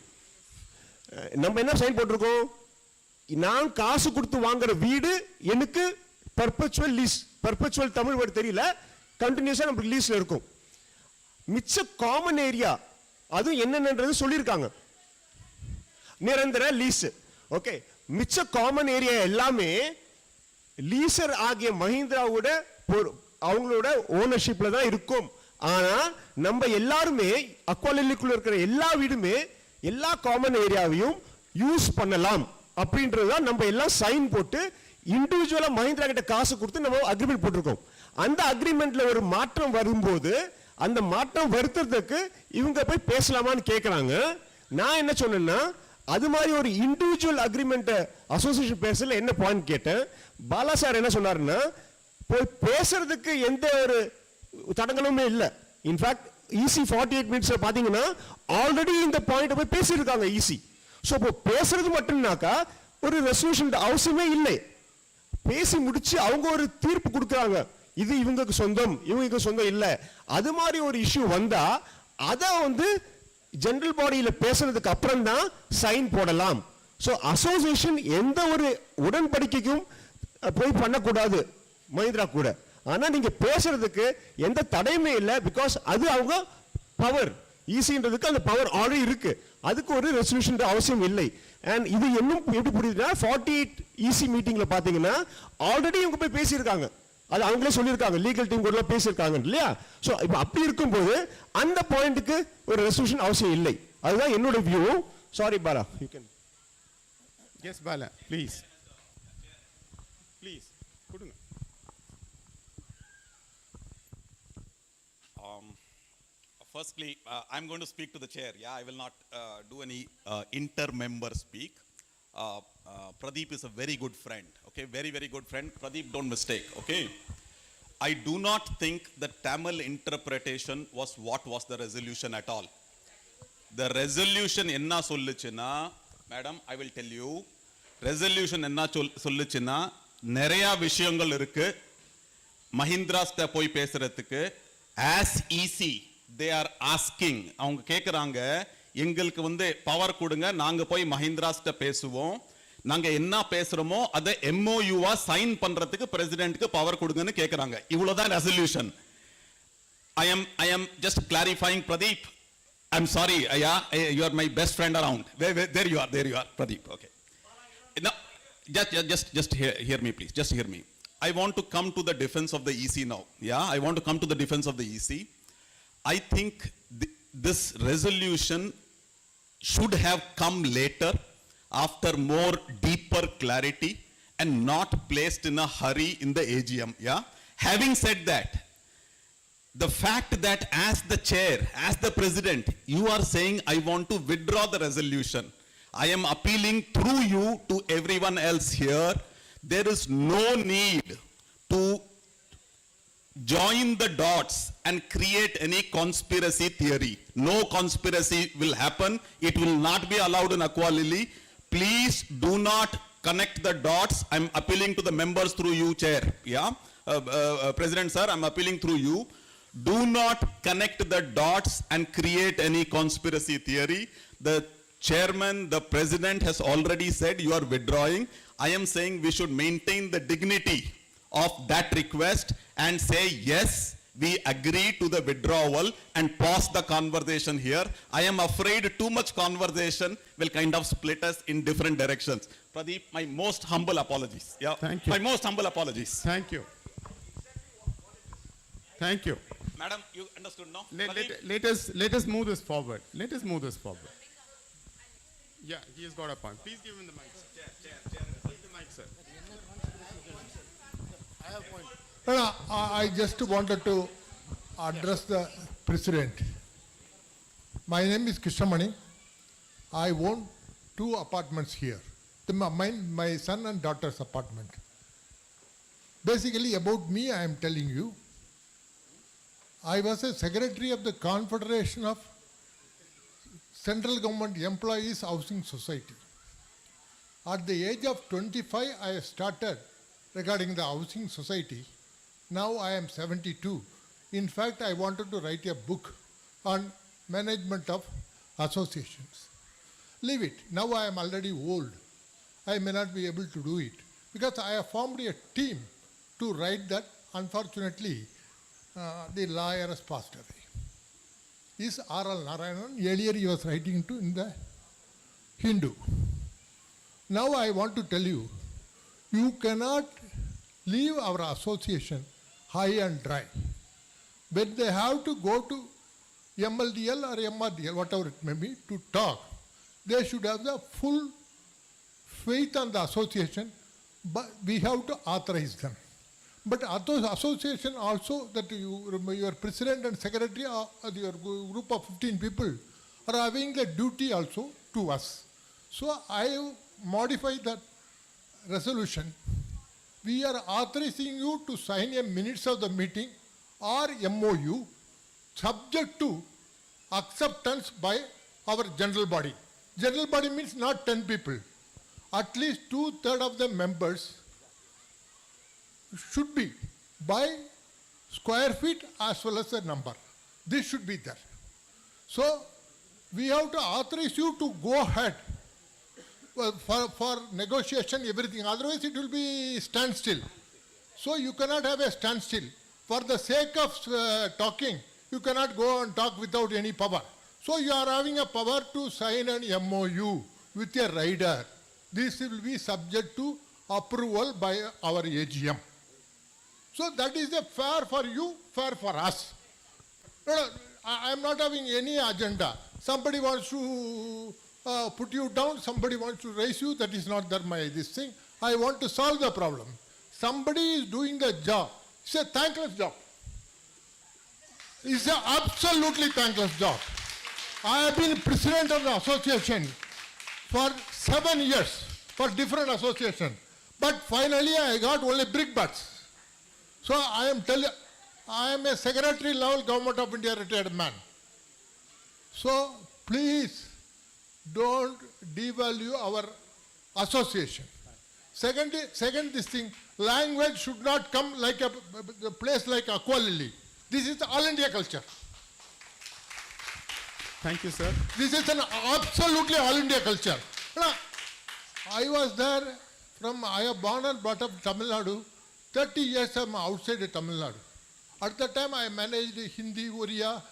நம்ம என்ன சைன் போட்டிருக்கோம்? நான் காசு கொடுத்து வாங்குற வீடு எனக்கு perpetual lease. Perpetual Tamil word தெரியல, கண்டினியூஸா நமக்கு லீஸ்ல இருக்கும். மிச்ச காமன் ஏரியா அது என்னன்றது சொல்லியிருக்காங்க, நிரந்தர லீஸ். ஓகே, மிச்ச காமன் ஏரியா எல்லாமே லீசர் ஆகிய மஹிந்திராவோட அவங்களோட ஓனர்ஷிப்ல தான் இருக்கும். ஆனா நம்ம எல்லாருமே அக்வாலிலிக்குள்ள இருக்கிற எல்லா வீடுமே எல்லா காமன் ஏரியாவையும் யூஸ் பண்ணலாம் அப்படின்றதுதான் நம்ம எல்லாம் சைன் போட்டு இண்டிவிஜுவலா மஹிந்திரா கிட்ட காசு கொடுத்து நம்ம அக்ரிமெண்ட் போட்டிருக்கோம். அந்த அக்ரிமெண்ட்ல ஒரு மாற்றம் வரும்போது அந்த மாற்றம் வருத்துறதுக்கு இவங்க போய் பேசலாமான்னு கேட்கறாங்க. நான் என்ன சொன்னேன்னா அது மாதிரி ஒரு இண்டிவிஜுவல் அக்ரிமெண்ட் அசோசியேஷன் பேசல என்ன பாயிண்ட் கேட்டேன். பாலா சார் என்ன சொன்னாருன்னா போய் பேசுறதுக்கு எந்த ஒரு தடங்களுமே இல்லை. இன்ஃபேக்ட் ஈசி 48 மினிட்ஸ்ல பாத்தீங்கன்னா ஆல்ரெடி இந்த பாயிண்ட் போய் பேசியிருக்காங்க ஈசி. ஸோ இப்போ பேசுறது மட்டும்னாக்கா ஒரு ரெசல்யூஷன் அவசியமே இல்லை. பேசி முடிச்சு அவங்க ஒரு தீர்ப்பு கொடுக்குறாங்க, இது இவங்களுக்கு சொந்தம் இவங்களுக்கு சொந்தம் இல்லை. அது மாதிரி ஒரு இஷ்யூ வந்தா அதை வந்து ஜெனரல் பாடியில பேசுறதுக்கு அப்புறம் தான் சைன் போடலாம். ஸோ அசோசியேஷன் எந்த ஒரு உடன்படிக்கைக்கும் போய் பண்ணக்கூடாது மஹிந்திரா கூட. ஆனா நீங்க பேசுறதுக்கு எந்த தடையுமே இல்லை, பிகாஸ் அது அவங்க பவர். ஈஸின்றதுக்கு அந்த பவர் ஆல்ரெடி இருக்கு, அதுக்கு ஒரு ரெசல்யூஷன் அவசியம் இல்லை. அண்ட் இது இன்னும் எப்படி புரியுதுன்னா 48 ஈசி மீட்டிங்ல பாத்தீங்கன்னா ஆல்ரெடி இவங்க போய் பேசியிருக்காங்க, அது அவங்களே சொல்லியிருக்காங்க, லீகல் டீம் கூட பேசியிருக்காங்க இல்லையா. ஸோ இப்போ அப்படி இருக்கும்போது அந்த பாயிண்ட்டுக்கு ஒரு ரெசல்யூஷன் அவசியம் இல்லை. அதுதான் என்னோட view. Sorry Bala, you can. Yes, Bala, please. Please, கொடுங்க. Firstly, I'm going to speak to the chair. Yeah, I will not do any inter-member speak. Pradeep is a very good friend. Okay, very, very good friend. Pradeep, don't mistake. Okay, I do not think the Tamil interpretation was what was the resolution at all. The resolution enna solluchina, madam, I will tell you. Resolution enna solluchina, நிறைய விஷயங்கள் இருக்கு மஹிந்திராஸ்ட போய் பேசுறதுக்கு. as easy they are asking, அவங்க கேக்குறாங்க எங்களுக்கு வந்து power கொடுங்க, நாங்க போய் மஹிந்திராஸ்ட பேசுவோம், நாங்க என்ன பேசுறோமோ அதை MOU-வா சைன் பண்றதுக்கு பிரசிடென்ட்க்கு பவர் கொடுங்கன்னு கேக்குறாங்க. இவ்வளவுதான் resolution. I am just clarifying, Pradeep. I'm sorry, yeah, you are my best friend around. There you are, Pradeep. Okay. Now, just hear me, please. Just hear me. I want to come to the defense of the EC now. Yeah, I want to come to the defense of the EC. I think this resolution should have come later, after more deeper clarity, and not placed in a hurry in the AGM. Yeah. Having said that, the fact that as the chair, as the president, you are saying, I want to withdraw the resolution. I am appealing through you to everyone else here. There is no need to join the dots and create any conspiracy theory. No conspiracy will happen. It will not be allowed in AQUALILY. Please do not connect the dots. I'm appealing to the members through you, Chair. Yeah, President Sir, I'm appealing through you. Do not connect the dots and create any conspiracy theory. The Chairman, the President has already said you are withdrawing. I am saying we should maintain the dignity of that request and say yes, we agree to the withdrawal and pause the conversation here. I am afraid too much conversation will kind of split us in different directions. Pradeep, my most humble apologies. Yeah, Thank you. my most humble apologies. Thank you. Thank you. Madam, you understood now? Let us move this forward. Let us move this forward. Yeah, he has got a point. Please give him the mic, sir. Chair. Give the mic, sir. No, I just wanted to address the president. My name is Krishnamani. I own 2 apartments here. My son and daughter's apartment. Basically, about me, I am telling you. I was a secretary of the Confederation of Central Government Employees Housing Society. At the age of 25, I started regarding the housing society. Now I am 72. In fact, I wanted to write a book on management of associations. Leave it. Now I am already old. I may not be able to do it because I have formed a team to write that. Unfortunately, the lawyer has passed away. Is R.L. Narayanan. Earlier he was writing in the Hindu. Now I want to tell you, you cannot leave our association high and dry. When they have to go to MLDL or MRDL, whatever it may be, to talk, they should have the full faith on the association, but we have to authorize them. But association also, that your president and secretary, or your group of 15 people, are having the duty also to us. So I have modified that resolution. We are authorizing you to sign a minutes of the meeting or MOU subject to acceptance by our general body. General body means not 10 people. At least 2/3 of the members should be by square feet as well as the number. This should be there. So we have to authorize you to go ahead for negotiation, everything. Otherwise it will be standstill. So you cannot have a standstill. For the sake of talking, you cannot go and talk without any power. So you are having a power to sign an MOU with a rider. This will be subject to approval by our AGM. So that is a fair for you, fair for us. No, I am not having any agenda. Somebody wants to put you down, somebody wants to raise you, that is not this thing. I want to solve the problem. Somebody is doing the job. It's a thankless job. It's an absolutely thankless job. I have been president of the association for 7 years for different associations. But finally I got only brickbats. So I am a secretary level Government of India retired man. So please don't devalue our association. Second this thing, language should not come like a place like AQUALILY. This is all India culture. Thank you, sir. This is an absolutely all India culture. I was there I have born and brought up Tamil Nadu. 30 years I am outside of Tamil Nadu. At the time I managed Hindi, Oriya,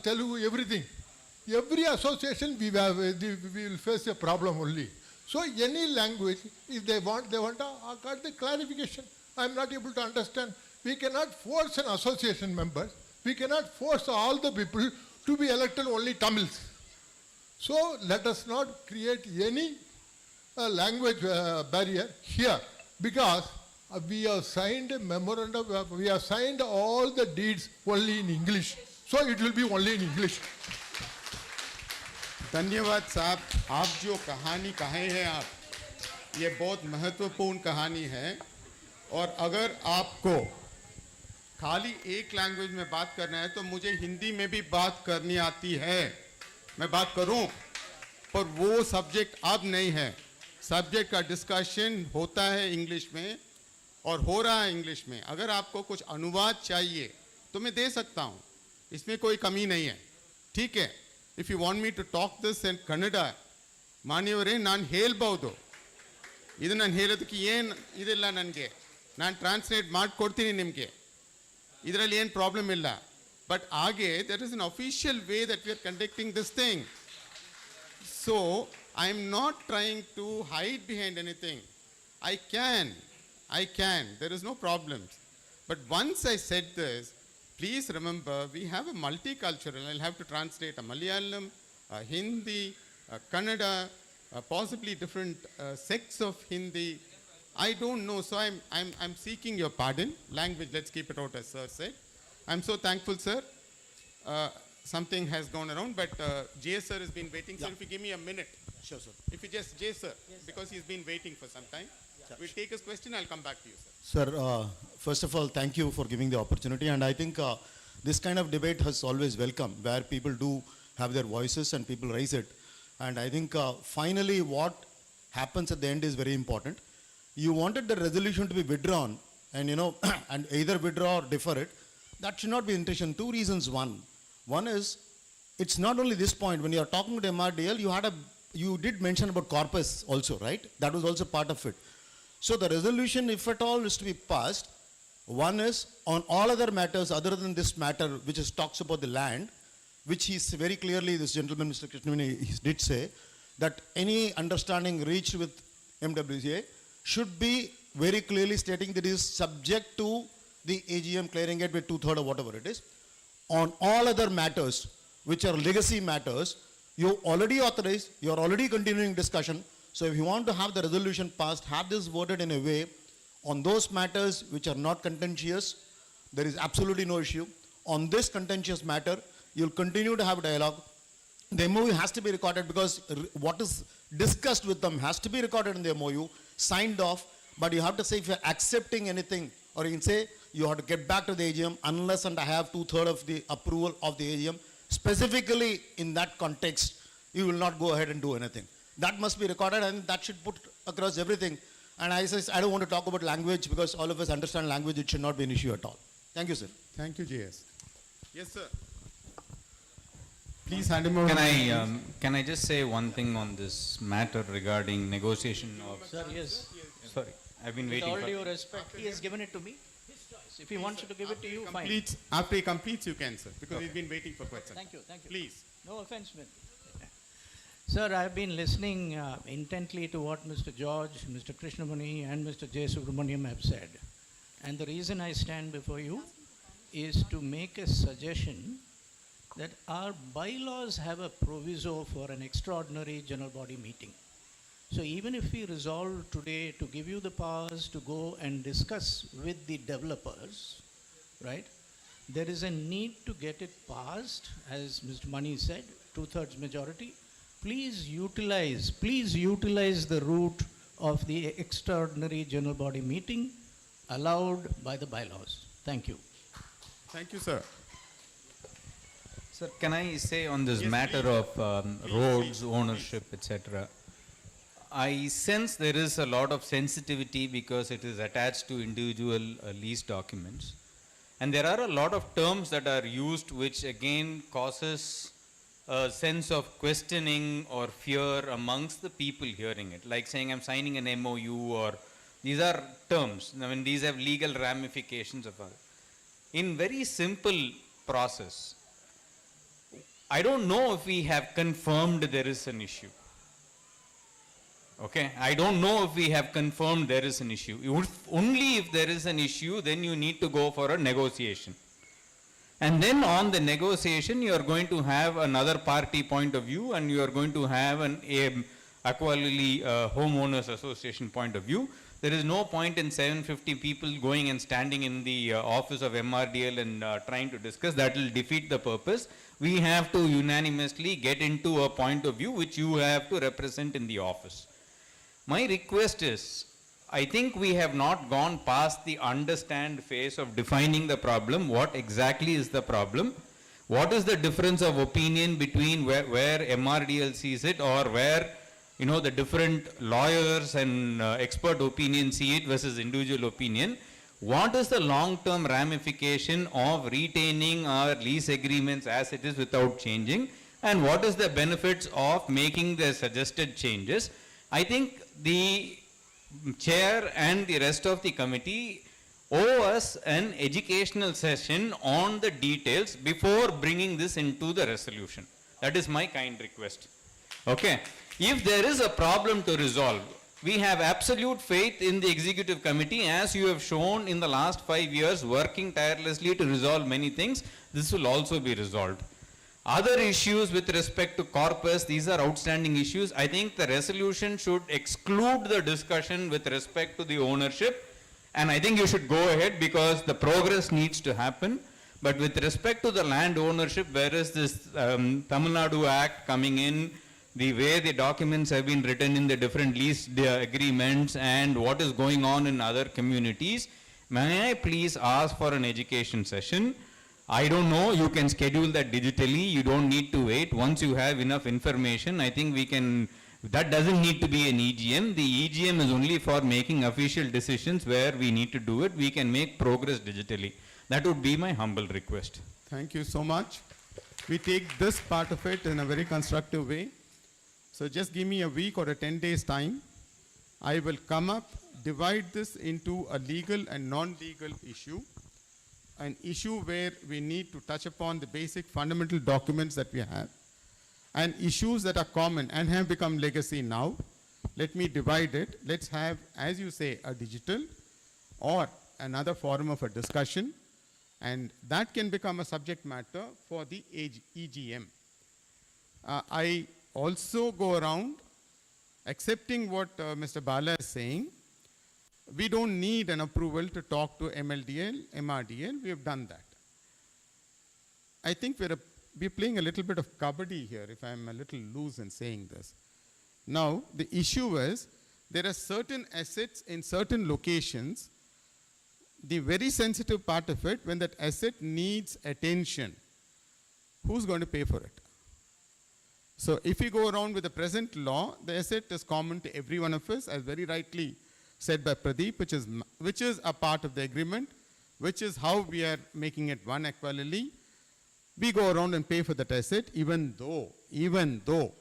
Telugu, everything. Every association we will face a problem only. So any language, if they want to get the clarification. I am not able to understand. We cannot force an association member. We cannot force all the people to be elected only Tamils. So let us not create any language barrier here, because we have signed a memorandum, we have signed all the deeds only in English. So it will be only in English. धन्यवाद साहब, आप जो कहानी कहे हैं आप, ये बहुत महत्वपूर्ण कहानी है। और अगर आपको खाली एक लैंग्वेज में बात करना है तो मुझे हिंदी में भी बात करनी आती है, मैं बात करूं, पर वो सब्जेक्ट अब नहीं है। सब्जेक्ट का डिस्कशन होता है इंग्लिश में और हो रहा है इंग्लिश में। अगर आपको कुछ अनुवाद चाहिए तो मैं दे सकता हूं, इसमें कोई कमी नहीं है, ठीक है। If you want me to talk this in Kannada, ಮಾನ್ಯವರೇ ನಾನು ಹೇಳ್ಬೋದು, ಇದು ನಾನು ಹೇಳೋದಕ್ಕೆ ಏನು ಇದಿಲ್ಲ, ನನಗೆ ನಾನು ಟ್ರಾನ್ಸ್ಲೇಟ್ ಮಾಡಿಕೊಡ್ತೀನಿ ನಿಮಗೆ, ಇದರಲ್ಲಿ ಏನು ಪ್ರಾಬ್ಲಮ್ ಇಲ್ಲ. ಬಟ್ ಹಾಗೆ there is an official way that we are conducting this thing. So I am not trying to hide behind anything. I can, there is no problem. But once I said this, please remember, we have a multicultural. I'll have to translate a Malayalam, a Hindi, a Kannada, possibly different sects of Hindi. I don't know, so I'm seeking your pardon. Language, let's keep it out, as sir said. I'm so thankful, sir. Something has gone around, but Jay sir has been waiting. Sir, if you give me a minute. Sure, sir. If you just, Jay sir, because he's been waiting for some time. We'll take his question, I'll come back to you, sir. Sir, first of all, thank you for giving the opportunity, and I think this kind of debate has always welcome, where people do have their voices and people raise it. And I think finally what happens at the end is very important. You wanted the resolution to be withdrawn and and either withdraw or defer it. That should not be intention. Two reasons. One is, it's not only this point. When you are talking to MRDL, you did mention about corpus also, right? That was also part of it. So the resolution, if at all, is to be passed. One is on all other matters other than this matter, which talks about the land, which is very clearly, this gentleman, Mr. Krishnamani, he did say that any understanding reached with MWCA should be very clearly stating that it is subject to the AGM clearing it with 2/3 or whatever it is. On all other matters, which are legacy matters, you already authorized, you are already continuing discussion. So if you want to have the resolution passed, have this voted in a way on those matters which are not contentious, there is absolutely no issue. On this contentious matter, you'll continue to have dialogue. The MOU has to be recorded because what is discussed with them has to be recorded in the MOU, signed off, but you have to say if you're accepting anything, or you can say you have to get back to the AGM unless and I have 2/3 of the approval of the AGM. Specifically in that context, you will not go ahead and do anything. That must be recorded and that should put across everything. And I don't want to talk about language because all of us understand language, it should not be an issue at all. Thank you, sir. Thank you, JS. Yes, sir. Please hand him over. Can I just say one thing on this matter regarding negotiation of... Sir, yes. Sorry, I've been With waiting all for... due respect, he has given it to me. His choice. If he wants to give it to you, fine. After he completes, you can, sir, because we've been waiting for quite some time. Thank you. Please. No offense, man. Sir, I've been listening intently to what Mr. George, Mr. Krishnamani and Mr. J. Subramaniam have said. And the reason I stand before you is to make a suggestion that our bylaws have a proviso for an extraordinary general body meeting. So even if we resolve today to give you the powers to go and discuss with the developers, right, there is a need to get it passed, as Mr. Mani said, 2/3 majority. Please utilize the route of the extraordinary general body meeting allowed by the bylaws. Thank you. Thank you, sir. Sir, can I say on this matter of roads, ownership, etc., I sense there is a lot of sensitivity because it is attached to individual lease documents. And there are a lot of terms that are used which again causes a sense of questioning or fear amongst the people hearing it. Like saying I'm signing an MOU, or these are terms. I mean, these have legal ramifications of all. In very simple process, I don't know if we have confirmed there is an issue. Okay, I don't know if we have confirmed there is an issue. Only if there is an issue, then you need to go for a negotiation. And then on the negotiation, you are going to have another party point of view, and you are going to have an AQUALILY Homeowners Association point of view. There is no point in 750 people going and standing in the office of MRDL and trying to discuss. That will defeat the purpose. We have to unanimously get into a point of view which you have to represent in the office. My request is, I think we have not gone past the understand phase of defining the problem. What exactly is the problem? What is the difference of opinion between where MRDL sees it, or where the different lawyers and expert opinions see it versus individual opinion? What is the long-term ramification of retaining our lease agreements as it is without changing? And what is the benefits of making the suggested changes? I think the chair and the rest of the committee owe us an educational session on the details before bringing this into the resolution. That is my kind request. Okay. If there is a problem to resolve, we have absolute faith in the executive committee, as you have shown in the last 5 years, working tirelessly to resolve many things. This will also be resolved. Other issues with respect to corpus, these are outstanding issues. I think the resolution should exclude the discussion with respect to the ownership, and I think you should go ahead because the progress needs to happen. But with respect to the land ownership, where is this Tamil Nadu Act coming in, the way the documents have been written in the different lease agreements, and what is going on in other communities, may I please ask for an education session? I don't know, you can schedule that digitally, you don't need to wait. Once you have enough information, I think we can, that doesn't need to be an EGM. The EGM is only for making official decisions where we need to do it. We can make progress digitally. That would be my humble request. Thank you so much. We take this part of it in a very constructive way. So just give me a week or a 10 days time. I will come up, divide this into a legal and non-legal issue. An issue where we need to touch upon the basic fundamental documents that we have, and issues that are common and have become legacy now. Let me divide it. Let's have, as you say, a digital or another forum of a discussion, and that can become a subject matter for the EGM. I also go around accepting what Mr. Bala is saying. We don't need an approval to talk to MRDL. We have done that. I think we're playing a little bit of kabaddi here, if I'm a little loose in saying this. Now, the issue is, there are certain assets in certain locations. The very sensitive part of it, when that asset needs attention, who's going to pay for it? So if we go around with the present law, the asset is common to every one of us, as very rightly said by Pradeep, which is a part of the agreement, which is how we are making it one AQUALILY. We go around and pay for that asset, even though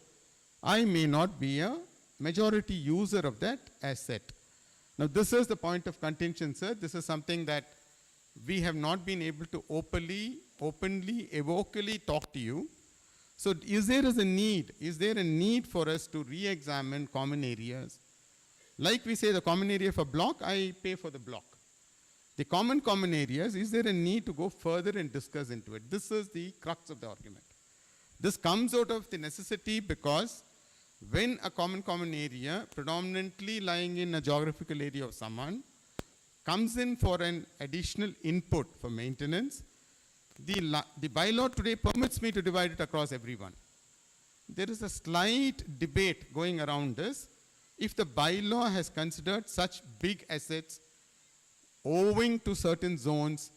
I may not be a majority user of that asset. Now, this is the point of contention, sir. This is something that we have not been able to openly, evocally talk to you. So is there a need for us to re-examine common areas? Like we say, the common area for block, I pay for the block. The common areas, is there a need to go further and discuss into it? This is the crux of the argument. This comes out of the necessity because when a common area, predominantly lying in a geographical area of someone, comes in for an additional input for maintenance, the bylaw today permits me to divide it across everyone. There is a slight debate going around this. If the bylaw has considered such big assets owing to certain zones,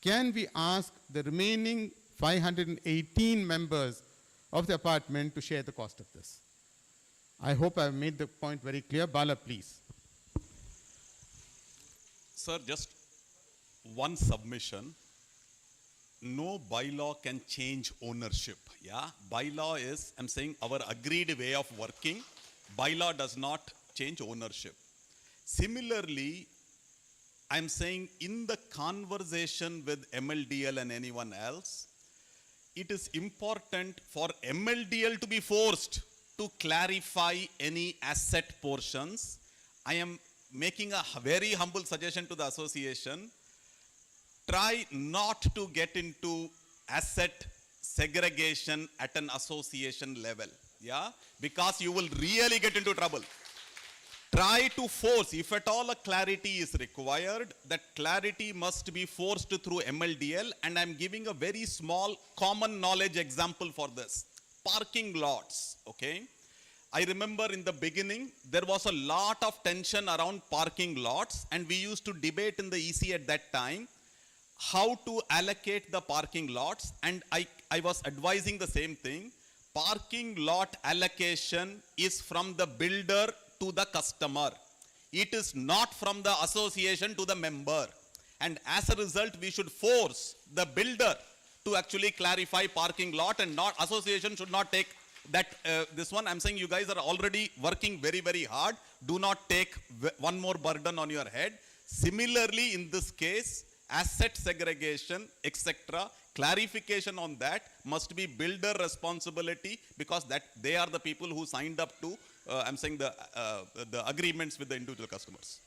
can we ask the remaining 518 members of the apartment to share the cost of this? I hope I've made the point very clear. Bala, please. Sir, just one submission. No bylaw can change ownership. Yeah, bylaw is, I'm saying, our agreed way of working. Bylaw does not change ownership. Similarly, I'm saying in the conversation with MLDL and anyone else, it is important for MLDL to be forced to clarify any asset portions. I am making a very humble suggestion to the association. Try not to get into asset segregation at an association level. Yeah, because you will really get into trouble. try to force, if at all a clarity is required, that clarity must be forced through MLDL, and I'm giving a very small common knowledge example for this. Parking lots, okay? I remember in the beginning, there was a lot of tension around parking lots, and we used to debate in the EC at that time how to allocate the parking lots, and I was advising the same thing. Parking lot allocation is from the builder to the customer. It is not from the association to the member. And as a result, we should force the builder to actually clarify parking lot, and not association should not take that. This one, I'm saying you guys are already working very, very hard. Do not take one more burden on your head. Similarly, in this case, asset segregation, etc., clarification on that must be builder responsibility, because that they are the people who signed up to, I'm saying the agreements with the individual customers.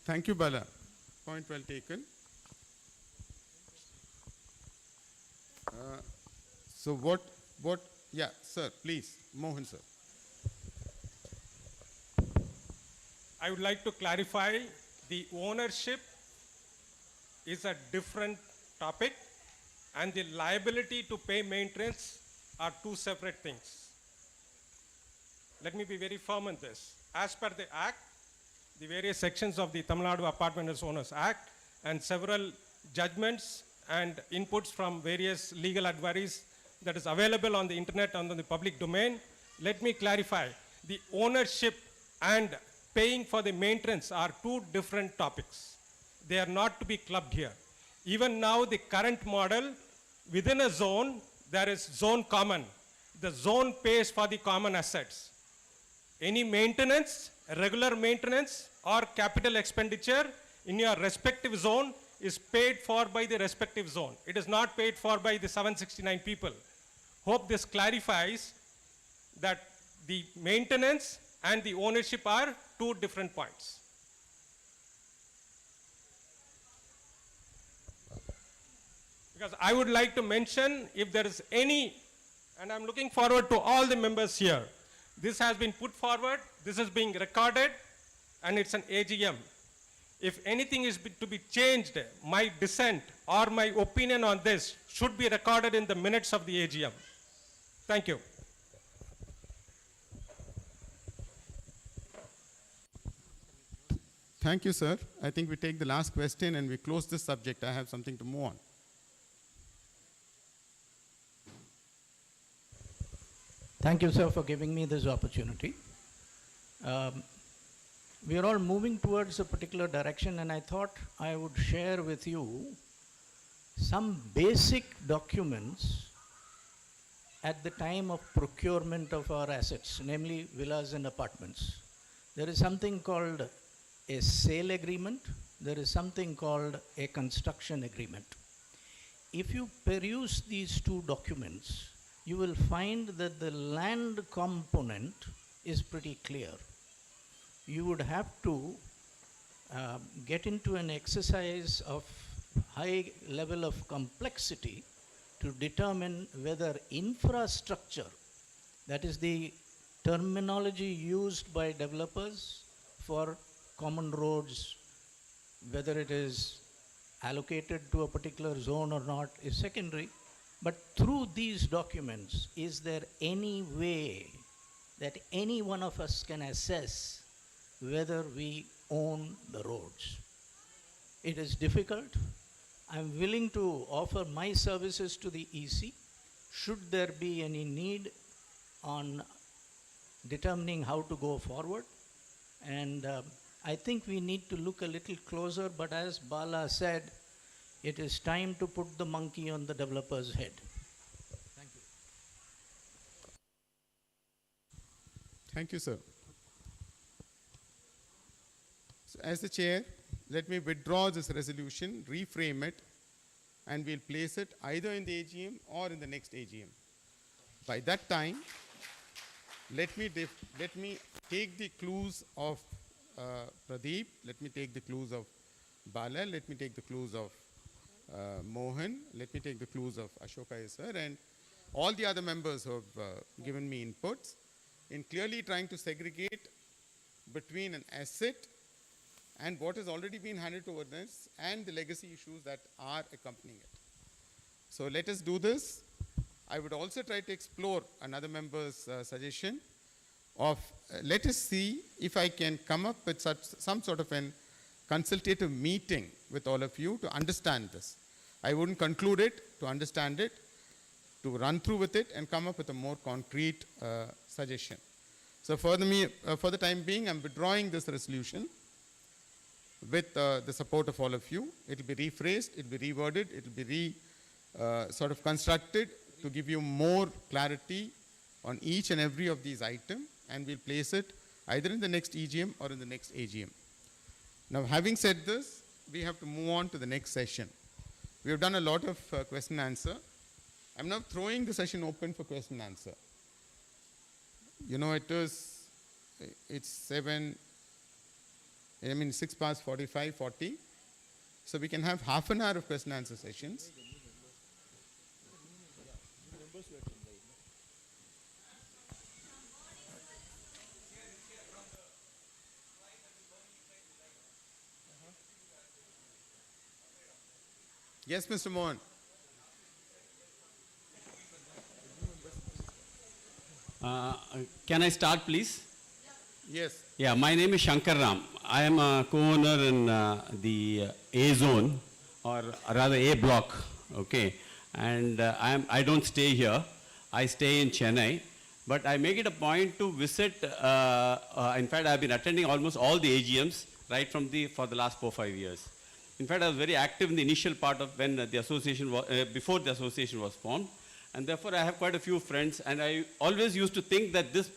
Thank you, Bala. Point well taken. So yeah, sir, please, Mohan, sir. I would like to clarify the ownership is a different topic and the liability to pay maintenance are two separate things. Let me be very firm on this. As per the Act, the various sections of the Tamil Nadu Apartment Owners Act and several judgments and inputs from various legal advice that is available on the internet and on the public domain, let me clarify. The ownership and paying for the maintenance are two different topics. They are not to be clubbed here. Even now, the current model, within a zone, there is zone common. The zone pays for the common assets. Any maintenance, regular maintenance or capital expenditure in your respective zone is paid for by the respective zone. It is not paid for by the 769 people. Hope this clarifies that the maintenance and the ownership are two different points. Because I would like to mention, if there is any, and I'm looking forward to all the members here, this has been put forward, this is being recorded, and it's an AGM. If anything is to be changed, my dissent or my opinion on this should be recorded in the minutes of the AGM. Thank you. Thank you, sir. I think we take the last question and we close this subject. I have something to move on. Thank you, sir, for giving me this opportunity. We are all moving towards a particular direction, and I thought I would share with you some basic documents at the time of procurement of our assets, namely villas and apartments. There is something called a sale agreement. There is something called a construction agreement. If you peruse these two documents, you will find that the land component is pretty clear. You would have to get into an exercise of high level of complexity to determine whether infrastructure, that is the terminology used by developers for common roads, whether it is allocated to a particular zone or not is secondary. But through these documents, is there any way that any one of us can assess whether we own the roads? It is difficult. I'm willing to offer my services to the EC should there be any need on determining how to go forward. And I think we need to look a little closer, but as Bala said, it is time to put the monkey on the developer's head. Thank you. Thank you, sir. So as the chair, let me withdraw this resolution, reframe it, and we'll place it either in the AGM or in the next AGM. By that time, let me take the clues of Pradeep, let me take the clues of Bala, let me take the clues of Mohan, let me take the clues of Ashoka, sir, and all the other members who have given me inputs in clearly trying to segregate between an asset and what has already been handed over this and the legacy issues that are accompanying it. So let us do this. I would also try to explore another member's suggestion of let us see if I can come up with some sort of an consultative meeting with all of you to understand this. I wouldn't conclude it, to understand it, to run through with it and come up with a more concrete suggestion. So for the time being, I'm withdrawing this resolution with the support of all of you. It will be rephrased, it will be reworded, it will be sort of constructed to give you more clarity on each and every of these items, and we'll place it either in the next EGM or in the next AGM. Now, having said this, we have to move on to the next session. We have done a lot of question and answer. I'm now throwing the session open for question and answer. You know, it's 6 past 45, 40. So we can have half an hour of question and answer sessions. Yes, Mr. Mohan. Can I start, please? Yes. Yeah, my name is Shankar Ram. I am a co-owner in the A zone, or rather A block, okay. And I don't stay here. I stay in Chennai. But I make it a point to visit, in fact, I've been attending almost all the AGMs right from for the last 4-5 years. In fact, I was very active in the initial part of when the association was, before the association was formed. And therefore, I have quite a few friends. And I always used to think that this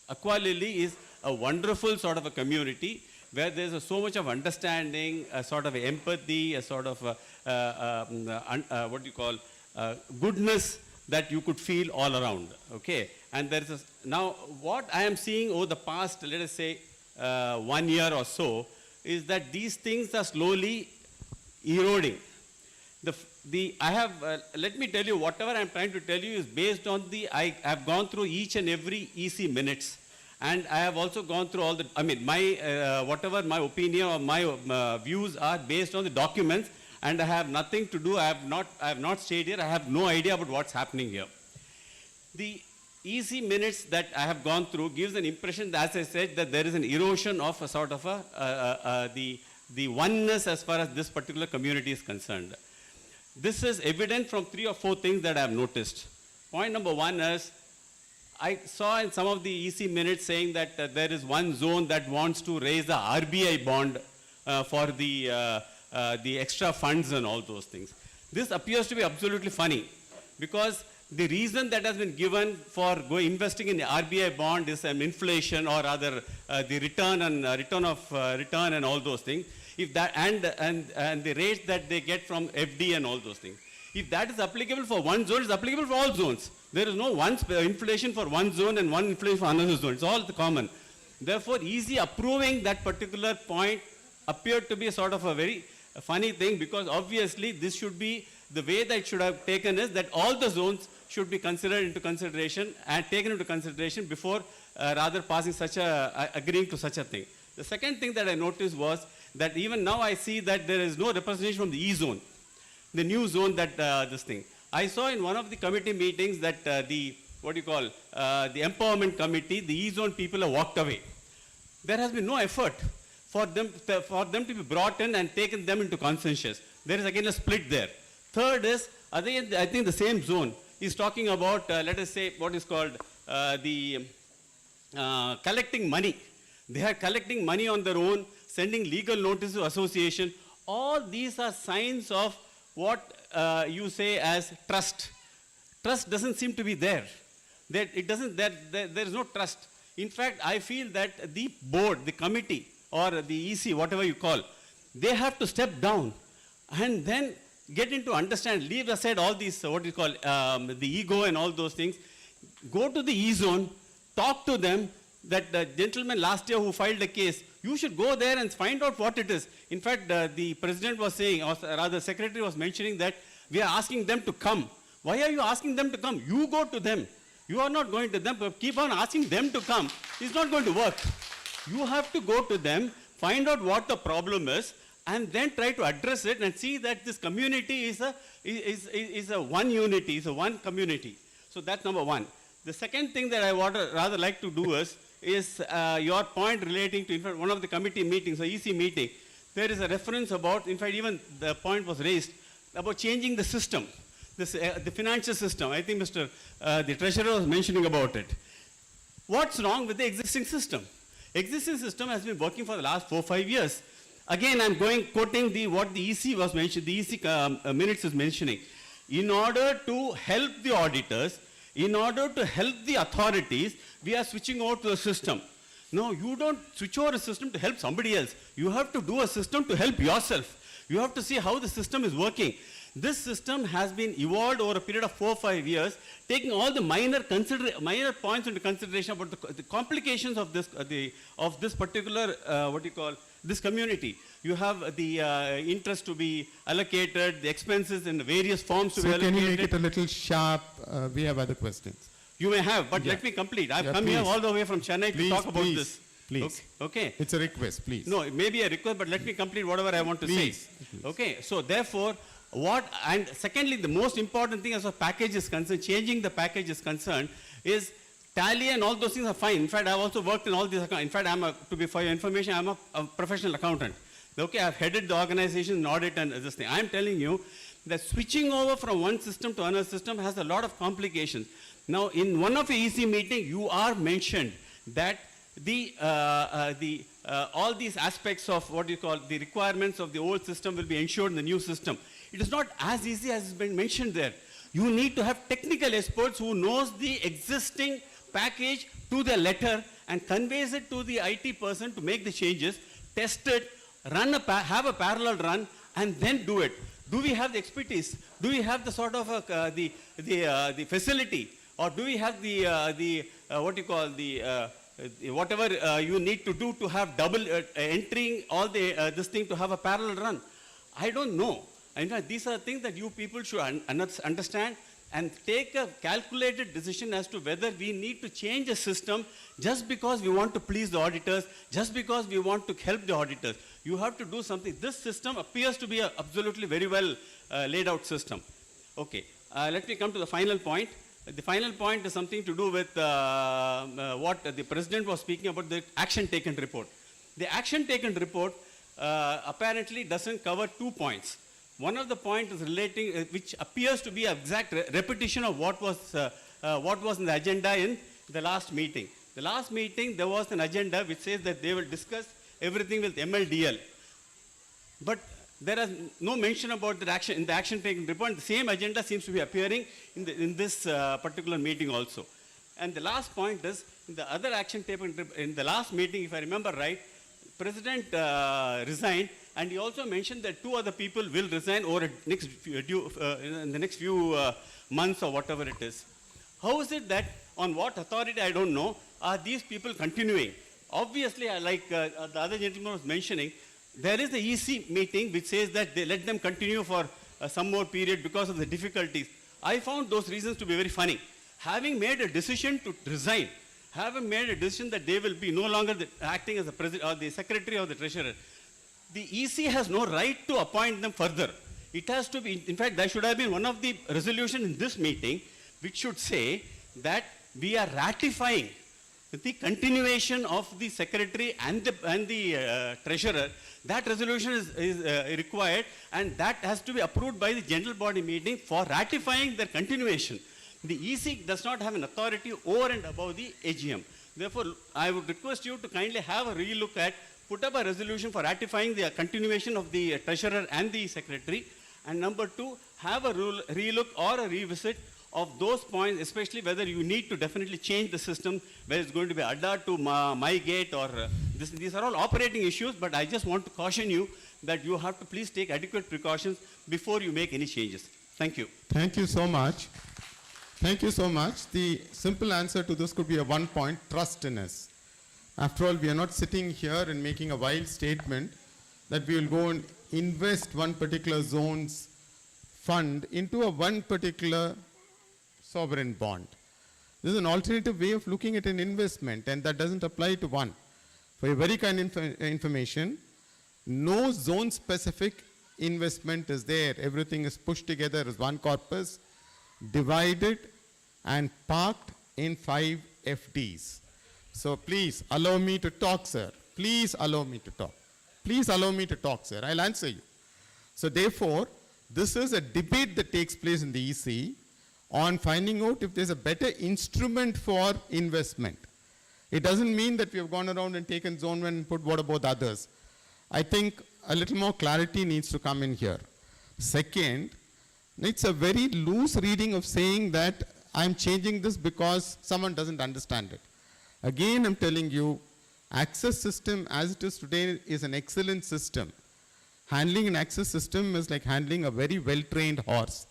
AQUALILY is a wonderful sort of a community where there's so much of understanding, a sort of empathy, a sort of goodness that you could feel all around. Okay. And there's now what I am seeing over the past, let us say, 1 year or so, is that these things are slowly eroding. Let me tell you, whatever I'm trying to tell you is based on I have gone through each and every EC minutes. And I have also gone through all whatever my opinion or my views are based on the documents, and I have nothing to do, I have not stayed here, I have no idea about what's happening here. The EC minutes that I have gone through gives an impression, as I said, that there is an erosion of a sort of the oneness as far as this particular community is concerned. This is evident from 3 or 4 things that I have noticed. Point number 1 is, I saw in some of the EC minutes saying that there is one zone that wants to raise the RBI bond for the extra funds and all those things. This appears to be absolutely funny, because the reason that has been given for investing in the RBI bond is an inflation, or rather the return and all those things. If that and the rates that they get from FD and all those things. If that is applicable for one zone, it's applicable for all zones. There is no one inflation for one zone and one inflation for another zone. It's all common. Therefore, easy approving that particular point appeared to be a sort of a very funny thing, because obviously this should be, the way that it should have taken is that all the zones should be considered into consideration and taken into consideration before rather passing agreeing to such a thing. The second thing that I noticed was that even now I see that there is no representation from the E zone, the new zone that this thing. I saw in one of the committee meetings that the empowerment committee, the E zone people have walked away. There has been no effort for them to be brought in and taken them into consensus. There is again a split there. Third is, I think the same zone is talking about, let us say, what is called collecting money. They are collecting money on their own, sending legal notice to association. All these are signs of what you say as trust. Trust doesn't seem to be there. There is no trust. In fact, I feel that the board, the committee, or the EC, whatever you call, they have to step down and then get into understand, leave aside all these, the ego and all those things. Go to the E zone, talk to them. That the gentleman last year who filed a case, you should go there and find out what it is. In fact, the president was saying, or rather the secretary was mentioning that we are asking them to come. Why are you asking them to come? You go to them. You are not going to them, but keep on asking them to come. It's not going to work. You have to go to them, find out what the problem is, and then try to address it and see that this community is a one unity, is a one community. So that's number one. The second thing that I would rather like to do is your point relating to, in fact, one of the committee meetings, the EC meeting, there is a reference about, in fact, even the point was raised about changing the system, the financial system. I think the treasurer was mentioning about it. What's wrong with the existing system? Existing system has been working for the last 4-5 years. Again, I'm quoting what the EC was mentioned, the EC minutes is mentioning. In order to help the auditors, in order to help the authorities, we are switching over to a system. No, you don't switch over a system to help somebody else. You have to do a system to help yourself. You have to see how the system is working. This system has been evolved over a period of 4-5 years, taking all the minor points into consideration about the complications of this particular, this community. You have the interest to be allocated, the expenses in various forms to be allocated. Can you make it a little sharp? We have other questions. You may have, but let me complete. I've come here all the way from Chennai to talk about this. Please. Okay. It's a request, please. No, it may be a request, but let me complete whatever I want to say. Okay. So therefore, and secondly, the most important thing as a package is concerned, changing the package is concerned, is tally and all those things are fine. In fact, I've also worked in all these accounts. In fact, for your information, I'm a professional accountant. Okay, I've headed the organization in audit and this thing. I'm telling you that switching over from one system to another system has a lot of complications. Now, in one of your EC meetings, you are mentioned that all these aspects of the requirements of the old system will be ensured in the new system. It is not as easy as has been mentioned there. You need to have technical experts who knows the existing package to the letter and conveys it to the IT person to make the changes, test it, have a parallel run, and then do it. Do we have the expertise? Do we have the sort of the facility? Or do we have whatever you need to do to have double entering all this thing to have a parallel run? I don't know. In fact, these are things that you people should understand and take a calculated decision as to whether we need to change a system just because we want to please the auditors, just because we want to help the auditors. You have to do something. This system appears to be an absolutely very well laid out system. Okay, let me come to the final point. The final point is something to do with what the President was speaking about, the action taken report. The action taken report apparently doesn't cover 2 points. One of the points is relating, which appears to be an exact repetition of what was in the agenda in the last meeting. The last meeting, there was an agenda which says that they will discuss everything with MLDL. But there is no mention about that action in the action taken report. The same agenda seems to be appearing in this particular meeting also. And the last point is, in the other action taken in the last meeting, if I remember right, President resigned, and he also mentioned that 2 other people will resign over in the next few months or whatever it is. How is it that, on what authority, I don't know, are these people continuing? Obviously, like the other gentleman was mentioning, there is the EC meeting which says that they let them continue for some more period because of the difficulties. I found those reasons to be very funny. Having made a decision to resign, having made a decision that they will be no longer acting as the president or the secretary or the treasurer, the EC has no right to appoint them further. It has to be, in fact, there should have been one of the resolutions in this meeting which should say that we are ratifying the continuation of the secretary and the treasurer. That resolution is required, and that has to be approved by the general body meeting for ratifying their continuation. The EC does not have an authority over and above the AGM. Therefore, I would request you to kindly have a relook at, put up a resolution for ratifying the continuation of the treasurer and the secretary. And number 2, have a relook or a revisit of those points, especially whether you need to definitely change the system, whether it's going to be ADA to MyGate or these are all operating issues, but I just want to caution you that you have to please take adequate precautions before you make any changes. Thank you. Thank you so much. Thank you so much. The simple answer to this could be a 1 point, trust in us. After all, we are not sitting here and making a wild statement that we will go and invest one particular zone's fund into one particular sovereign bond. This is an alternative way of looking at an investment, and that doesn't apply to one. For your very kind information, no zone-specific investment is there. Everything is pushed together as one corpus, divided and parked in 5 FDs. So please allow me to talk, sir. Please allow me to talk. Please allow me to talk, sir. I'll answer you. So therefore, this is a debate that takes place in the EC on finding out if there's a better instrument for investment. It doesn't mean that we have gone around and taken zone 1 and put what about others. I think a little more clarity needs to come in here. Second, it's a very loose reading of saying that I'm changing this because someone doesn't understand it. Again, I'm telling you, access system as it is today is an excellent system. Handling an access system is like handling a very well-trained horse.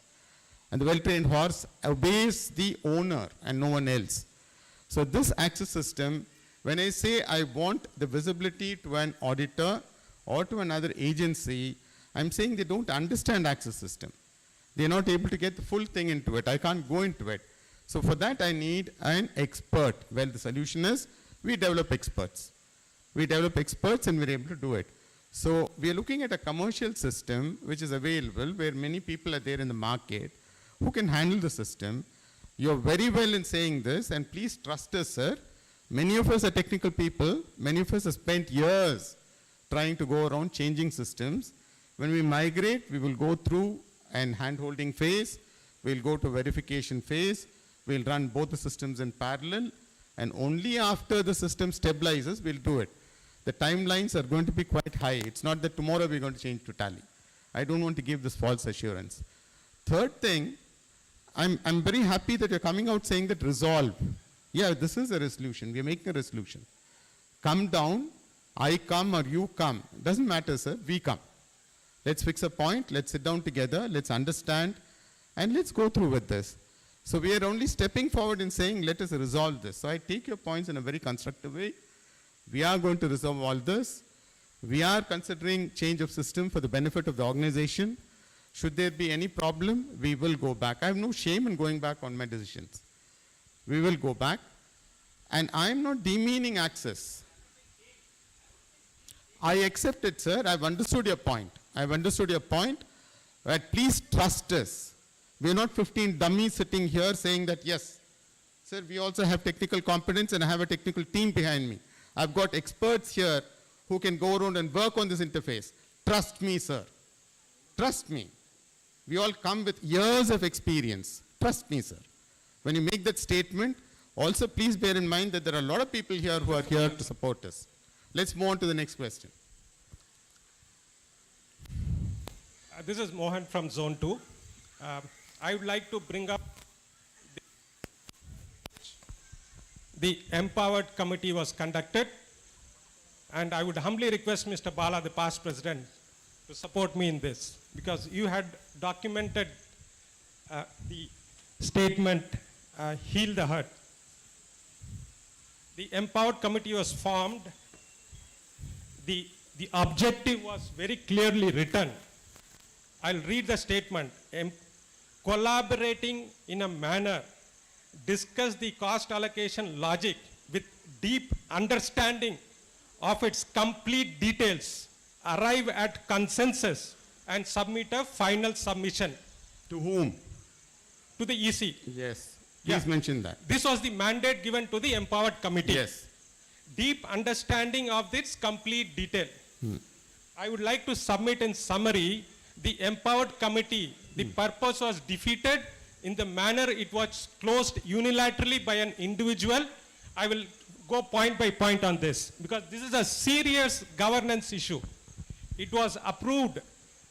And the well-trained horse obeys the owner and no one else. So this access system, when I say I want the visibility to an auditor or to another agency, I'm saying they don't understand access system. They're not able to get the full thing into it. I can't go into it. So for that I need an expert. Well, the solution is we develop experts. We develop experts and we're able to do it. So we are looking at a commercial system which is available where many people are there in the market who can handle the system. You're very well in saying this, and please trust us, sir. Many of us are technical people. Many of us have spent years trying to go around changing systems. When we migrate, we will go through an hand-holding phase. We'll go to verification phase. We'll run both the systems in parallel. And only after the system stabilizes, we'll do it. The timelines are going to be quite high. It's not that tomorrow we're going to change to Tally. I don't want to give this false assurance. Third thing, I'm very happy that you're coming out saying that resolve. Yeah, this is a resolution. We're making a resolution. Come down, I come or you come. Doesn't matter, sir. We come. Let's fix a point. Let's sit down together. Let's understand. And let's go through with this. So we are only stepping forward and saying, let us resolve this. So I take your points in a very constructive way. We are going to resolve all this. We are considering change of system for the benefit of the organization. Should there be any problem, we will go back. I have no shame in going back on my decisions. We will go back. And I am not demeaning access. I accept it, sir. I've understood your point. I've understood your point. But please trust us. We are not 15 dummies sitting here saying that, yes, sir, we also have technical competence and I have a technical team behind me. I've got experts here who can go around and work on this interface. Trust me, sir. Trust me. We all come with years of experience. Trust me, sir. When you make that statement, also please bear in mind that there are a lot of people here who are here to support us. Let's move on to the next question. This is Mohan from Zone 2. I would like to bring up the Empowered Committee was conducted, and I would humbly request Mr. Bala, the past president, to support me in this, because you had documented the statement, heal the hurt. The Empowered Committee was formed. The objective was very clearly written. I'll read the statement. Collaborating in a manner, discuss the cost allocation logic with deep understanding of its complete details, arrive at consensus, and submit a final submission. To whom? To the EC. Yes. Please mention that. This was the mandate given to the Empowered Committee. Yes. Deep understanding of its complete detail. I would like to submit in summary the Empowered Committee. The purpose was defeated in the manner it was closed unilaterally by an individual. I will go point by point on this because this is a serious governance issue. It was approved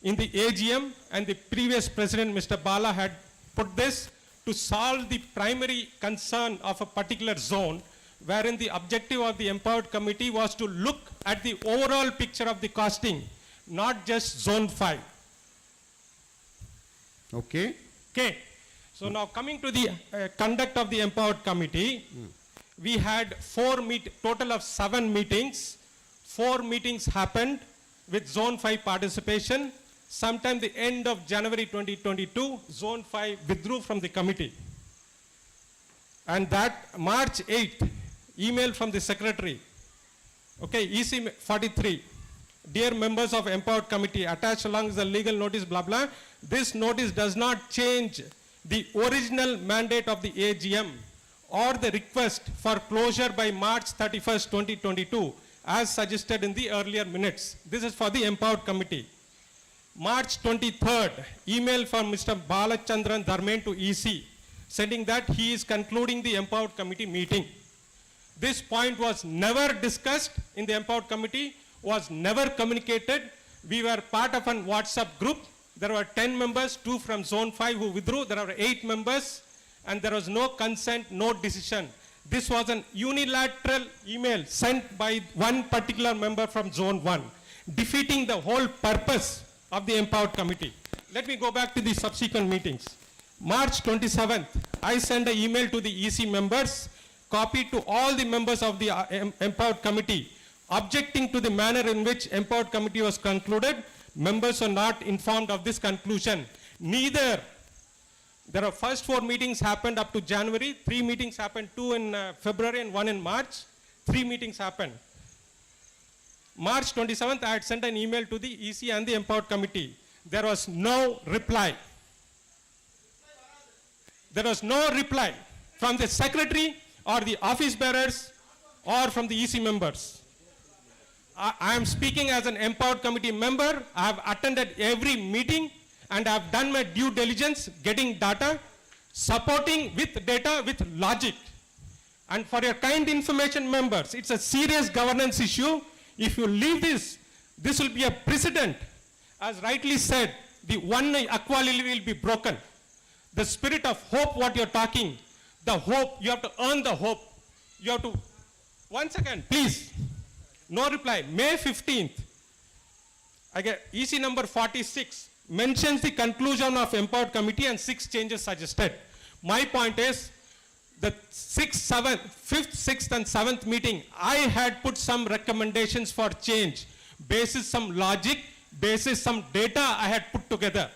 in the AGM and the previous president, Mr. Bala, had put this to solve the primary concern of a particular zone, wherein the objective of the Empowered Committee was to look at the overall picture of the costing, not just Zone 5. Okay. Okay. So now coming to the conduct of the Empowered Committee, we had total of 7 meetings. 4 meetings happened with Zone 5 participation. Sometime the end of January 2022, Zone 5 withdrew from the committee. And that March 8th, email from the secretary. Okay, EC 43. Dear members of Empowered Committee, attached along is the legal notice, blah, blah. This notice does not change the original mandate of the AGM or the request for closure by March 31st, 2022, as suggested in the earlier minutes. This is for the Empowered Committee. March 23rd, email from Mr. Balachandran Dharmen to EC, sending that he is concluding the Empowered Committee meeting. This point was never discussed in the Empowered Committee, was never communicated. We were part of a WhatsApp group. There were 10 members, 2 from Zone 5 who withdrew. There were 8 members, and there was no consent, no decision. This was an unilateral email sent by one particular member from Zone 1, defeating the whole purpose of the Empowered Committee. Let me go back to the subsequent meetings. March 27th, I sent an email to the EC members, copied to all the members of the Empowered Committee, objecting to the manner in which Empowered Committee was concluded. Members are not informed of this conclusion. Neither. There are first 4 meetings happened up to January, 3 meetings happened, 2 in February and 1 in March. 3 meetings happened. March 27th, I had sent an email to the EC and the Empowered Committee. There was no reply. There was no reply from the secretary or the office bearers or from the EC members. I am speaking as an Empowered Committee member. I have attended every meeting and I have done my due diligence, getting data, supporting with data, with logic. And for your kind information, members, it's a serious governance issue. If you leave this, this will be a precedent. As rightly said, the one AQUALILY will be broken. The spirit of hope, what you're talking, the hope, you have to earn the hope. You have to, one second, please. No reply. May 15th, I get EC number 46, mentions the conclusion of Empowered Committee and 6 changes suggested. My point is, the 5th, 6th and 7th meeting, I had put some recommendations for change, basis some logic, basis some data I had put together.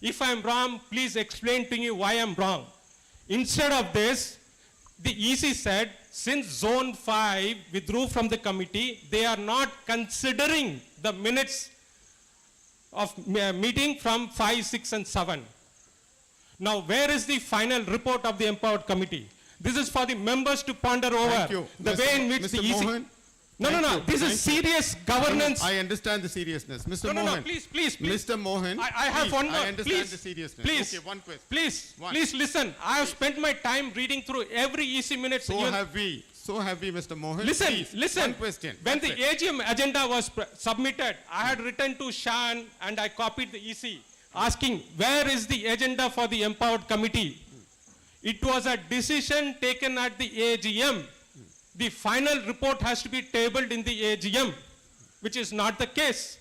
If I am wrong, please explain to me why I am wrong. Instead of this, the EC said, since Zone 5 withdrew from the committee, they are not considering the minutes of meeting from 5, 6 and 7. Now, where is the final report of the Empowered Committee? This is for the members to ponder over. Thank you. The way in which Mr. the EC... Mohan, No. This is serious governance. I understand the seriousness. Mr. No, Mohan. please. Mr. Mohan. I have please, one more. I understand Please, the seriousness. please, Okay, one question. Please listen. I have spent my time reading through every EC minute. So have we. So have we, Mr. Mohan. Listen, Please, listen. One question. When That's the it. AGM agenda was submitted, I had written to Shan and I copied the EC asking where is the agenda for the Empowered Committee. It was a decision taken at the AGM. The final report has to be tabled in the AGM, which is not the case.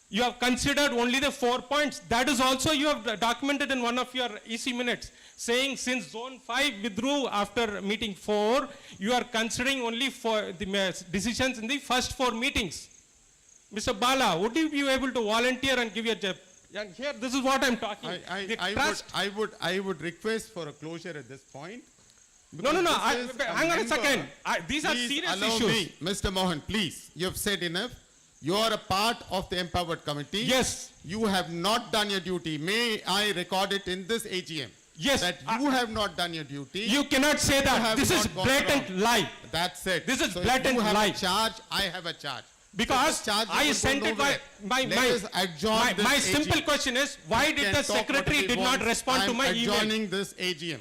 You have considered only the 4 points. That is also you have documented in one of your EC minutes, saying since Zone 5 withdrew after meeting 4, you are considering only for the decisions in the first 4 meetings. Mr. Bala, would you be able to volunteer and give your job? And here, this is what I'm talking. I would request for a closure at this point. No. Hang on a second. These are serious issues. Me, Mr. Mohan, please. You have said enough. You are a part of the Empowered Committee. Yes. You have not done your duty. May I record it in this AGM? Yes. That you have not done your duty. You cannot say that. This is blatant lie. That's it. This is so blatant you have lie. A charge, I have a charge. Because I sent it by my simple question is, why did the secretary did not respond to my email? Adjourning this AGM.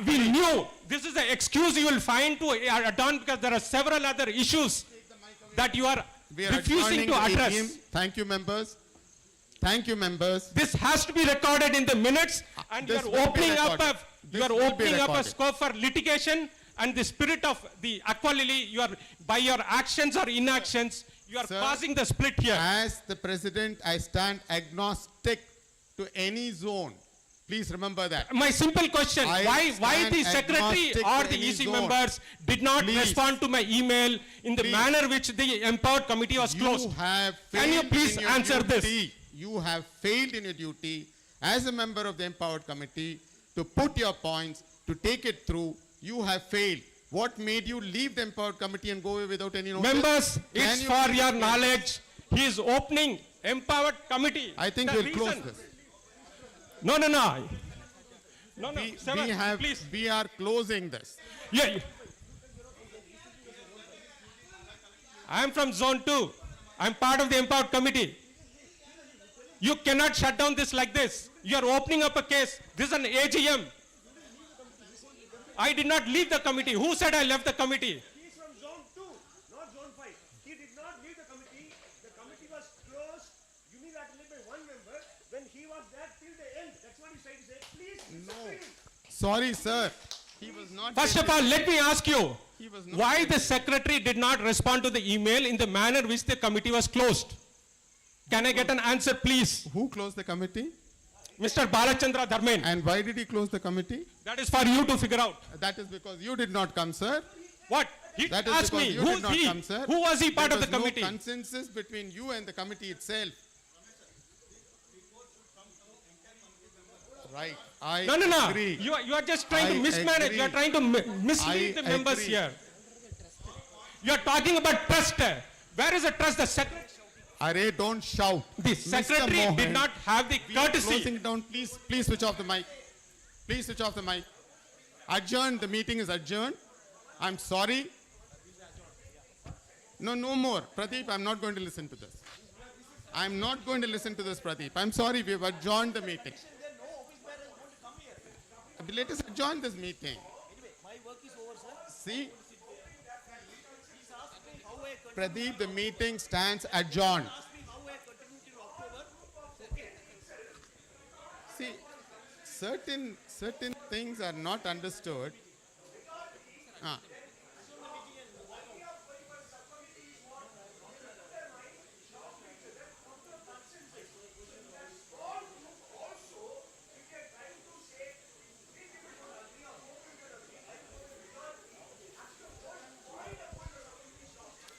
We knew this is the excuse you will find to adjourn because there are several other issues that you are refusing to address. AGM. Thank you, members. Thank you, members. This has to be recorded in the minutes, and you are opening up a scope for litigation. And the spirit of the AQUALILY, you are by your actions or inactions, you are causing the split here. As the president, I stand agnostic to any zone. Please remember that. My simple question, why the secretary or the EC members did not respond to my email in the manner which the Empowered Committee was closed? Can you please answer this? You have failed in your duty as a member of the Empowered Committee to put your points to take it through, you have failed. What made you leave the empowered committee and go away without any notice? Members, Can it's you for please your explain? knowledge. He is opening empowered committee. I think The we'll close reason- this. No, no, no. No, no, please. We are closing this. Yeah. I am from zone 2. I am part of the empowered committee. You cannot shut down this like this. You are opening up a case. This is an AGM. I did not leave the committee. Who said I left the committee? He's from zone 2, not zone 5. He did not leave the committee. The committee was closed unilaterally by one member when he was there till the end. That's what he's trying to say. Please, explain. Sorry, sir. He was not. First of all, let me ask you, He was not why the secretary did not respond to the email in the manner which the committee was closed? Can I get an answer, please? Who closed the committee? Mr. Balachandra Dharmen. And why did he close the committee? That is for you to figure out. That is because you did not come, sir. What? He That is asked because me, you who's did not he? come, sir. Who was he part There of the was committee? No consensus between you and the committee itself. Right. I No, no, no. agree. You are just trying to I mismanage. agree. You are trying to mislead I the members agree. here. You are talking about trust. Where is the trust? The secretary. Array, don't shout. The Mr. secretary did Mohan, not have the we are courtesy. closing down. Please switch off the mic. Please switch off the mic. Adjourn. The meeting is adjourned. I'm sorry. No more. Pradeep, I'm not going to listen to this. I'm not going to listen to this, Pradeep. I'm sorry. We have adjourned the meeting. Let us adjourn this meeting. My work is over, sir. See? Pradeep, the meeting stands adjourned. See, certain things are not understood. Ah.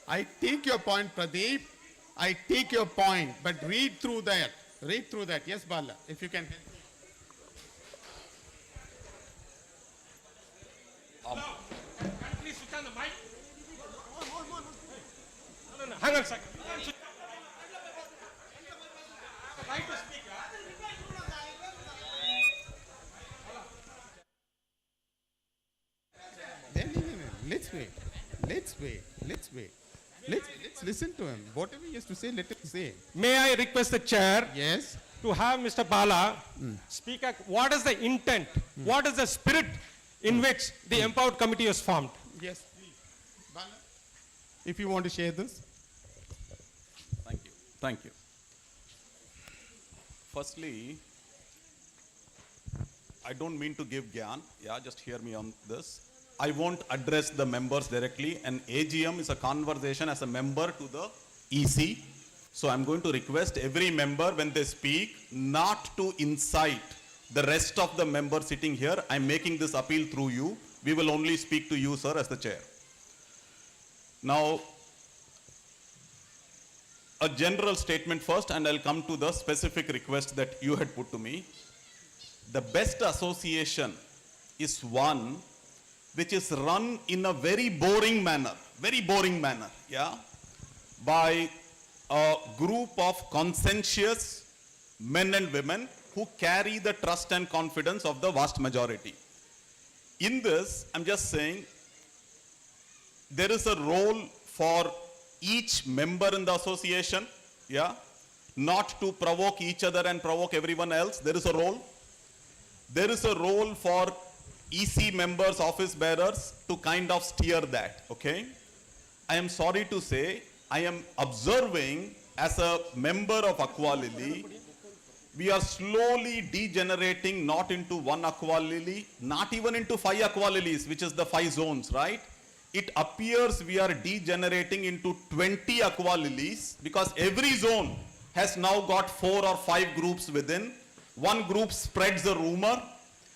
I take your point, Pradeep. I take your point, but read through that. Read through that. Yes, Bala, if you can help me. Please switch on the mic. No. Hang on a second. Try to speak. Let's wait. Let's listen to him. Whatever he has to say, let him say. May I request the chair Yes. to have Mr. Bala speak? What is the intent? What is the spirit in which the empowered committee was formed? Yes, please. Bala, if you want to share this. Thank you. Firstly, I don't mean to give gyan. Yeah, just hear me on this. I won't address the members directly. An AGM is a conversation as a member to the EC. So I'm going to request every member when they speak not to incite the rest of the members sitting here. I'm making this appeal through you. We will only speak to you, sir, as the chair. Now, a general statement first, and I'll come to the specific request that you had put to me. The best association is one which is run in a very boring manner, yeah, by a group of conscientious men and women who carry the trust and confidence of the vast majority. In this, I'm just saying, there is a role for each member in the association, yeah, not to provoke each other and provoke everyone else. There is a role. There is a role for EC members, office bearers to kind of steer that, okay? I am sorry to say, I am observing as a member of AQUALILY, we are slowly degenerating not into one AQUALILY, not even into 5 AQUALILYs, which is the 5 zones, right? It appears we are degenerating into 20 AQUALILYs because every zone has now got 4 or 5 groups within. One group spreads a rumor,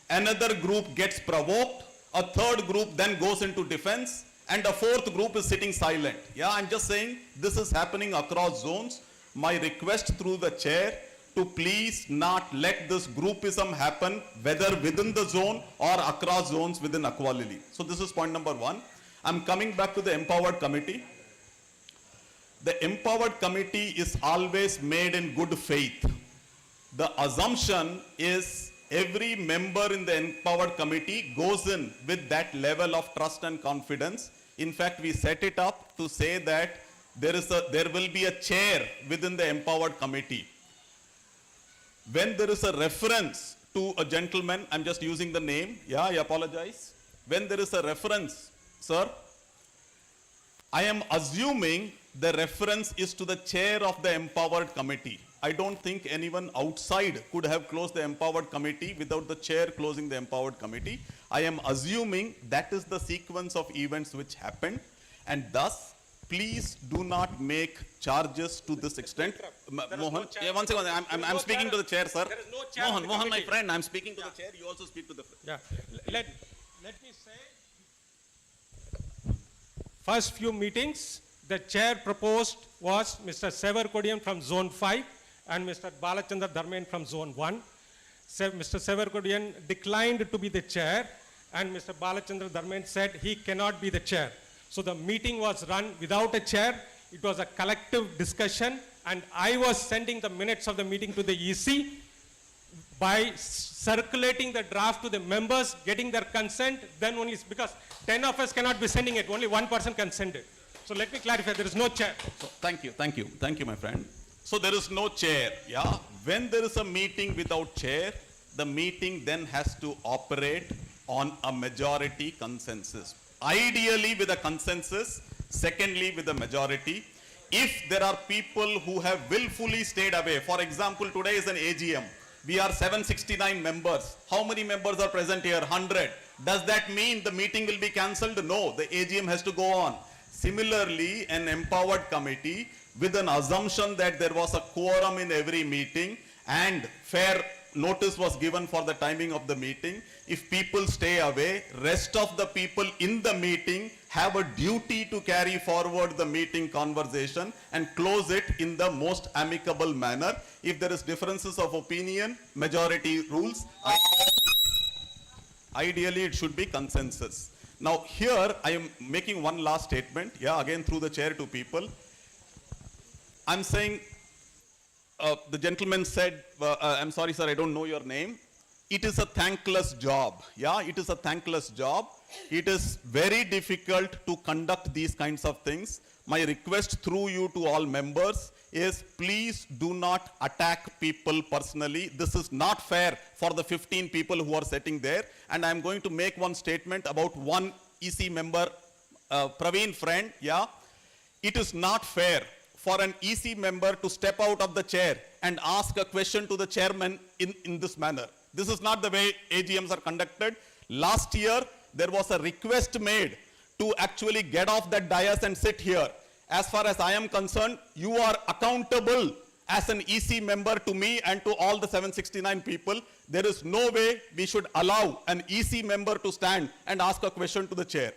another group gets provoked, a third group then goes into defense, and a fourth group is sitting silent. Yeah, I'm just saying this is happening across zones. My request through the chair to please not let this groupism happen, whether within the zone or across zones within AQUALILY. So this is point number one. I'm coming back to the empowered committee. The empowered committee is always made in good faith. The assumption is every member in the empowered committee goes in with that level of trust and confidence. In fact, we set it up to say that there will be a chair within the empowered committee. When there is a reference to a gentleman, I'm just using the name, yeah, I apologize. When there is a reference, sir, I am assuming the reference is to the chair of the empowered committee. I don't think anyone outside could have closed the empowered committee without the chair closing the empowered committee. I am assuming that is the sequence of events which happened, and thus, please do not make charges to this extent. Mohan, yeah, one second, I'm speaking to the chair, sir. There is no chair. Mohan, my friend, I'm speaking to the chair. You also speak to the. Yeah. Let me say, first few meetings, the chair proposed was Mr. Sever Kodian from Zone 5 and Mr. Balachandra Dharmen from Zone 1. Mr. Sever Kodian declined to be the chair, and Mr. Balachandra Dharmen said he cannot be the chair. So the meeting was run without a chair. It was a collective discussion, and I was sending the minutes of the meeting to the EC by circulating the draft to the members, getting their consent, then only, because 10 of us cannot be sending it, only one person can send it. So let me clarify, there is no chair. So thank you, my friend. So there is no chair, yeah. When there is a meeting without chair, the meeting then has to operate on a majority consensus. Ideally with a consensus, secondly with a majority. If there are people who have willfully stayed away, for example, today is an AGM. We are 769 members. How many members are present here? 100. Does that mean the meeting will be cancelled? No, the AGM has to go on. Similarly, an empowered committee with an assumption that there was a quorum in every meeting and fair notice was given for the timing of the meeting. If people stay away, rest of the people in the meeting have a duty to carry forward the meeting conversation and close it in the most amicable manner. If there is differences of opinion, majority rules. Ideally, it should be consensus. Now here, I am making one last statement, yeah, again through the chair to people. I'm saying, the gentleman said, I'm sorry sir, I don't know your name. It is a thankless job, yeah, it is a thankless job. It is very difficult to conduct these kinds of things. My request through you to all members is please do not attack people personally. This is not fair for the 15 people who are sitting there. And I'm going to make one statement about one EC member, Praveen friend, yeah. It is not fair for an EC member to step out of the chair and ask a question to the chairman in this manner. This is not the way AGMs are conducted. Last year, there was a request made to actually get off that dais and sit here. As far as I am concerned, you are accountable as an EC member to me and to all the 769 people. There is no way we should allow an EC member to stand and ask a question to the chair.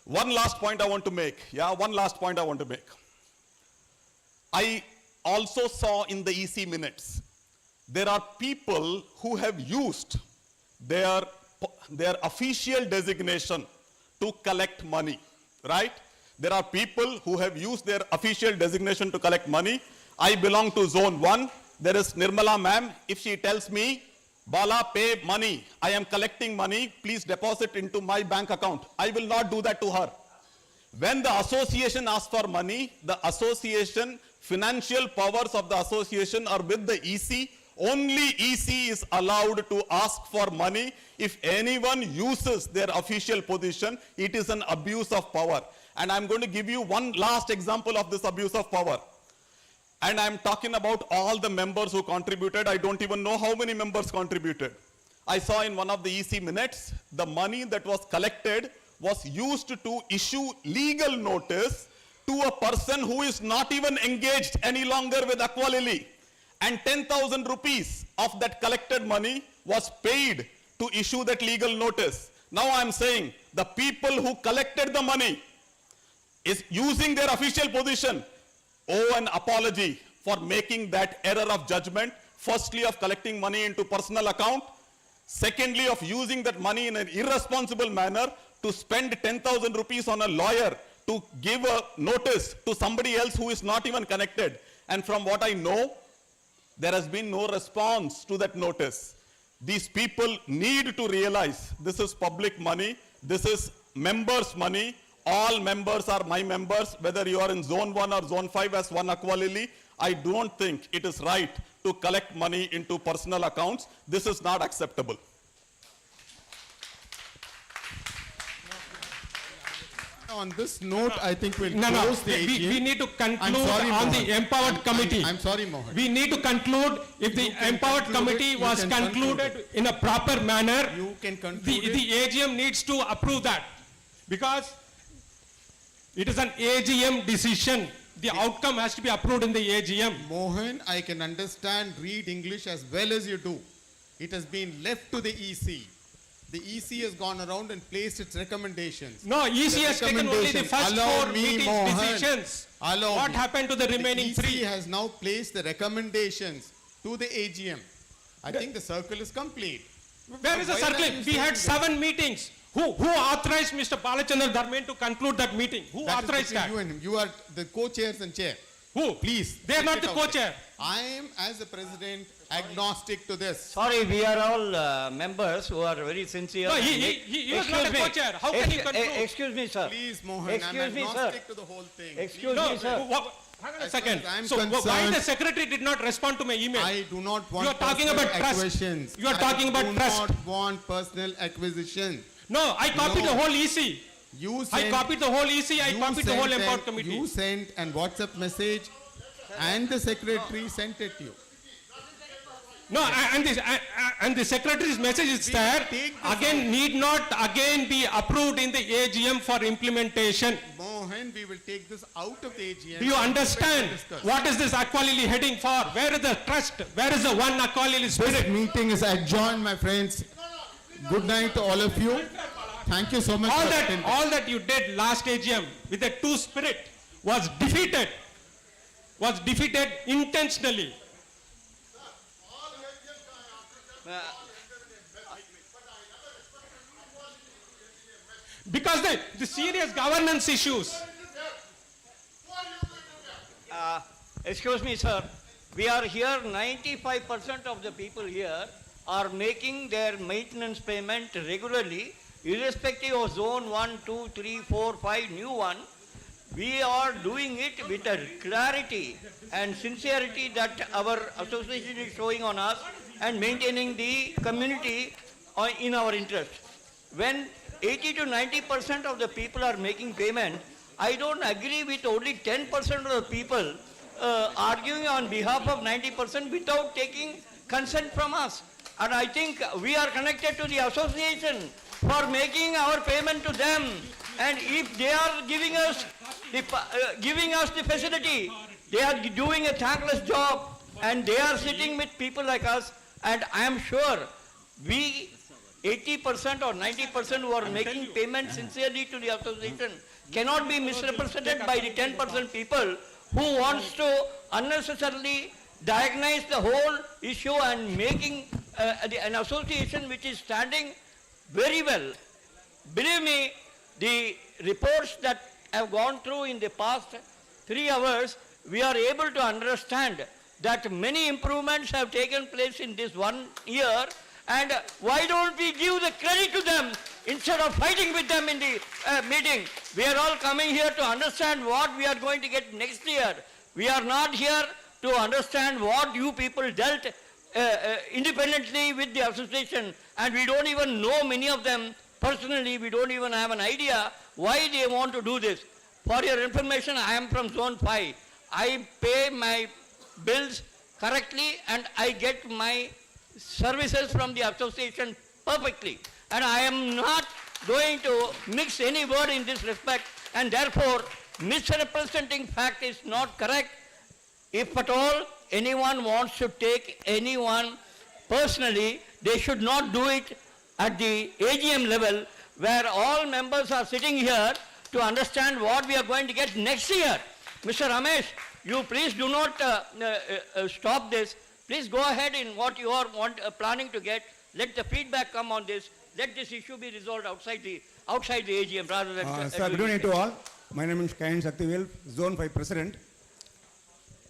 One last point I want to make. Yeah, one last point I want to make. I also saw in the EC minutes, there are people who have used their official designation to collect money, right? There are people who have used their official designation to collect money. I belong to Zone 1. There is Nirmala ma'am. If she tells me, Bala, pay money, I am collecting money, please deposit into my bank account, I will not do that to her. When the association asks for money, the association, financial powers of the association are with the EC. Only EC is allowed to ask for money. If anyone uses their official position, it is an abuse of power. And I'm going to give you one last example of this abuse of power. And I'm talking about all the members who contributed. I don't even know how many members contributed. I saw in one of the EC minutes, the money that was collected was used to issue legal notice to a person who is not even engaged any longer with AQUALILY. And 10,000 rupees of that collected money was paid to issue that legal notice. Now I'm saying the people who collected the money is using their official position owe an apology for making that error of judgment, Firstly, of collecting money into personal account. Secondly, of using that money in an irresponsible manner to spend 10,000 rupees on a lawyer to give a notice to somebody else who is not even connected. And from what I know, there has been no response to that notice. These people need to realize this is public money, this is members' money. All members are my members, whether you are in zone 1 or zone 5 as one AQUALILY. I don't think it is right to collect money into personal accounts. This is not acceptable. On this note, I think we'll No, close the we AGM. need to conclude I'm sorry, on Mohan. the empowered committee. I'm sorry, Mohan. We need to conclude if the You can empowered conclude committee it, you was can conclude concluded in a proper manner. You can conclude it. The AGM needs to approve that because it is an AGM decision. The outcome has to be approved in the AGM. Mohan, I can understand, read English as well as you do. It has been left to the EC. The EC has gone around and placed its recommendations. No, EC The has taken only the recommendations- first Allow 4 me, meetings Mohan. decisions. Allow What me. happened to the remaining The 3? EC has now placed the recommendations to the AGM. I think the circle is complete. Where is the Why are circle? you We saying had that? 7 meetings. Who authorized Mr. Balachandran Dharmen to conclude that meeting? Who That is authorized between that? you and him. You are the co-chairs and chair. Who? Please. They are take not it the out co-chair. there. I am, as the president, agnostic to this. Sorry, we are all members who are very sincere. No, and he was not a co-chair. How can he conclude? Excuse me, sir. Please, Mohan, Excuse I'm me, sir. agnostic to the whole thing. Excuse No, me, sir. hang on a As far second. as I'm So why concerned- the secretary did not respond to my email? I do not want You are talking personal about trust. acquisitions. You are talking about trust. I do not want personal acquisition. No, I copied No. the whole EC. You I sent, copied the whole EC. I you copied the whole sent empowered an- committee. You sent an WhatsApp message and the secretary sent it to you. No, and the secretary's message is there. take this Again, need not again be approved in the AGM for implementation. Mohan, we will take this out of the AGM. Do you understand Discuss. what is this AQUALILY heading for? Where is the trust? Where is the one AQUALILY This spirit? meeting is adjourned, my friends. Good night to all of you. Thank you so much for attending. All that you did last AGM with the 2 spirit was defeated intentionally. Because the serious governance issues. Excuse me, sir. We are here, 95% of the people here are making their maintenance payment regularly, irrespective of zone 1, 2, 3, 4, 5, new one. We are doing it with a clarity and sincerity that our association is showing on us and maintaining the community in our interest. When 80 to 90% of the people are making payment, I don't agree with only 10% of the people arguing on behalf of 90% without taking consent from us. And I think we are connected to the association for making our payment to them. And if they are giving us the facility, they are doing a thankless job, and they are sitting with people like us. And I am sure we 80% or 90% who are making payment sincerely to the association cannot be misrepresented by the 10% people who wants to unnecessarily diagnose the whole issue and making an association which is standing very well. Believe me, the reports that have gone through in the past 3 hours, we are able to understand that many improvements have taken place in this 1 year, and why don't we give the credit to them instead of fighting with them in the meeting? We are all coming here to understand what we are going to get next year. We are not here to understand what you people dealt independently with the association, and we don't even know many of them personally. We don't even have an idea why they want to do this. For your information, I am from zone 5. I pay my bills correctly and I get my services from the association perfectly. And I am not going to mix any word in this respect, and therefore misrepresenting fact is not correct. If at all anyone wants to take anyone personally, they should not do it at the AGM level, where all members are sitting here to understand what we are going to get next year. Mr. Ramesh, you please do not stop this. Please go ahead in what you are planning to get. Let the feedback come on this. Let this issue be resolved outside the AGM rather than. Sir, good evening to all. My name is Kayan Shaktivel, Zone 5 President.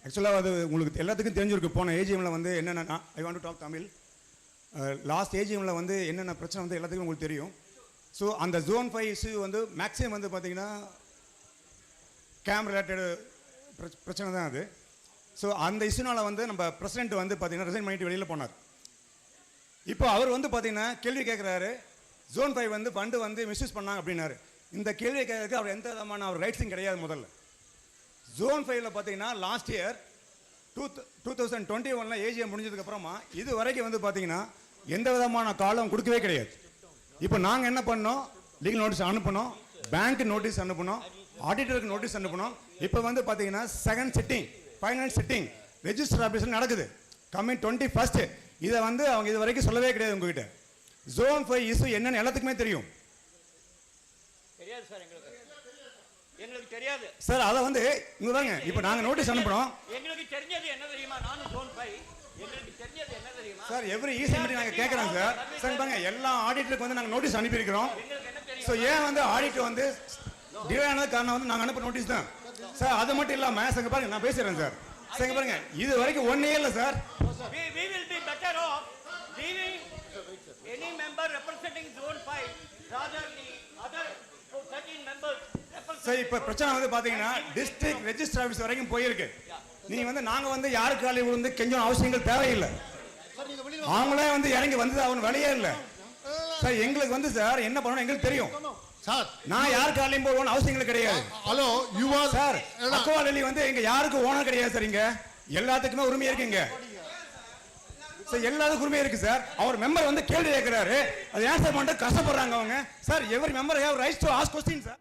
ஆக்சுவலாக அது உங்களுக்கு எல்லாத்துக்கும் தெரிஞ்சிருக்கு. போன ஏஜிஎம்மில் வந்து என்னென்ன, I want to talk Tamil. Last ஏஜிஎம்மில் வந்து என்னென்ன பிரச்சனை வந்து எல்லாத்துக்கும் உங்களுக்கு தெரியும். ஸோ அந்த ஜோன் 5 இஷ்யூ வந்து மேக்ஸிமம் வந்து பார்த்தீங்கன்னா கேம் ரிலேட்டடு பிரச்சனை தான் அது. ஸோ அந்த இஷ்யூனால் வந்து நம்ம பிரசிடென்ட் வந்து பார்த்தீங்கன்னா ரிசைன் பண்ணிட்டு வெளியில் போனார். இப்போ அவர் வந்து பார்த்தீங்கன்னா கேள்வி கேட்குறாரு, ஜோன் 5 வந்து ஃபண்டு வந்து மிஸ்யூஸ் பண்ணாங்க அப்படின்னாரு. இந்த கேள்வி கேட்கறதுக்கு அவர் எந்த விதமான அவர் ரைட்ஸும் கிடையாது. முதல்ல ஜோன் 5ல பார்த்தீங்கன்னா லாஸ்ட் இயர் 2021 ஏஜிஎம் முடிஞ்சதுக்கப்புறமா இது வரைக்கும் வந்து பார்த்தீங்கன்னா எந்த விதமான காலம் கொடுக்கவே கிடையாது. இப்போ நாங்கள் என்ன பண்ணோம், லீகல் நோட்டீஸ் அனுப்பணும், பேங்க் நோட்டீஸ் அனுப்பணும், ஆடிட்டருக்கு நோட்டீஸ் அனுப்பணும். இப்போ வந்து பார்த்தீங்கன்னா second sitting, final sitting register ஆஃபீஸில் நடக்குது கம்மிங் 21st. இதை வந்து அவங்க இது வரைக்கும் சொல்லவே கிடையாது உங்ககிட்ட. ஜோன் 5 இஷ்யூ என்னன்னு எல்லாத்துக்குமே தெரியும். தெரியாது சார், எங்களுக்கு தெரியாது சார். அதை வந்து இங்க வாங்க, இப்போ நாங்கள் நோட்டீஸ் அனுப்புறோம். எங்களுக்கு தெரிஞ்சது என்ன தெரியுமா, நானும் ஜோன் 5 எங்களுக்கு தெரிஞ்சது என்ன தெரியுமா சார், எவ்ரி ஈஸி மீட்டிங் நாங்கள் கேட்குறோம் சார். சார் பாருங்க, எல்லா ஆடிட்டருக்கு வந்து நாங்கள் நோட்டீஸ் அனுப்பியிருக்கிறோம். ஸோ ஏன் வந்து ஆடிட் வந்து டிலே ஆனது காரணம் வந்து நாங்கள் அனுப்ப நோட்டீஸ் தான் சார். அது மட்டும் இல்லாமல் சார் பாருங்க, நான் பேசுகிறேன் சார். சார் பாருங்க, இது வரைக்கும் 1 year இல்லை sir. We will be better off leaving any member representing zone 5 rather the other 13 members. Sir இப்போ பிரச்சனை வந்து பார்த்தீங்கன்னா டிஸ்ட்ரிக்ட் ரெஜிஸ்டர் ஆஃபீஸ் வரைக்கும் போயிருக்கு. நீங்கள் வந்து நாங்கள் வந்து யாருக்கு காலையில் விழுந்து கெஞ்சும் அவசியங்கள் தேவையில்லை. அவங்களே வந்து இறங்கி வந்தது அவன் வழியே இல்லை சார். எங்களுக்கு வந்து சார் என்ன பண்ணணும் எங்களுக்கு தெரியும் சார். நான் யார் காலையும் போகணும்னு அவசியங்கள் கிடையாது. ஹலோ யூஆர் சார், அக்வாலிலி வந்து எங்க யாருக்கு ஓனர் கிடையாது சார். இங்க எல்லாத்துக்குமே உரிமை இருக்குங்க சார். எல்லாத்துக்கும் உரிமை இருக்கு சார். அவர் மெம்பர் வந்து கேள்வி கேட்கிறாரு, அது ஆன்சர் பண்ணிட்டு கஷ்டப்படுறாங்க அவங்க sir. Every member have rights to ask question sir.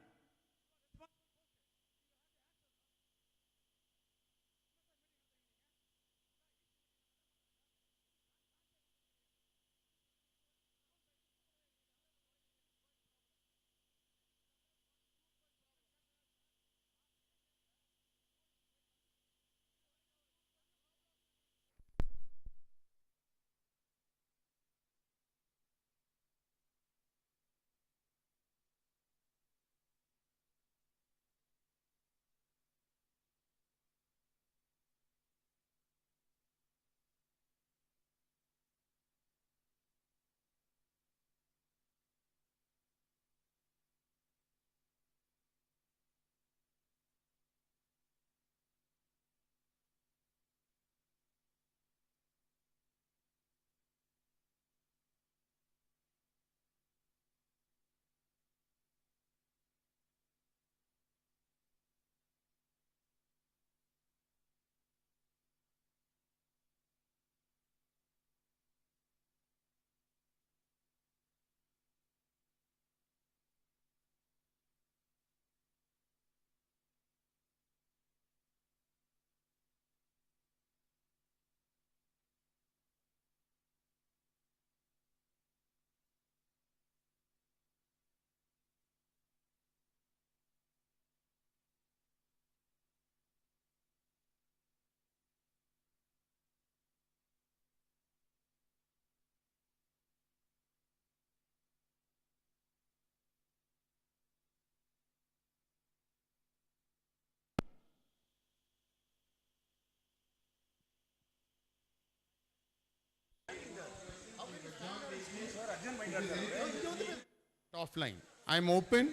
Offline. I'm open.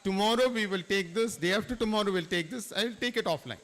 Tomorrow we will take this. Day after tomorrow we'll take this. I will take it offline.